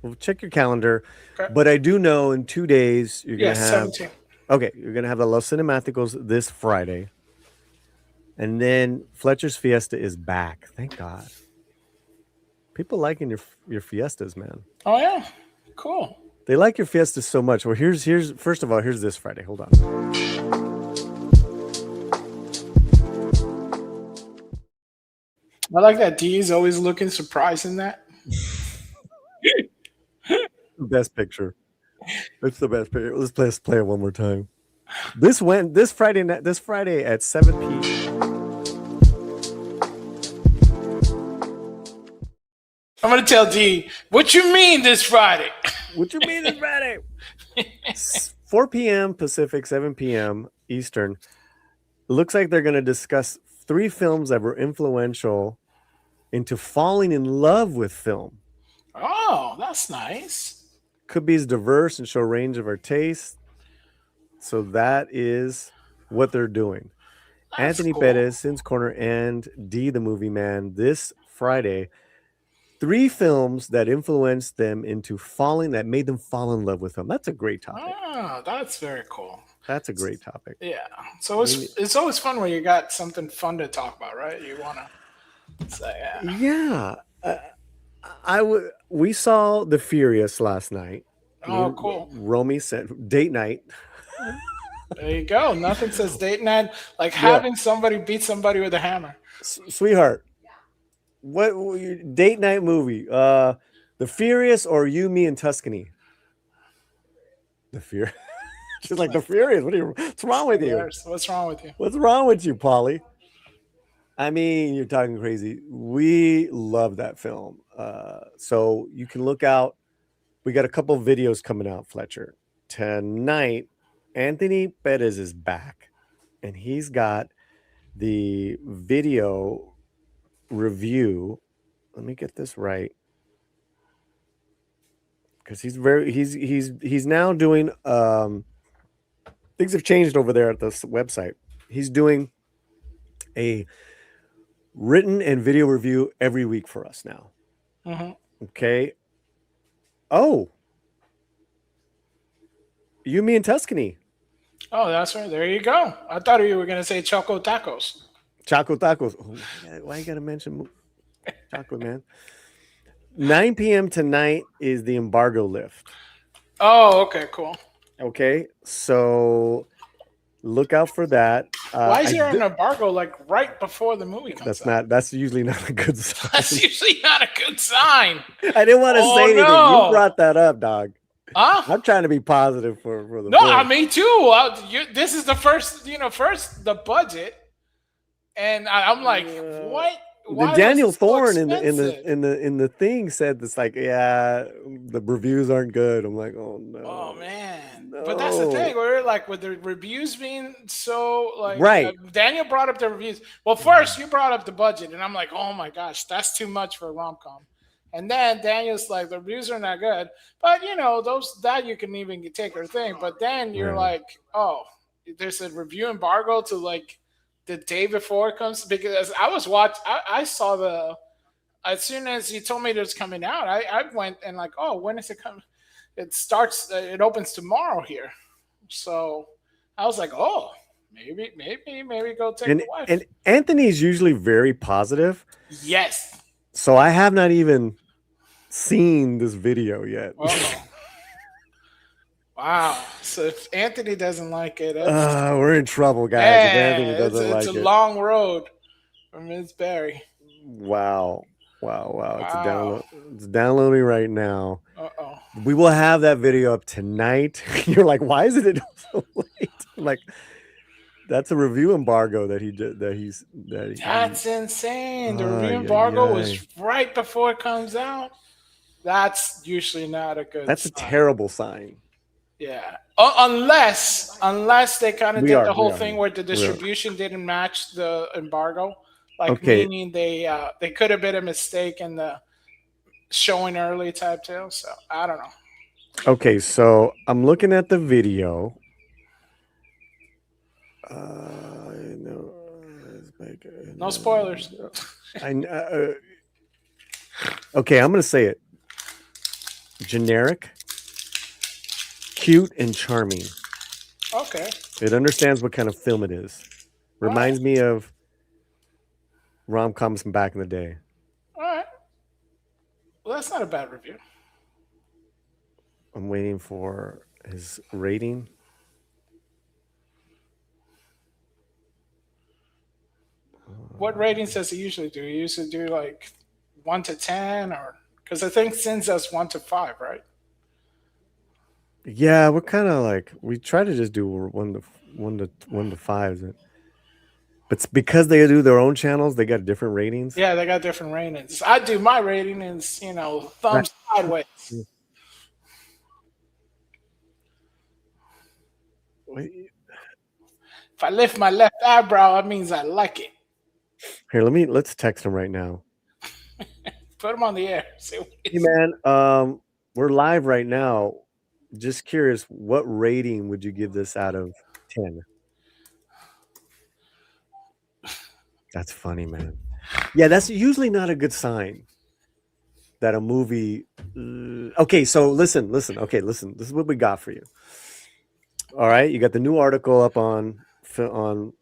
Well, check your calendar. Okay. But I do know in 2 days you're going to have... 17th. Okay, you're going to have the Los Cinematicos this Friday. And then Fletcher's Fiesta is back. Thank God. People liking your fiestas, man. Oh, yeah. Cool. They like your fiestas so much. Well, here's first of all, here's this Friday. Hold on. I like that D is always looking surprised in that. The best picture. It's the best picture. Let's play it one more time. This Friday at 7 p.m. I'm gonna tell D, what you mean this Friday? What you mean this Friday? 4 p.m. Pacific, 7 p.m. Eastern. It looks like they're gonna discuss 3 films that were influential into falling in love with film. Oh, that's nice. Could be as diverse and show a range of our tastes. So that is what they're doing. That's Anthony cool. Perez, Sin's Corner, and D the Movie Man this Friday. 3 films that influenced them into that made them fall in love with him. That's a great topic. Ah, that's very cool. That's a great topic. Yeah. So it's always fun when you got something fun to talk about, right? You want to say, yeah. We saw The Furious last night. Oh, cool. Romy said date night. There you go. Nothing says date night like having somebody beat somebody with a hammer. Sweetheart, what date night movie? The Furious or You, Me, and Tuscany? The Furious. She's like, The Furious. What's wrong with you? What's wrong with you? What's wrong with you, Paulie? I mean, you're talking crazy. We love that film. So you can look out. We got a couple of videos coming out, Fletcher. Tonight, Anthony Perez is back. And he's got the video review. Let me get this right. Because he's now doing things have changed over there at this website. He's doing a written and video review every week for us now. Okay. Oh, You, Me, and Tuscany. Oh, that's right. There you go. I thought you were going to say Choco Tacos. Choco Tacos. Oh, why you got to mention Choco, man? 9 p.m. tonight is the embargo lift. Oh, okay, cool. Okay, so look out for that. Why is there an embargo like right before the movie comes out? That's usually not a good sign. That's usually not a good sign. I didn't want to say anything. No. You brought that up, dog. Huh? I'm trying to be positive for the No, me too. This is the first the budget, and I'm like, what? The Daniel Thorne in the thing said this, like, yeah, the reviews aren't good. I'm like, oh no. Oh man. No. But that's the thing. We're like, with the reviews being so like, right. Daniel brought up the reviews. Well, first you brought up the budget, and I'm like, oh my gosh, that's too much for a rom-com. And then Daniel's like, the reviews are not good, but that you can even take or thing. But then you're like, oh, there's a review embargo to like the day before it comes, because I saw as soon as you told me it was coming out, I went and like, oh, when is it coming? It opens tomorrow here. So I was like, oh, maybe go take the wife. And Anthony's usually very positive. Yes. So I have not even seen this video yet. Wow. So if Anthony doesn't like it, we're in trouble, guys. If Anthony doesn't like it. It's a long road for Ms. Barry. Wow. It's downloading right now. Uh-oh. We will have that video up tonight. You're like, why is it so late? I'm like, that's a review embargo that he did. That's insane. The review embargo was right before it comes out. That's usually not a good. That's sign. A terrible sign. Yeah, unless they kind of did the whole thing where the distribution didn't match the embargo, meaning they could have been a mistake in the showing early type too. So I don't know. Okay, so I'm looking at the video. No spoilers. Okay, I'm gonna say it. Generic, cute, and charming. Okay. It understands what kind of film it is. Reminds me of rom-coms from back in the day. All right. Well, that's not a bad review. I'm waiting for his rating. What ratings does he usually do? He usually do like 1 to 10, or because I think Sin says 1 to 5, right? Yeah, we're kind of like, we try to just do 1 to 5, but because they do their own channels, they got different ratings. Yeah, they got different ratings. I do my rating is thumbs sideways. If I lift my left eyebrow, that means I like it. Here, let's text him right now. Put him on the air. Hey man, we're live right now. Just curious, what rating would you give this out of 10? That's funny, man. Yeah, that's usually not a good sign. that a movie. Okay, so listen. Okay, listen. This is what we got for you. All right, you got the new article up on. You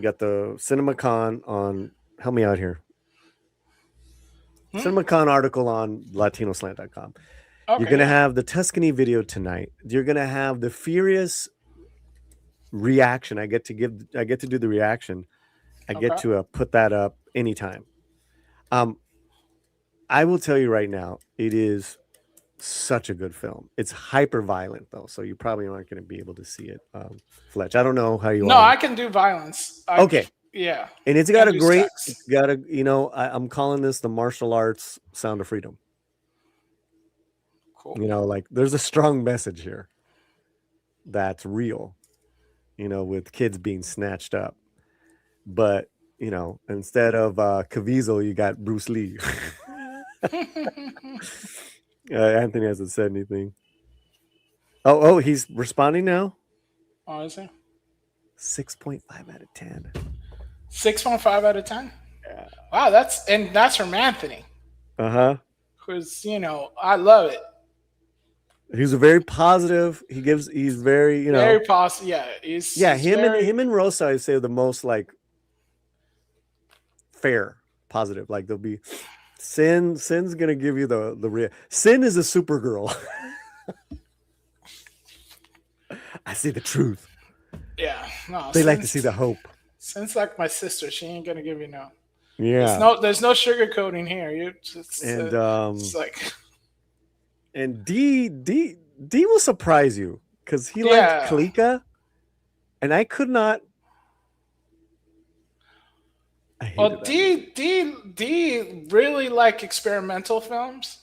got the CinemaCon on. Help me out here. CinemaCon article on LatinoSlant.com. Okay, You're gonna have the Tuscany video tonight. You're gonna have the furious reaction. I get to do the reaction. I get to put that up anytime. I will tell you right now, it is such a good film. It's hyper violent though, so you probably aren't going to be able to see it. Fletch, I don't know how you are. No, I can do violence. Okay. Yeah. And it's got I'm calling this the martial arts Sound of Freedom. Cool. Like there's a strong message here that's real, with kids being snatched up. But, instead of Caviezel, you got Bruce Lee. Anthony hasn't said anything. Oh, he's responding now? Oh, is he? 6.5 out of 10. 6.5 out of 10? Yeah. Wow, that's from Anthony. Uh-huh. Who's, I love it. He's a very positive. He's very, very positive. Yeah. Him and Rosa, I say, are the most like fair, positive. Like they'll be Sin's gonna give you the real. Sin is a Supergirl. I see the truth. Yeah. No. They like to see the hope. Sin's like my sister. She ain't gonna give you no. Yeah. There's no sugarcoating here. It's like. And D will surprise you because he liked Kalika, and I could not. Well, D really like experimental films,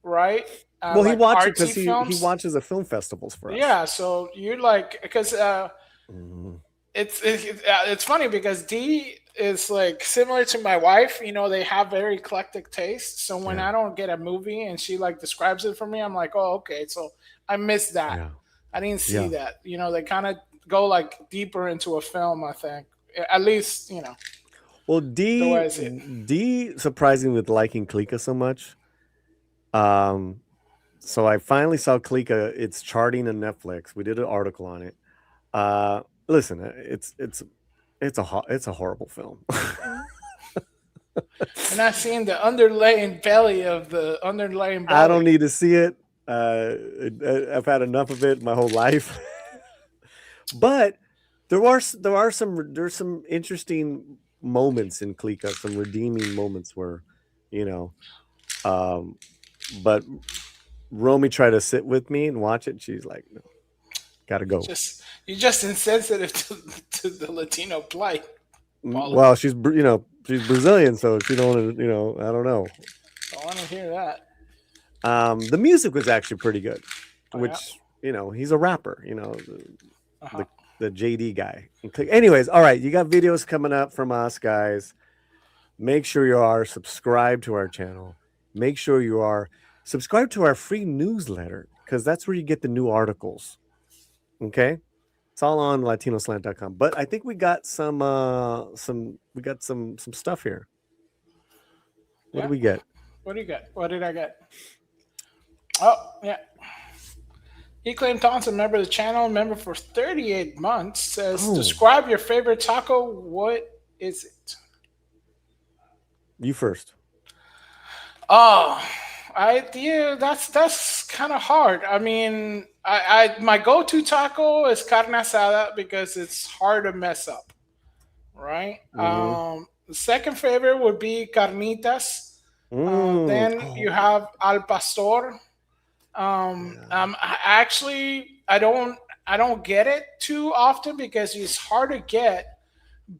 right? Well, he watches because he watches the film festivals for us. Yeah, so you like because it's funny because D is like similar to my wife. They have very eclectic tastes. So when I don't get a movie and she like describes it for me, I'm like, oh, okay. So I missed that. Yeah. I didn't see that. They kind of go like deeper into a film. I think at least Well, D surprising with liking Kalika so much. So I finally saw Kalika. It's charting on Netflix. We did an article on it. Listen, it's a horrible film. I'm not seeing the underlying belly of the underlying belly. I don't need to see it. I've had enough of it my whole life. But there's some interesting moments in Kalika, some redeeming moments where, but Romy tried to sit with me and watch it. And she's like, no, gotta go. You're just insensitive to the Latino plight. Well, she's Brazilian, so she don't I don't know. I want to hear that. The music was actually pretty good, which he's a rapper. The JD guy. Anyways, all right, you got videos coming up from us, guys. Make sure you are subscribed to our channel. Make sure you are subscribed to our free newsletter because that's where you get the new articles. Okay, it's all on LatinoSlant.com. But I think we got some stuff here. What do we get? What do you get? What did I get? Oh yeah. Eclaim Thompson, member of the channel, member for 38 months, says, describe your favorite taco. What is it? You first. Oh, that's kind of hard. I mean, my go-to taco is carne asada because it's hard to mess up, right? Mm-hmm. The second favorite would be carnitas. Then you have al pastor. Actually, I don't get it too often because it's hard to get.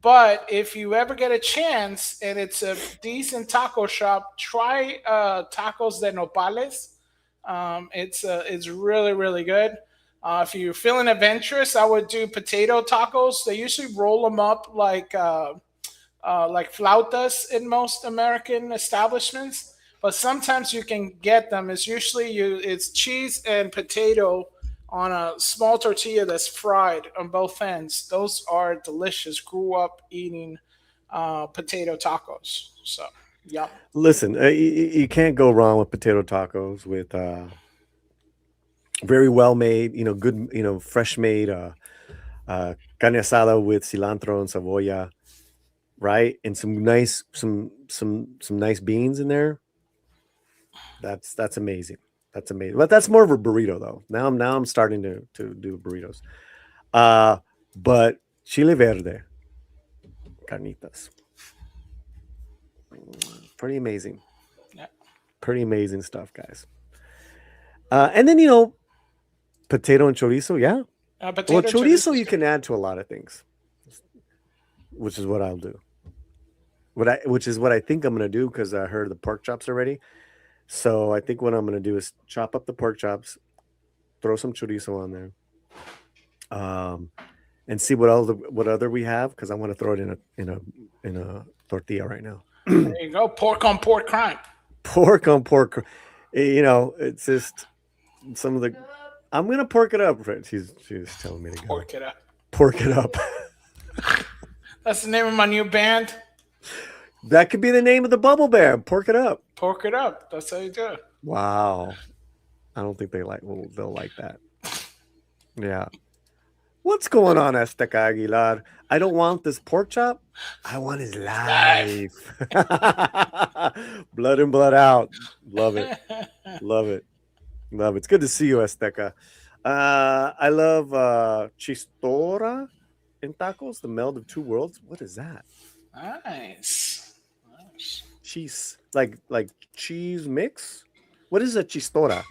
But if you ever get a chance and it's a decent taco shop, try Tacos de Nopales. It's really, really good. If you're feeling adventurous, I would do potato tacos. They usually roll them up like flautas in most American establishments. But sometimes you can get them. It's usually it's cheese and potato on a small tortilla that's fried on both ends. Those are delicious. Grew up eating potato tacos. So Yep. Listen, you can't go wrong with potato tacos with very well made, good, fresh made carne asada with cilantro and cebolla, right? And some nice nice beans in there. That's amazing. That's amazing. But that's more of a burrito though. Now I'm starting to do burritos. But chile verde, carnitas. Pretty amazing. Yeah. Pretty amazing stuff, guys. And then potato and chorizo, yeah. Well, chorizo you can add to a lot of things, which is what I'll do. Which is what I think I'm gonna do because I heard the pork chops already. So I think what I'm gonna do is chop up the pork chops, throw some chorizo on there, and see what other we have because I want to throw it in a tortilla right now. There you go, pork on pork crime. Pork on pork, it's just some of the. I'm gonna pork it up. She's telling me to go. Pork it up. Pork it up. That's the name of my new band. That could be the name of the bubble band. Pork it up. Pork it up. That's how you do it. Wow. I don't think they'll like that. Yeah. What's going on, Azteca Aguilar? I don't want this pork chop. I want his life. Blood in, blood out. Love it. Love it. Love it. It's good to see you, Azteca. I love chistora in tacos, the meld of two worlds. What is that? Nice. Cheese, like cheese mix. What is a chistora?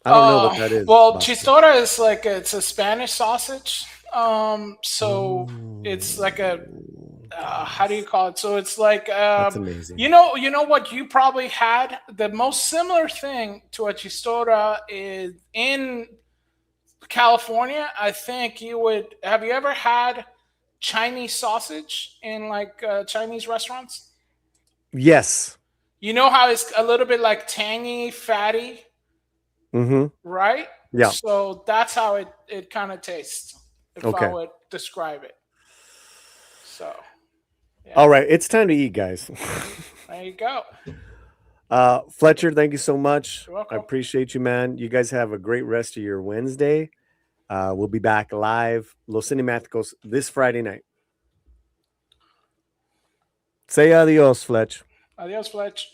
I don't know what that is. Well, chistora is it's a Spanish sausage. So it's like a how do you call it? So it's like that's amazing. You know what you probably had? The most similar thing to a chistora is in California. I think you would. Have you ever had Chinese sausage in Chinese restaurants? Yes. You know how it's a little bit tangy, fatty, right? Yeah. So that's how it kind of tastes, if I would describe it. So. Yeah. All right, it's time to eat, guys. There you go. Fletcher, thank you so much. You're welcome. I appreciate you, man. You guys have a great rest of your Wednesday. We'll be back live, Los Cinematicos, this Friday night. Say adios, Fletch. Adios, Fletch.